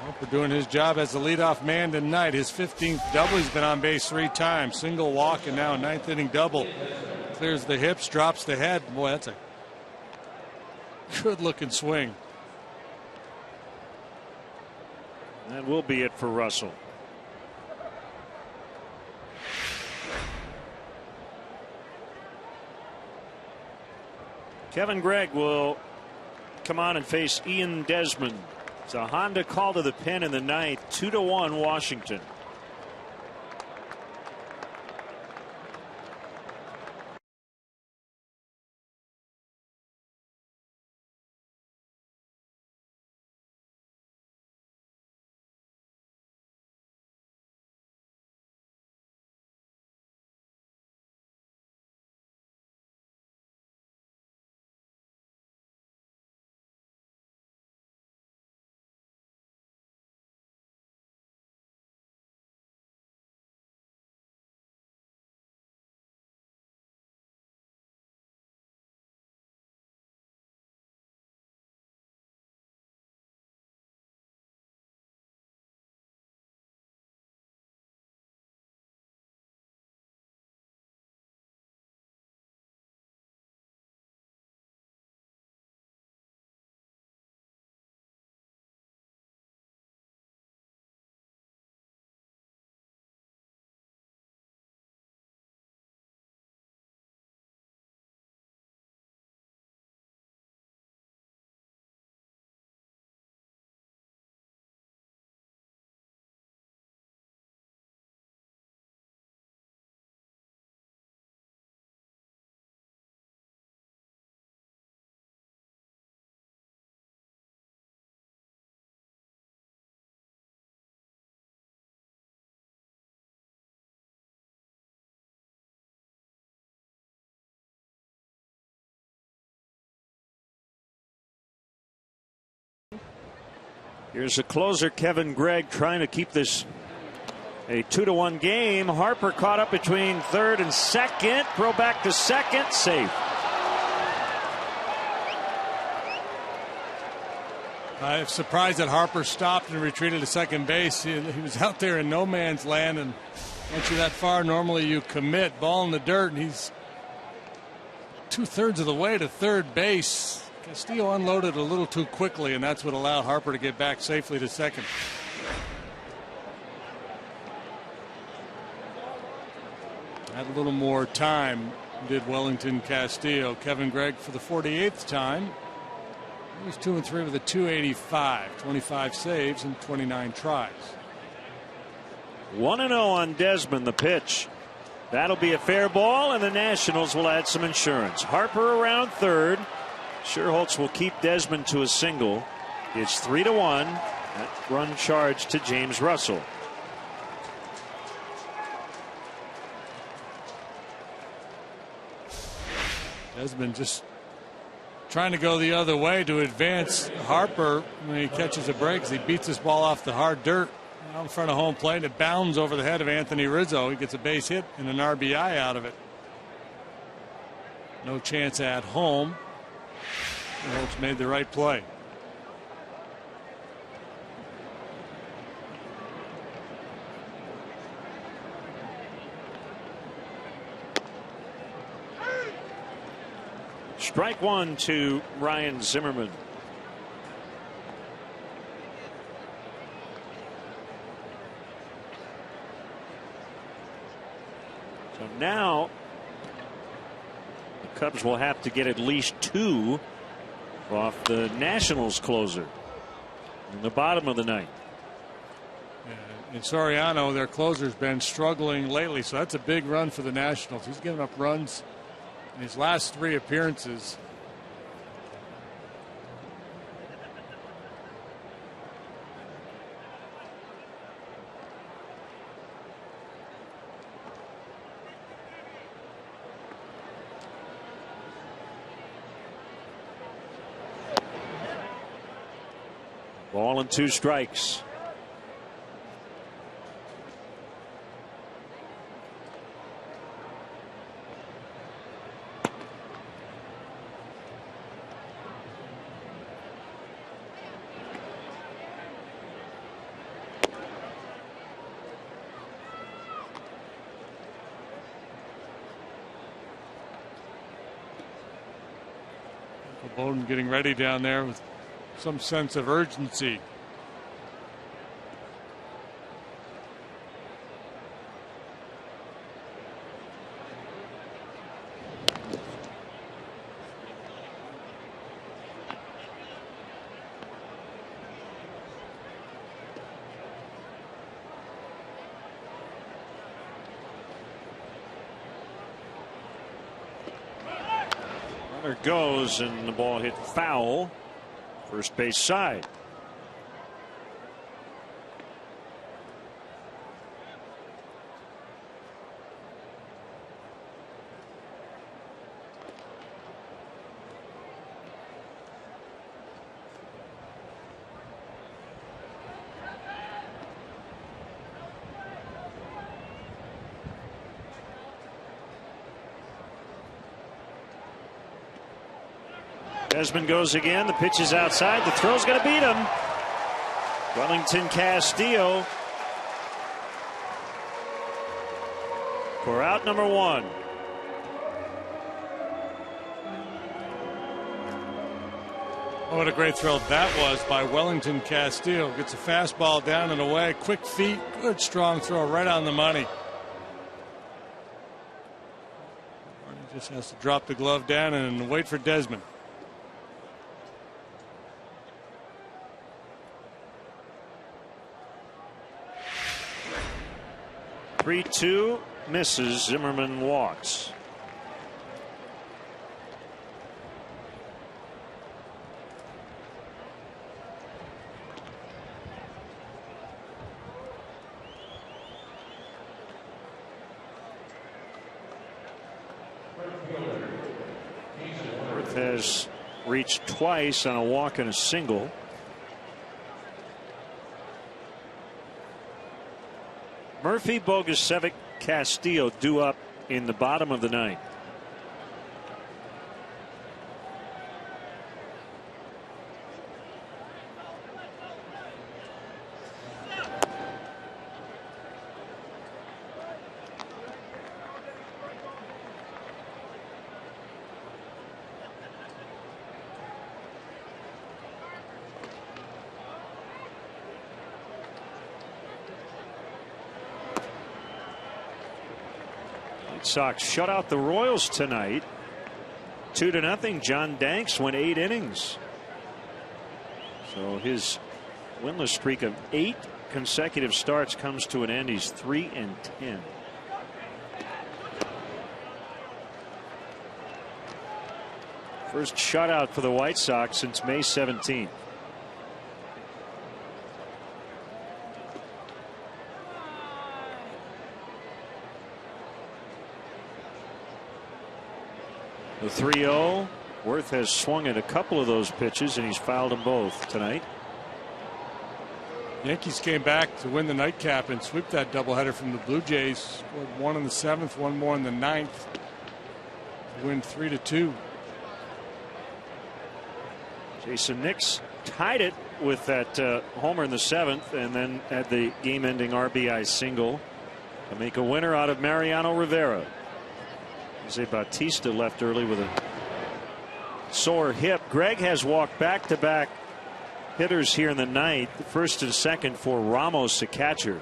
Harper doing his job as the leadoff man tonight. His 15th double. He's been on base 3 times. Single, walk, and now a 9th inning double. Clears the hips, drops the head. Boy, that's a good looking swing. That will be it for Russell. Kevin Gregg will come on and face Ian Desmond. It's a Honda call to the pen in the ninth. 2-1 Washington. Here's the closer, Kevin Gregg, trying to keep this a 2-1 game. Harper caught up between third and second. Throw back to second. Safe. I'm surprised that Harper stopped and retreated to second base. He was out there in no man's land, and once you're that far, normally you commit. Ball in the dirt, and he's 2/3 of the way to third base. Castillo unloaded a little too quickly, and that's what allowed Harper to get back safely to second. Had a little more time, did Wellington Castillo. Kevin Gregg for the 48th time. He's 2-3 with a 285, 25 saves and 29 tries. 1-0 on Desmond. The pitch. That'll be a fair ball, and the Nationals will add some insurance. Harper around third. Shearholtz will keep Desmond to a single. It's 3-1. That run charged to James Russell. Desmond just trying to go the other way to advance Harper when he catches a break. He beats this ball off the hard dirt out in front of home plate. It bounds over the head of Anthony Rizzo. He gets a base hit and an RBI out of it. No chance at home. Holtz made the right play. Strike one to Ryan Zimmerman. So now the Cubs will have to get at least 2 off the Nationals closer in the bottom of the ninth. And Soriano, their closer's been struggling lately, so that's a big run for the Nationals. He's given up runs in his last 3 appearances. Ball and 2 strikes. Bowden getting ready down there with some sense of urgency. Runner goes and the ball hit foul. First base side. Desmond goes again. The pitch is outside. The throw's going to beat him. Wellington Castillo for out number 1. Oh, what a great throw that was by Wellington Castillo. Gets a fastball down and away. Quick feet. Good strong throw right on the money. He just has to drop the glove down and wait for Desmond. 3-2 misses. Zimmerman walks. Worth has reached twice on a walk and a single. Murphy, Bogusevic, Castillo due up in the bottom of the ninth. Sox shut out the Royals tonight 2-0. John Danks went 8 innings. So his winless streak of 8 consecutive starts comes to an end. He's 3-10. First shutout for the White Sox since May 17th. The 3-0 Worth has swung at a couple of those pitches, and he's fouled them both tonight. Yankees came back to win the nightcap and sweep that doubleheader from the Blue Jays. Scored one in the 7th, one more in the 9th. To win 3-2. Jason Nix tied it with that homer in the 7th, and then had the game-ending RBI single to make a winner out of Mariano Rivera. Jose Bautista left early with a sore hip. Greg has walked back-to-back hitters here in the ninth, first and second for Ramos, the catcher.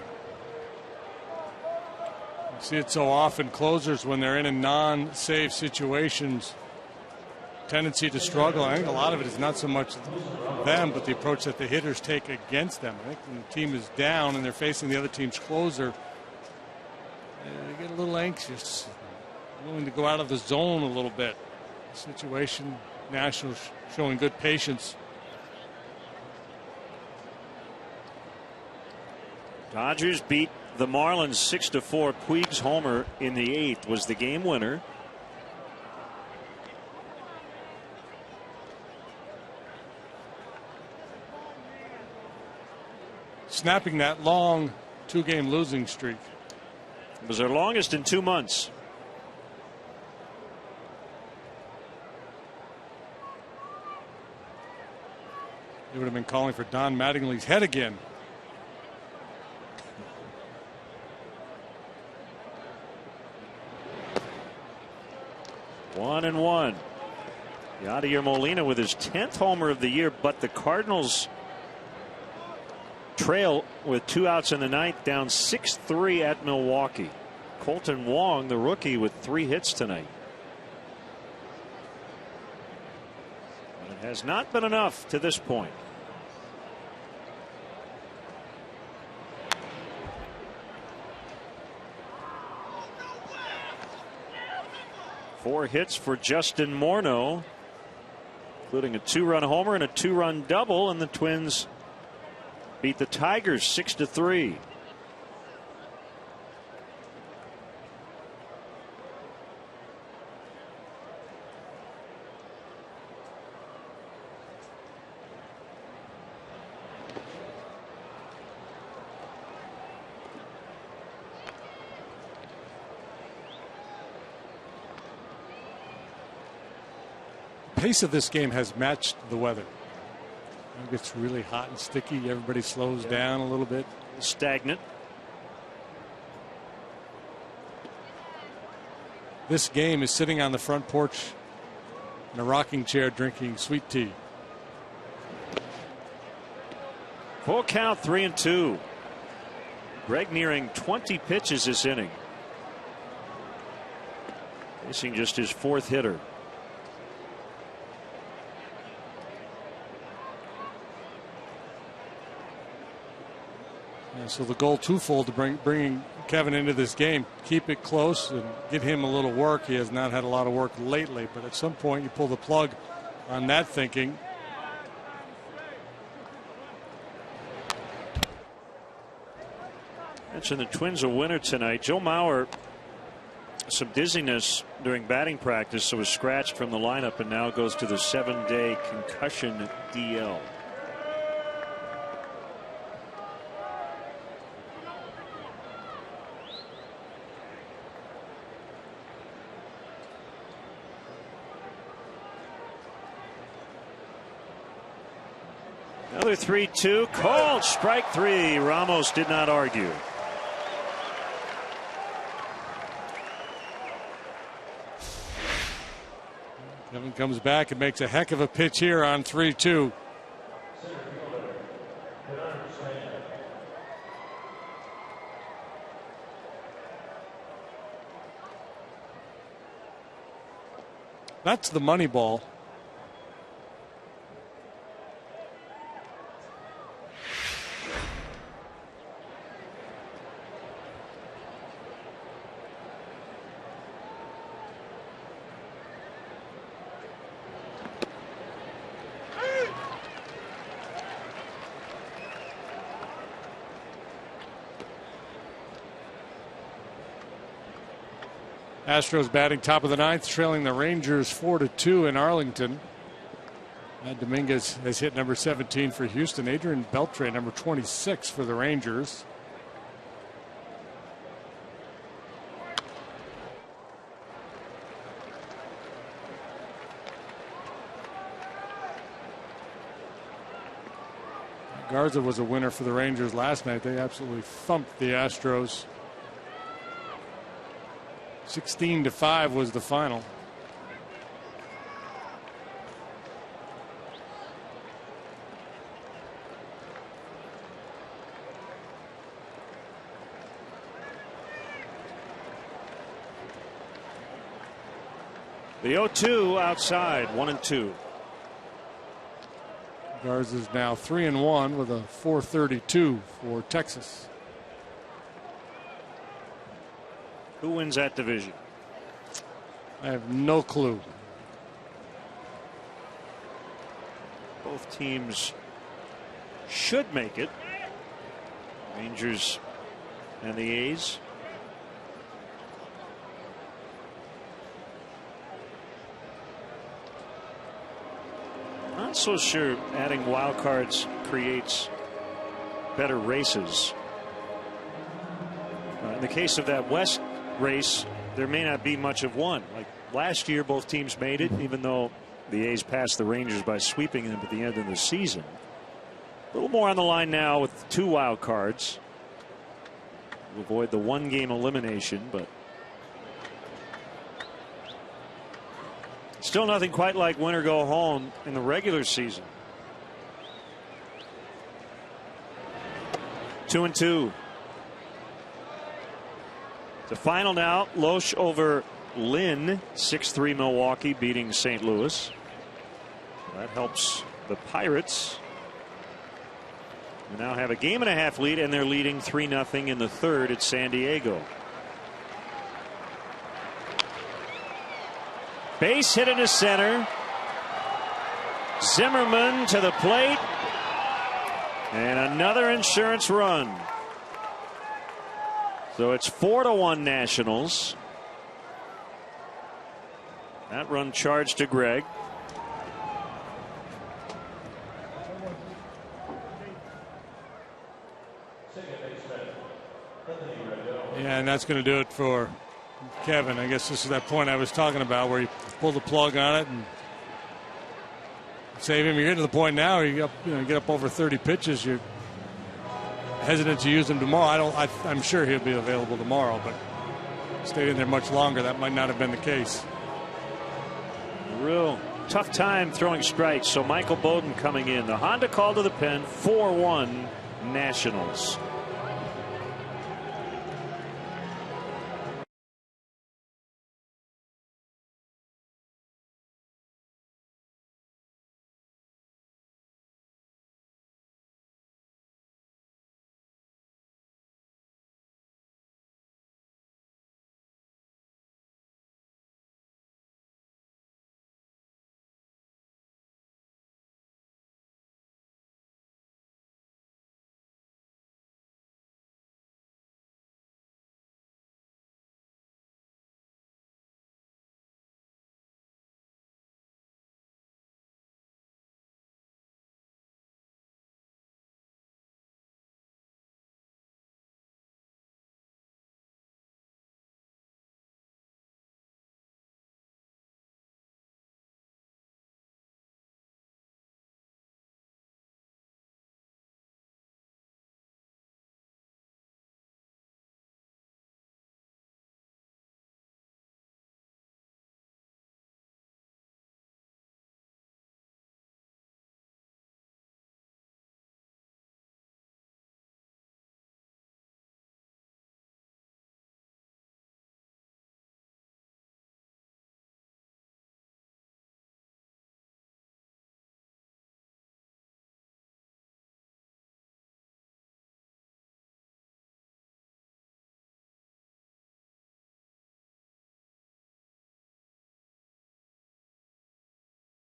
You see it so often, closers, when they're in a non-save situations, tendency to struggle. I think a lot of it is not so much them, but the approach that the hitters take against them. I think when the team is down and they're facing the other team's closer, they get a little anxious, willing to go out of the zone a little bit. The situation, Nationals showing good patience. Dodgers beat the Marlins 6-4. Puig's homer in the 8th was the game winner. Snapping that long 2-game losing streak. It was their longest in 2 months. They would have been calling for Don Mattingly's head again. 1-1. Yadier Molina with his 10th homer of the year, but the Cardinals trail with 2 outs in the 9th, down 6-3 at Milwaukee. Colton Wong, the rookie, with 3 hits tonight. But it has not been enough to this point. Four hits for Justin Morneau, including a 2-run homer and a 2-run double, and the Twins beat the Tigers 6-3. The pace of this game has matched the weather. It gets really hot and sticky. Everybody slows down a little bit. Stagnant. This game is sitting on the front porch in a rocking chair drinking sweet tea. Full count, 3-2. Greg nearing 20 pitches this inning. Facing just his 4th hitter. And so the goal twofold to bringing Kevin into this game. Keep it close and get him a little work. He has not had a lot of work lately, but at some point you pull the plug on that thinking. Mentioned the Twins a winner tonight. Joe Mauer, some dizziness during batting practice, so was scratched from the lineup and now goes to the 7-day concussion DL. Another 3-2 called, strike 3. Ramos did not argue. Kevin comes back and makes a heck of a pitch here on 3-2. That's the money ball. Astros batting top of the ninth, trailing the Rangers 4-2 in Arlington. Matt Dominguez has hit number 17 for Houston. Adrian Beltre, number 26 for the Rangers. Garza was a winner for the Rangers last night. They absolutely thumped the Astros. 16-5 was the final. The 0-2 outside, 1-2. Garza's now 3-1 with a .432 for Texas. Who wins that division? I have no clue. Both teams should make it. Rangers and the A's. Not so sure adding wild cards creates better races. In the case of that West race, there may not be much of one. Like last year, both teams made it, even though the A's passed the Rangers by sweeping them at the end of the season. A little more on the line now with 2 wild cards. We'll avoid the 1-game elimination, but still nothing quite like win or go home in the regular season. 2-2. The final now, Loesch over Lynn, 6-3 Milwaukee beating St. Louis. That helps the Pirates. They now have a 1.5 game lead, and they're leading 3-0 in the third at San Diego. Base hit into center. Zimmerman to the plate. And another insurance run. So it's 4-1 Nationals. That run charged to Greg. Yeah, and that's going to do it for Kevin. I guess this is that point I was talking about where he pulled the plug on it and save him. You're getting to the point now where you get up over 30 pitches. You're hesitant to use him tomorrow. I'm sure he'll be available tomorrow, but stayed in there much longer. That might not have been the case. Real tough time throwing strikes. So Michael Bowden coming in. The Honda call to the pen. 4-1 Nationals.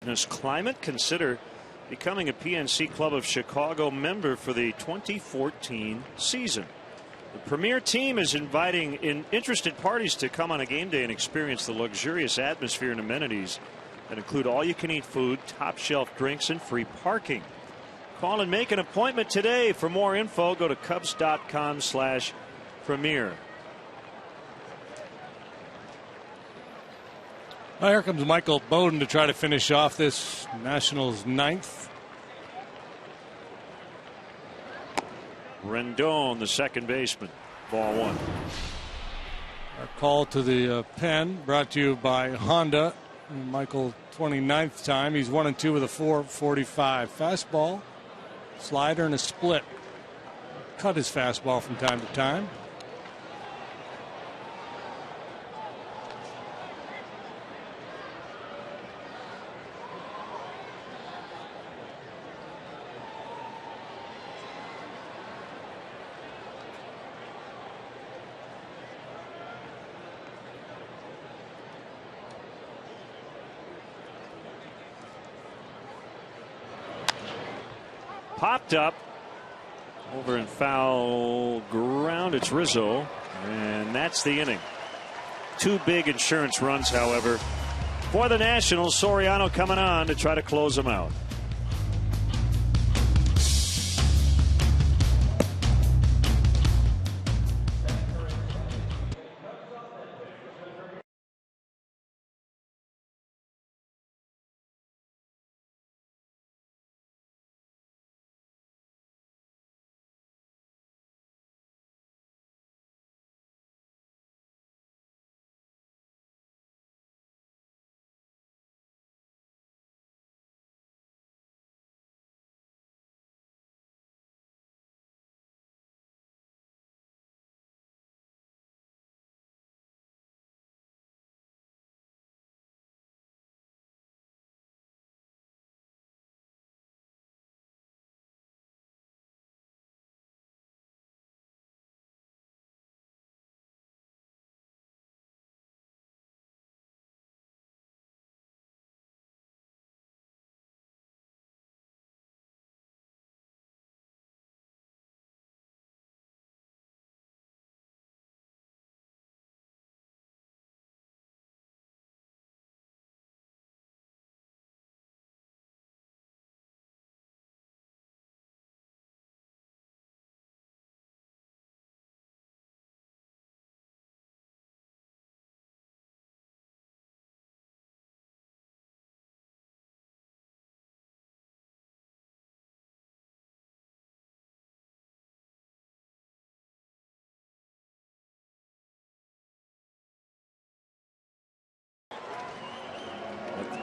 In this climate, consider becoming a PNC Club of Chicago member for the 2014 season. The Premier team is inviting interested parties to come on a game day and experience the luxurious atmosphere and amenities that include all-you-can-eat food, top-shelf drinks, and free parking. Call and make an appointment today. For more info, go to Cubs.com/Premier. Well, here comes Michael Bowden to try to finish off this Nationals' 9th. Rendon, the second baseman. Ball 1. Our call to the pen brought to you by Honda. Michael, 29th time. He's 1-2 with a 4.45 fastball, slider, and a split. Cut his fastball from time to time. Popped up over in foul ground. It's Rizzo, and that's the inning. 2 big insurance runs, however, for the Nationals. Soriano coming on to try to close them out.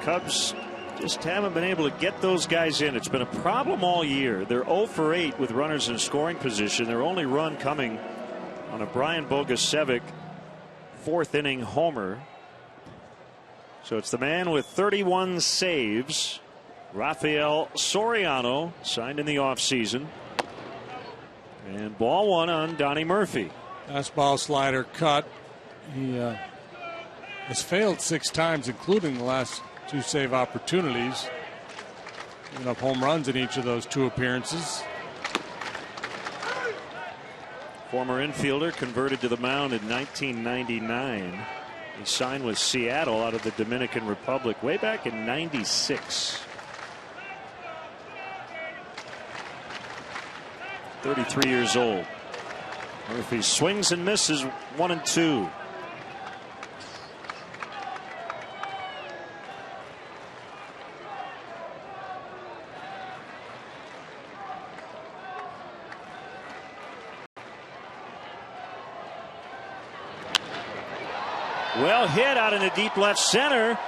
Cubs just haven't been able to get those guys in. It's been a problem all year. They're 0 for 8 with runners in scoring position. Their only run coming on a Brian Bogusevic 4th inning homer. So it's the man with 31 saves, Rafael Soriano, signed in the offseason. And ball 1 on Donnie Murphy. Fastball, slider, cut. He has failed 6 times, including the last 2 save opportunities. Giving up home runs in each of those 2 appearances. Former infielder, converted to the mound in 1999. He signed with Seattle out of the Dominican Republic way back in '96. 33 years old. Murphy swings and misses, 1-2. Well hit out in the deep left center.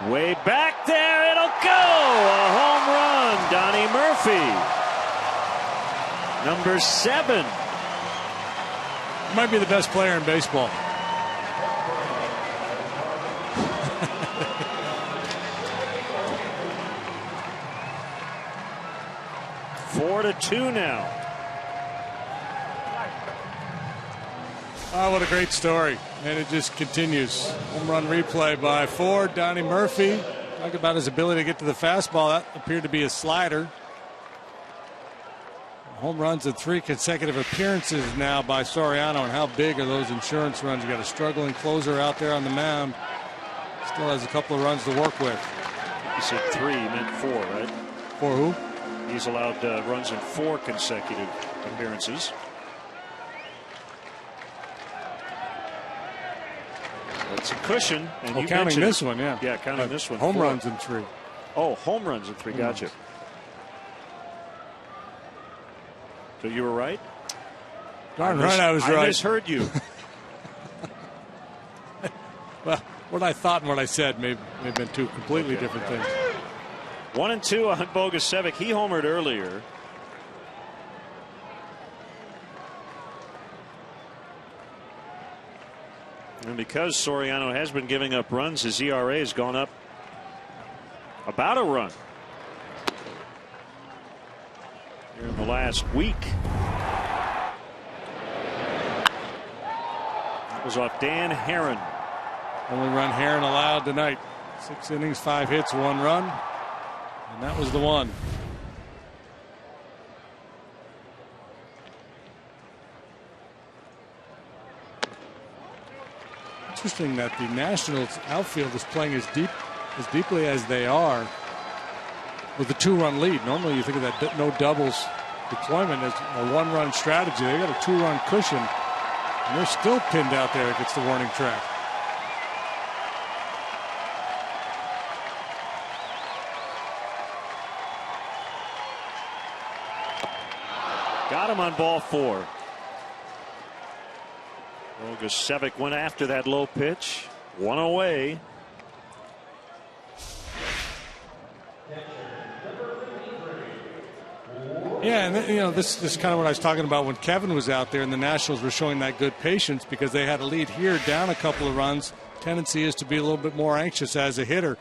Way back there, it'll go. A home run, Donnie Murphy. Number 7. Might be the best player in baseball. Four to 2 now. Oh, what a great story. And it just continues. Home run replay by Ford. Donnie Murphy. Talk about his ability to get to the fastball. That appeared to be a slider. Home runs in 3 consecutive appearances now by Soriano, and how big are those insurance runs? You got a struggling closer out there on the mound. Still has a couple of runs to work with. You said 3, you meant 4, right? For who? He's allowed runs in 4 consecutive appearances. That's a cushion. And you counting mentioned this one, yeah. Yeah, counting this one. Home 4. runs in 3. Oh, home runs in 3. Gotcha. So you were right? Darn right I was right. I misheard you. Well, what I thought and what I said may have been 2 completely different things. 1-2 on Bogusevic. He homered earlier. And because Soriano has been giving up runs, his ERA has gone up about a run here in the last week. That was off Dan Herron. Only run Herron allowed tonight. 6 innings, 5 hits, 1 run. And that was the one. Interesting that the Nationals outfield is playing as deeply as they are with a 2-run lead. Normally you think of that no doubles deployment as a 1-run strategy. They got a 2-run cushion, and they're still pinned out there against the warning track. Got him on ball 4. Bogusevic went after that low pitch. 1 away. Yeah, and this is kind of what I was talking about when Kevin was out there and the Nationals were showing that good patience because they had a lead here, down a couple of runs. Tendency is to be a little bit more anxious as a hitter.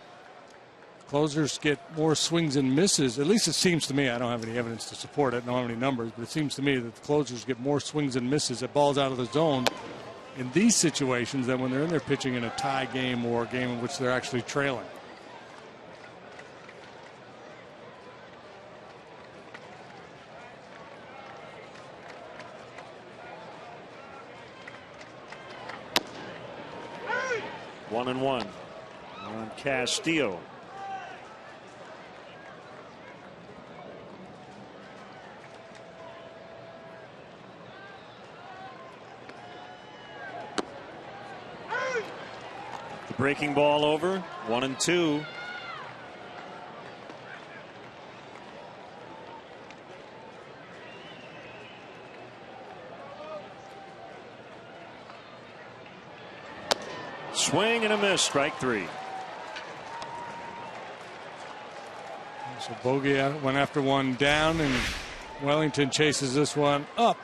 Closers get more swings and misses. At least it seems to me. I don't have any evidence to support it. I don't have any numbers, but it seems to me that the closers get more swings and misses at balls out of the zone in these situations than when they're in there pitching in a tie game or a game in which they're actually trailing. One and one on Castillo. The breaking ball over. 1-2. Swing and a miss. Strike 3. So Bogey went after one down, and Wellington chases this one up.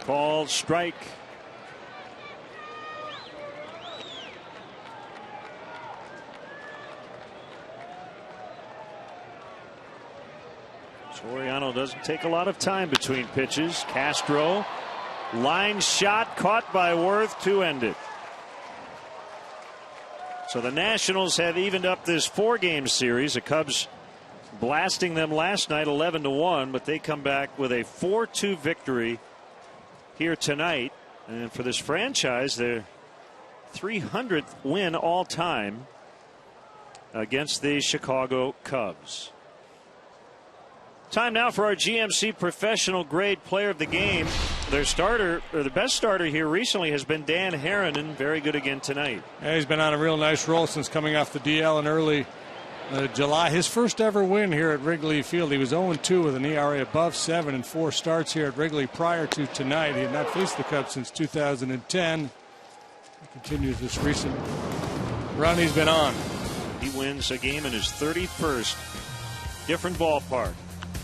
Called strike. Soriano doesn't take a lot of time between pitches. Castro, line shot caught by Worth to end it. So the Nationals have evened up this 4-game series. The Cubs blasting them last night 11-1, but they come back with a 4-2 victory here tonight, and for this franchise, their 300th win all time against the Chicago Cubs. Time now for our GMC Professional Grade Player of the Game. Their starter, or the best starter here recently, has been Dan Herron, and very good again tonight. Yeah, he's been on a real nice roll since coming off the DL in early July. His first ever win here at Wrigley Field. He was 0-2 with an ERA above 7 in 4 starts here at Wrigley prior to tonight. He had not faced the Cubs since 2010. He continues this recent run he's been on. He wins a game in his 31st. Different ballpark.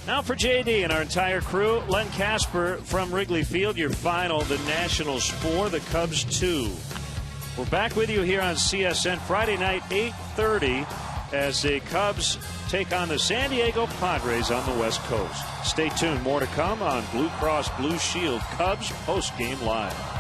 Now for JD and our entire crew. Len Casper from Wrigley Field. Your final, the Nationals 4, the Cubs 2. We're back with you here on CSN Friday night, 8:30. as the Cubs take on the San Diego Padres on the West Coast. Stay tuned. More to come on Blue Cross Blue Shield Cubs postgame live.